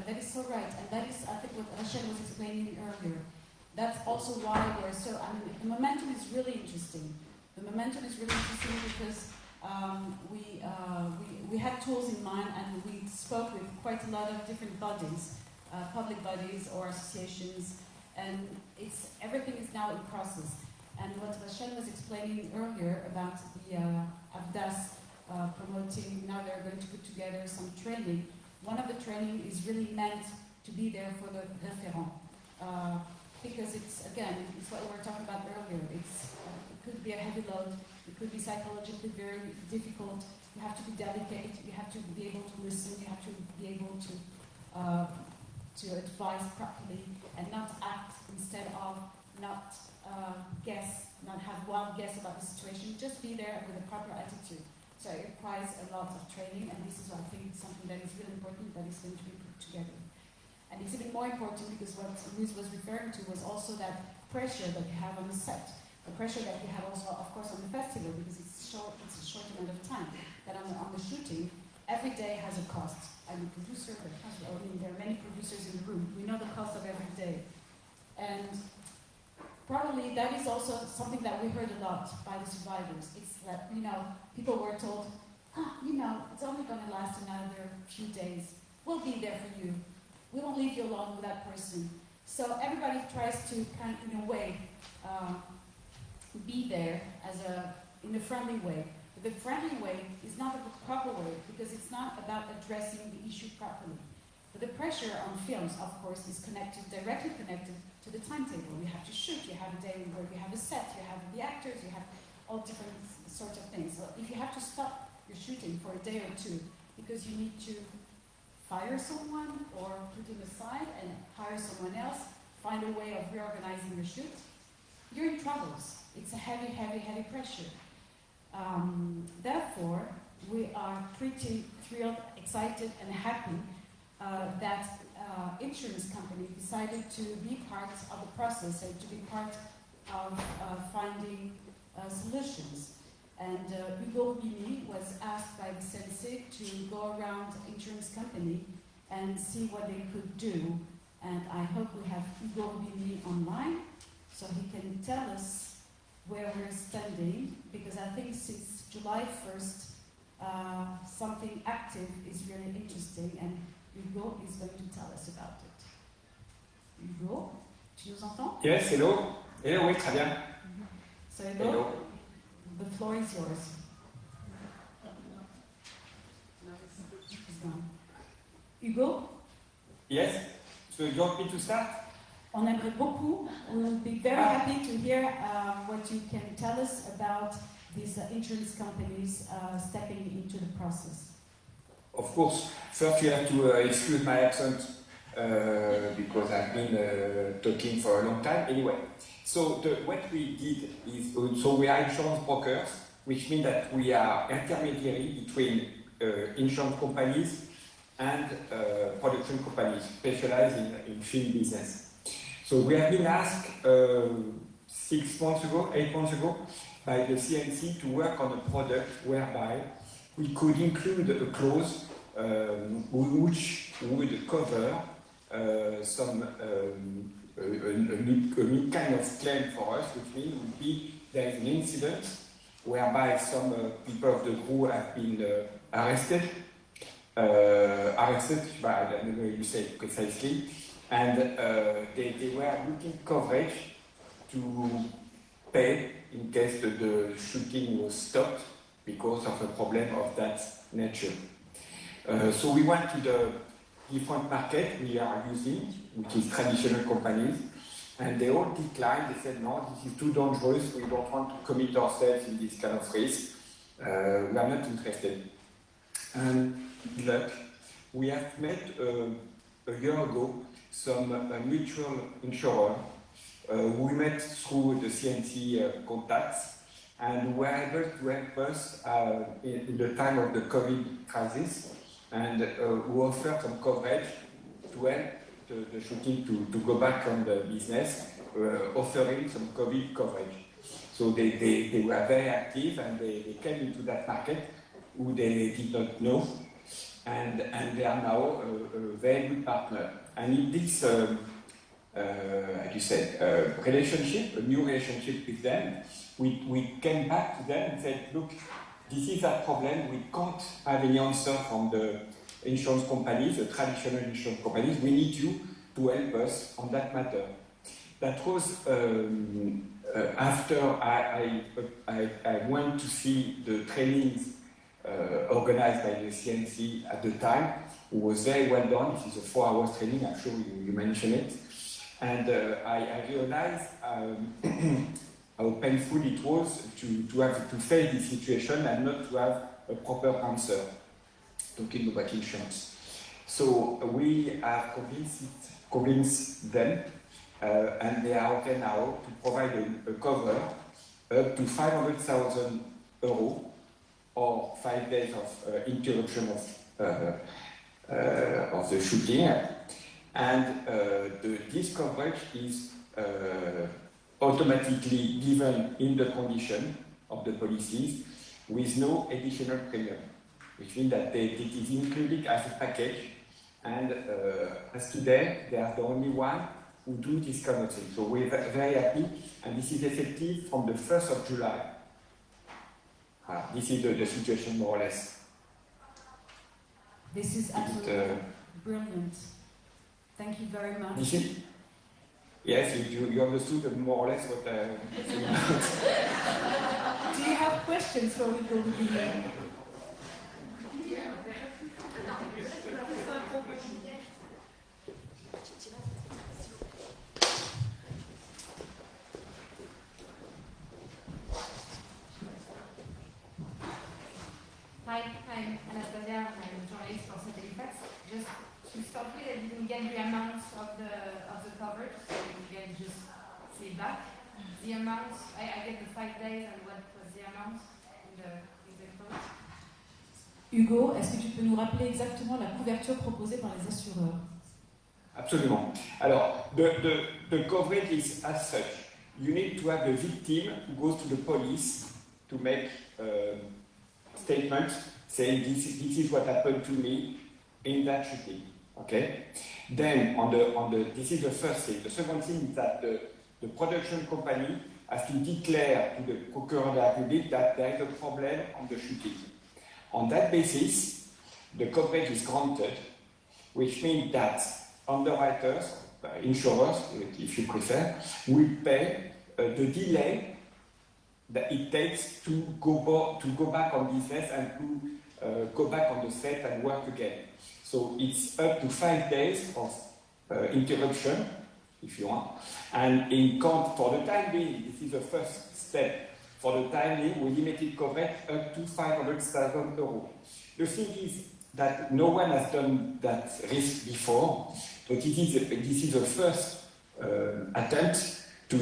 That is so right. And that is, I think, what Rachel was explaining earlier. That's also why we're so, I mean, the momentum is really interesting. The momentum is really interesting because we had tools in mind and we spoke with quite a lot of different bodies, public bodies or associations, and everything is now in process. And what Rachel was explaining earlier about the AFDAS promoting, now they're going to put together some training. One of the training is really meant to be there for the referent. Because it's what we were talking about earlier. It could be a heavy load, it could be psychologically very difficult. You have to be delicate, you have to be able to listen, you have to be able to advise properly and not act instead of not have wild guess about the situation, just be there with a proper attitude. So it requires a lot of training, and this is, I think, something that is really important that is going to be put together. And it's even more important because what Louise was referring to was also that pressure that you have on the set, the pressure that you have also, of course, on the festival because it's a short amount of time. That on the shooting, every day has a cost. I'm a producer, but there are many producers in the room. We know the cost of every day. And probably that is also something that we heard a lot by the survivors. It's that, people were told, it's only going to last another few days. We'll be there for you. We won't leave you alone with that person. So everybody tries to kind of, in a way, be there in a friendly way. But the friendly way is not the proper way because it's not about addressing the issue properly. But the pressure on films, of course, is directly connected to the timetable. You have to shoot, you have a day where you have a set, you have the actors, you have all different sorts of things. So if you have to stop your shooting for a day or two because you need to fire someone or put him aside and hire someone else, find a way of reorganizing your shoot, you're in troubles. It's a heavy, heavy, heavy pressure. Therefore, we are pretty thrilled, excited, and happy that insurance company decided to be part of the process and to be part of finding solutions. And Hugo Bhebhe was asked by the Sensei to go around insurance company and see what they could do. And I hope we have Hugo Bhebhe online so he can tell us where we're standing, because I think since July 1st, something active is really interesting, and Hugo is going to tell us about it. Hugo, tu nous entends? Yes, hello. Hello, oui, très bien. So hello. The floor is yours. Hugo? Yes, so you want me to start? On aimerait beaucoup. We will be very happy to hear what you can tell us about these insurance companies stepping into the process. Of course, first you have to excuse my accent because I've been talking for a long time. Anyway, so what we did is, so we are insurance brokers, which means that we are intermediary between insurance companies and production companies specialized in film business. So we have been asked 8 months ago, by the CNC to work on a product whereby we could include a clause which would cover some a kind of claim for us, which means there is an incident whereby some people of the crew have been arrested, but I don't know how you say it precisely, and they were looking coverage to pay in case the shooting was stopped because of a problem of that nature. So we went to the different market we are using, which is traditional companies, and they all declined. They said, no, this is too dangerous, we don't want to commit ourselves in this kind of risk, we are not interested. And look, we have met a year ago some mutual insurer we met through the CNC contacts, and were able to help us in the time of the COVID crisis, and who offered some coverage to help the shooting to go back on the business, offering some COVID coverage. So they were very active, and they came into that market who they did not know, and they are now a very good partner. And in this, like you said, relationship, a new relationship with them, we came back to them and said, look, this is a problem. We can't have any answer from the insurance companies, the traditional insurance companies. We need you to help us on that matter. That was after I went to see the trainings organized by the CNC at the time. It was very well done. This is a 4-hour training. I'm sure you mentioned it. And I realized how painful it was to have to face this situation and not to have a proper answer talking about insurance. So we have convinced them, and they are okay now to provide a cover up to 500,000 euros or 5 days of interruption of the shooting. And this coverage is automatically given in the condition of the policies with no additional premium, which means that it is included as a package. And as today, they are the only one who do this kind of thing. So we're very happy, and this is effective from the 1st of July. This is the situation more or less. This is absolutely brilliant. Thank you very much. Yes, you understood more or less what Do you have questions for people who be here? Hi, I'm Anastasia. I'm a journalist for Halifax. Just to start with, I didn't get the amount of the coverage, so you can just see back. The amount, I get the 5 days, and what was the amount in the quote? Hugo, est-ce que tu peux nous rappeler exactement la couverture proposée par les assureurs? Absolument. Alors, the coverage is as such. You need to have the victim who goes to the police to make statement saying this is what happened to me in that shooting. Okay. Then this is the first thing. The second thing is that the production company has to declare to the Procureur de la République that there is a problem on the shooting. On that basis, the coverage is granted, which means that underwriters, insurers, if you prefer, will pay the delay that it takes to go back on business and to go back on the set and work again. So it's up to 5 days of interruption, if you want. And in count for the time being, this is the first step. For the time being, we limited coverage up to 500,000 euros. The thing is that no one has done that risk before, but this is the first attempt to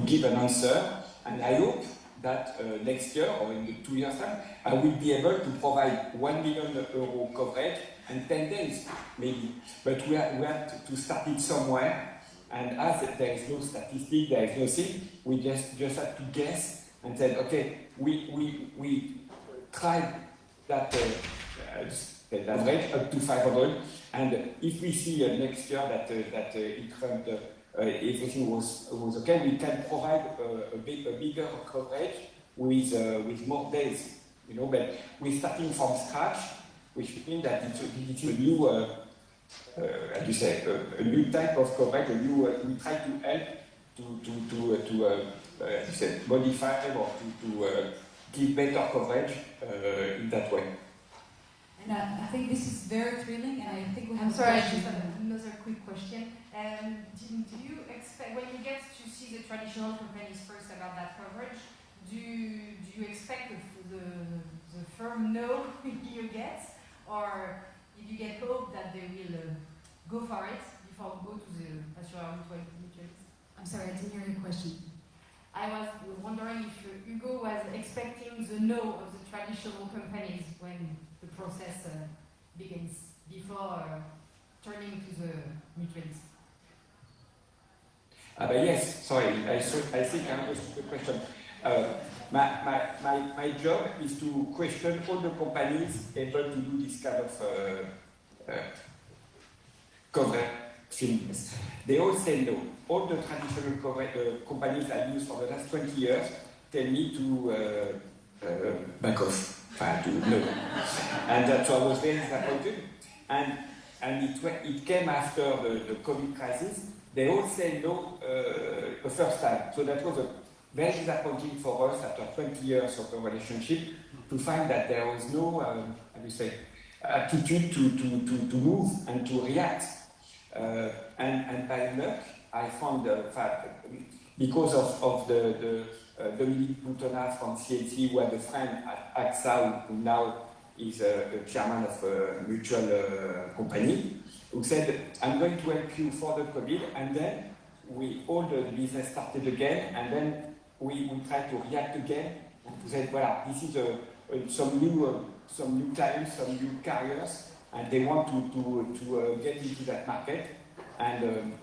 give an answer. And I hope that next year or in the 2 years' time, I will be able to provide 1 million euro coverage and 10 days maybe. But we have to start it somewhere. And as there is no statistic, there is nothing, we just have to guess and say, okay, we tried that average up to 500. And if we see next year that everything was okay, we can provide a bigger coverage with more days, you know. But we're starting from scratch, which means that it's a new, how do you say, a new type of coverage. We try to help to modify or to give better coverage in that way. And I think this is very thrilling, and I think we have. I'm sorry, I just have another quick question. Do you expect, when you get to see the traditional companies first about that coverage, do you expect the firm know you get, or did you get hope that they will go for it before go to the assurance mutualist? I'm sorry, I didn't hear your question. I was wondering if Hugo was expecting the no of the traditional companies when the process begins, before turning to the mutualist. Yes, sorry, I think I understood the question. my job is to question all the companies able to do this kind of coverage films. They all say no. All the traditional companies I used for the last 20 years tell me to back off, no. And so I was very disappointed. And it came after the COVID crisis. They all said no the first time. So that was very disappointing for us after 20 years of a relationship to find that there was no, attitude to move and to react. And by luck, I found because of the Dominique Boutonnat from CLC, who had a friend at AXA, who now is the chairman of a mutual company, who said, I'm going to help you for the COVID, and then all the business started again, and then we tried to react again, and to say, well, this is some new clients, some new carriers, and they want to get into that market, and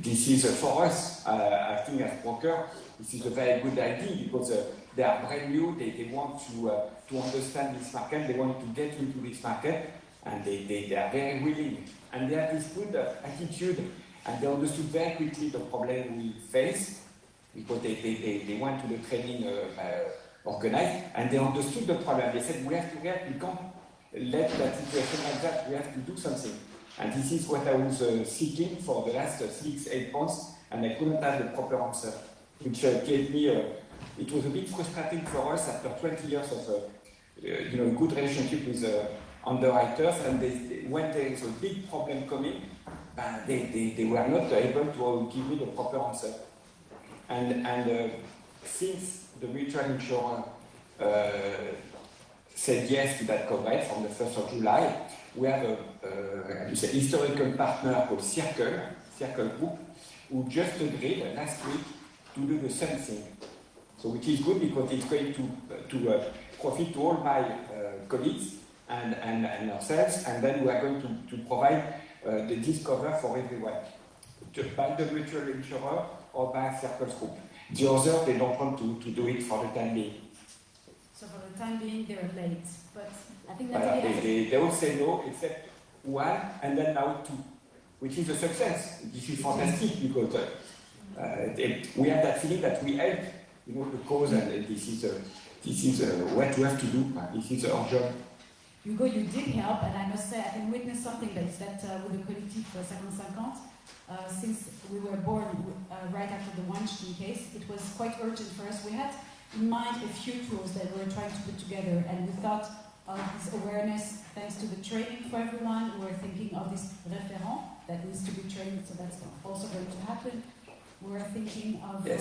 this is for us, I think as broker, this is a very good idea because they are brand new, they want to understand this market, they want to get into this market, and they are very willing. And they have this good attitude, and they understood very quickly the problem we face, because they went to the training organized, and they understood the problem. They said, we have to react, we can't let that situation like that, we have to do something. And this is what I was seeking for the last 6-8 months, and I couldn't have the proper answer, which gave me, it was a bit frustrating for us after 20 years of a good relationship with underwriters, and when there is a big problem coming, they were not able to give me the proper answer. And since the mutual insurer said yes to that coverage from the 1st of July, we have a historical partner called Circle Group, who just agreed last week to do the same thing. So which is good because it's going to profit to all my colleagues and ourselves, and then we are going to provide the discover for everyone, by the mutual insurer or by Circle Group. The others, they don't want to do it for the time being. So for the time being, they're late, but I think they all say no, except one, and then now two, which is a success. This is fantastic because we have that feeling that we help, the cause, and this is what we have to do. This is our job. Hugo, you did help, and I must say I can witness something that with the Collectif 50-50, since we were born right after the Weinstein case, it was quite urgent for us. We had in mind a few tools that we were trying to put together, and we thought of this awareness thanks to the training for everyone. We were thinking of this référent that needs to be trained, so that's also going to happen. We were thinking of the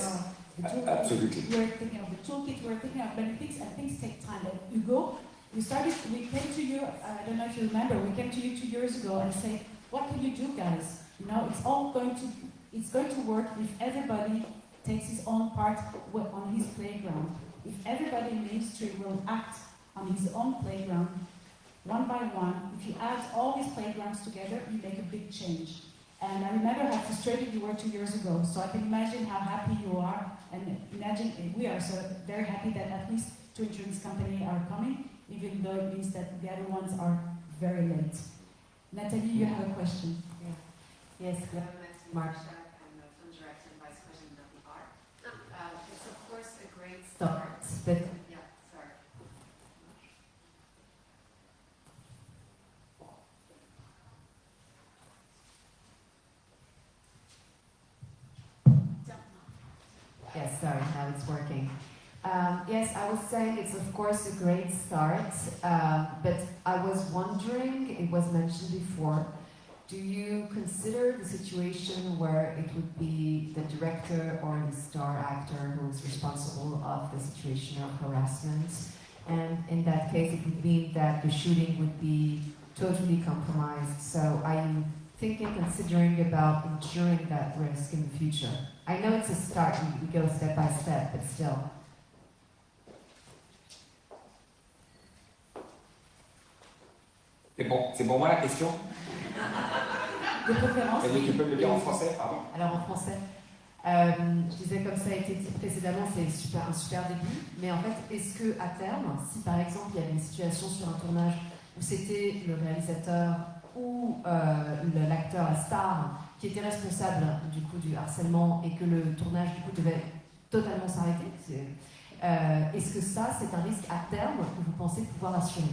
toolkit. Absolutely. We were thinking of the toolkit. We were thinking of many things, and things take time. But Hugo, we came to you, I don't know if you remember, we came to you 2 years ago and said, what can you do, guys? It's going to work if everybody takes his own part on his playground. If everybody in the industry will act on his own playground, one by one, if you add all these playgrounds together, you make a big change. And I remember how frustrated you were 2 years ago, so I can imagine how happy you are, and imagine we are so very happy that at least 2 insurance companies are coming, even though it means that the other ones are very late. Nathalie, you have a question. Yeah. Yes, good. Mark Shack, I'm the film director and vice president of the art. It's of course a great start, but yeah, sorry. Yes, sorry, now it's working. Yes, I was saying it's of course a great start, but I was wondering, it was mentioned before, do you consider the situation where it would be the director or the star actor who is responsible of the situation of harassment? And in that case, it would mean that the shooting would be totally compromised. So I am considering about ensuring that risk in the future. I know it's a start, we go step by step, but still. C'est pour moi la question. De préférence. Tu peux me le dire en français, pardon. Alors en français. Je disais, comme ça a été dit précédemment, c'est un super début, mais en fait, est-ce que à terme, si par exemple il y avait une situation sur un tournage où c'était le réalisateur ou l'acteur, la star, qui était responsable du coup du harcèlement et que le tournage du coup devait totalement s'arrêter, est-ce que ça, c'est un risque à terme que vous pensez pouvoir assurer?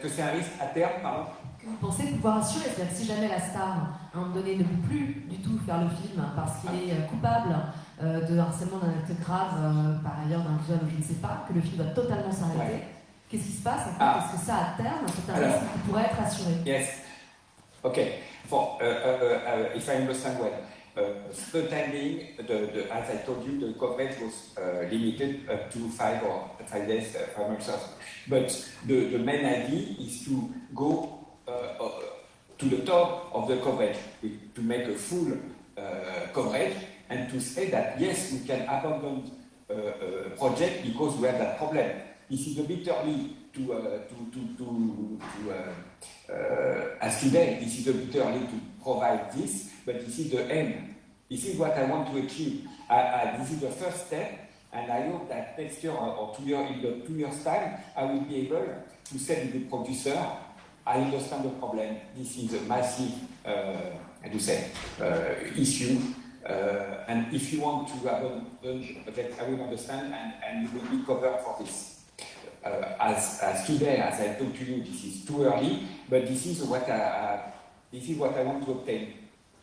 Que c'est un risque à terme, pardon? Que vous pensez pouvoir assurer, c'est-à-dire que si jamais la star, à un moment donné, ne peut plus du tout faire le film parce qu'il est coupable de harcèlement d'un acte grave, par ailleurs d'un viol, je ne sais pas, que le film doit totalement s'arrêter, qu'est-ce qui se passe en fait? Est-ce que ça, à terme, c'est un risque qui pourrait être assuré? Yes. Okay. If I understand well, the timing, as I told you, the coverage was limited up to 5 days, 5 months. But the main idea is to go to the top of the coverage, to make a full coverage, and to say that yes, we can abandon a project because we have that problem. This is a bit early as today, this is a bit early to provide this, but this is the aim. This is what I want to achieve. This is the first step, and I hope that next year or 2 years, in 2 years' time, I will be able to say to the producer, I understand the problem. This is a massive, issue. And if you want to abandon the project, I will understand, and you will be covered for this. As today, as I told you, this is too early, but this is what I want to obtain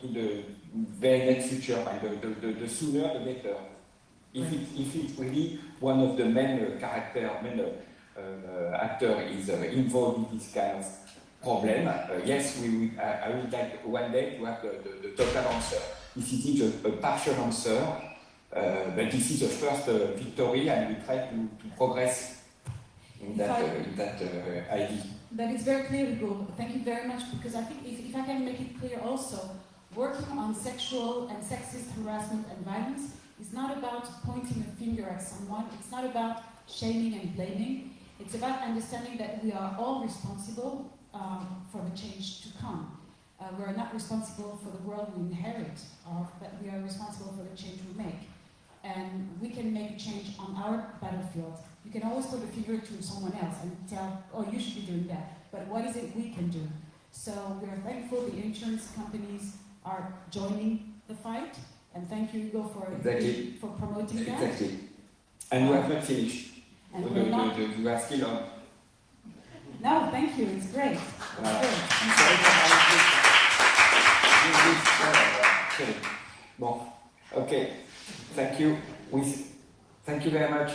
in the very next future, and the sooner the better. If it's really one of the main actor is involved in this kind of problem, yes, I would like one day to have the total answer. This is a partial answer, but this is the first victory, and we try to progress in that idea. That is very clear, Hugo. Thank you very much, because I think if I can make it clear also, working on sexual and sexist harassment and violence is not about pointing a finger at someone, it's not about shaming and blaming, it's about understanding that we are all responsible for the change to come. We are not responsible for the world we inherit, but we are responsible for the change we make. And we can make a change on our battlefield. You can always put a finger to someone else and tell, oh, you should be doing that. But what is it we can do? So we are thankful the insurance companies are joining the fight. And thank you, Hugo, for promoting that. Exactly. And we have not finished. And we are still on. No, thank you. It's great. Bon, okay. Thank you. Thank you very much.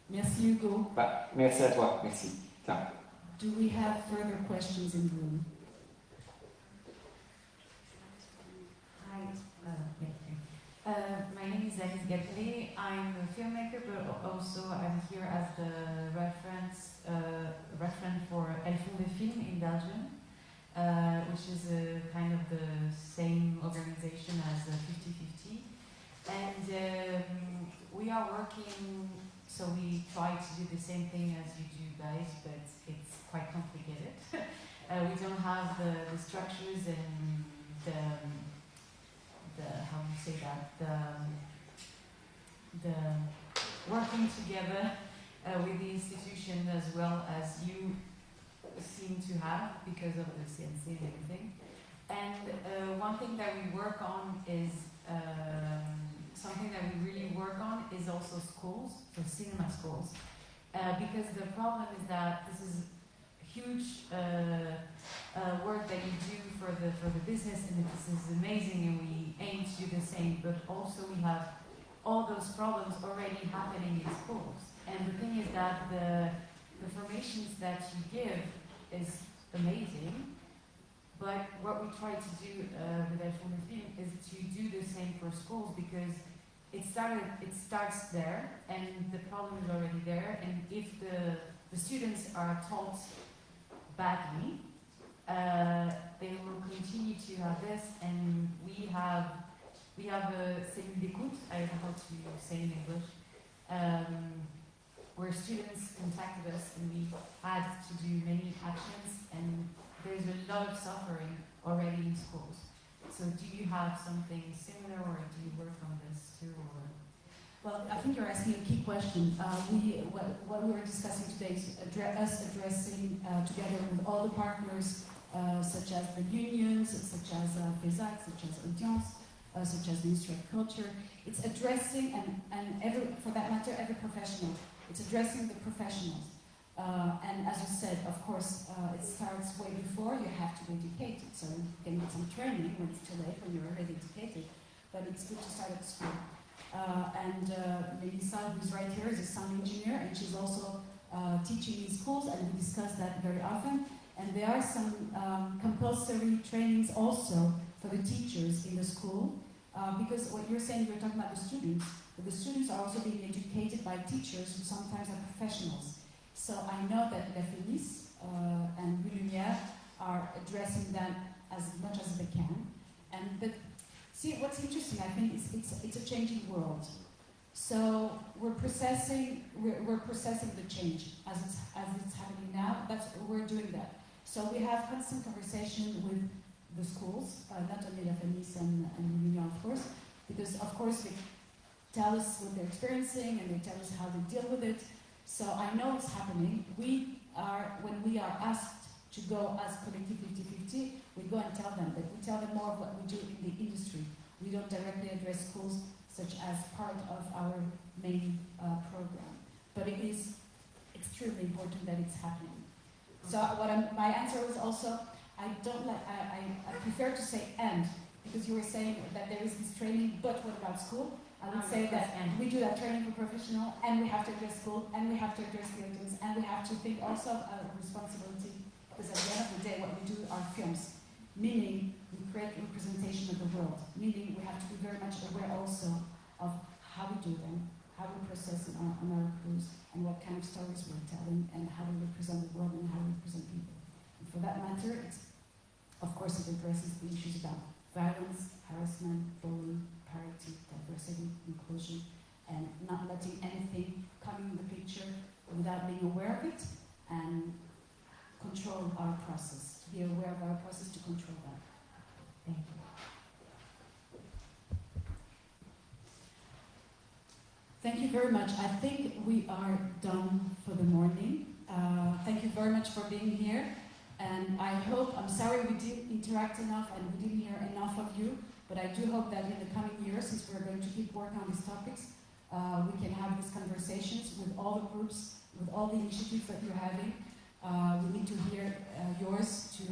Merci, Hugo. Merci à toi. Merci. Ciao. Do we have further questions in the room? Hi. My name is Égalité. I'm a filmmaker, but also I'm here as the referent for Elles font des films in Belgium, which is a kind of the same organization as 50/50. And we are working, so we try to do the same thing as you do guys, but it's quite complicated. We don't have the structures and the how do you say that, the working together with the institution as well as you seem to have because of the CNC and everything. And one thing that we work on is something that we really work on is also schools, so cinema schools, because the problem is that this is huge work that you do for the business, and this is amazing, and we aim to do the same, but also we have all those problems already happening in schools. And the thing is that the formations that you give is amazing, but what we try to do with Elles font des films is to do the same for schools, because it starts there, and the problem is already there, and if the students are taught badly, they will continue to have this, and we have a cellule d'écoute, I don't know how to say in English, where students contacted us, and we had to do many actions, and there's a lot of suffering already in schools. So do you have something similar, or do you work on this too? Or? Well, I think you're asking a key question. What we were discussing today is addressing together with all the partners, such as the unions, such as PESAC, such as Audience, such as the Ministry of Culture. It's addressing, and for that matter, every professional. It's addressing the professionals. And as you said, of course, it starts way before you have to be educated. So you can get some training when it's too late, when you're already educated. But it's good to start at school. And Melissa, who's right here, is a sound engineer, and she's also teaching in schools, and we discuss that very often. And there are some compulsory trainings also for the teachers in the school, because what you're saying, we're talking about the students, but the students are also being educated by teachers who sometimes are professionals. So I know that La Fenice and Lumière are addressing that as much as they can. But see, what's interesting, I think, is it's a changing world. So we're processing the change as it's happening now. We're doing that. So we have constant conversation with the schools, not only La Fenice and Lumière, of course, because of course they tell us what they're experiencing and they tell us how they deal with it. So I know it's happening. When we are asked to go as Collectif 50/50, we go and tell them, but we tell them more of what we do in the industry. We don't directly address schools such as part of our main program. But it is extremely important that it's happening. So my answer was also, I prefer to say and, because you were saying that there is this training, but what about school? I would say that we do that training for professional, and we have to address school, and we have to address the audience, and we have to think also of responsibility, because at the end of the day, what we do are films, meaning we create representation of the world, meaning we have to be very much aware also of how we do them, how we process on our crews, and what kind of stories we're telling, and how we represent the world, and how we represent people. And for that matter, of course, it addresses the issues about violence, harassment, bullying, parity, diversity, inclusion, and not letting anything come in the picture without being aware of it, and control our process, to be aware of our process, to control that. Thank you. Thank you very much. I think we are done for the morning. Thank you very much for being here. And I hope, I'm sorry we didn't interact enough and we didn't hear enough of you, but I do hope that in the coming years, since we're going to keep working on these topics, we can have these conversations with all the groups, with all the initiatives that you're having. We need to hear yours to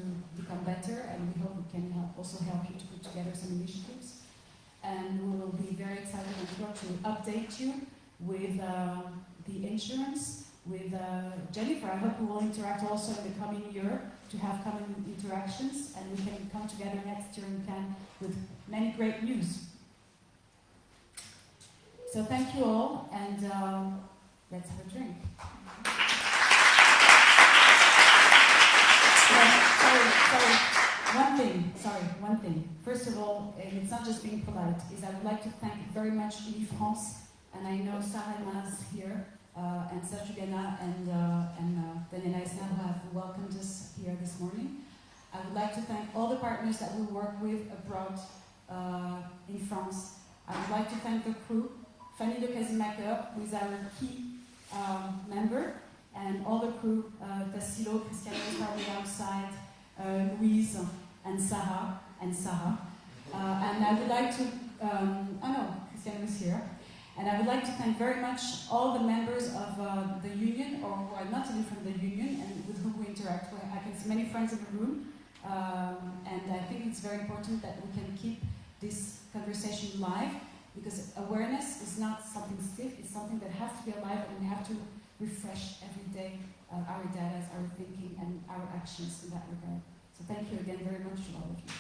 become better, and we hope we can also help you to put together some initiatives. And we will be very excited and thrilled to update you with the insurance, with Jennifer. I hope we will interact also in the coming year to have common interactions, and we can come together next year in Cannes with many great news. So thank you all, and let's have a drink. One thing. First of all, and it's not just being polite, is I would like to thank very much UNIFRANCE, and I know Sarah Mas here, and Juliana and Daniela Isna, who have welcomed us here this morning. I would like to thank all the partners that we work with abroad in France. I would like to thank the crew, Fanny de Casimaker, who is our key member, and all the crew, Tassilo, Cristiano is probably outside, Louise, and Sarah. And I would like to, Cristiano is here. And I would like to thank very much all the members of the union, or who are not even from the union, and with whom we interact. I can see many friends in the room, and I think it's very important that we can keep this conversation live, because awareness is not something stiff, it's something that has to be alive, and we have to refresh every day our data, our thinking, and our actions in that regard. So thank you again very much to all of you.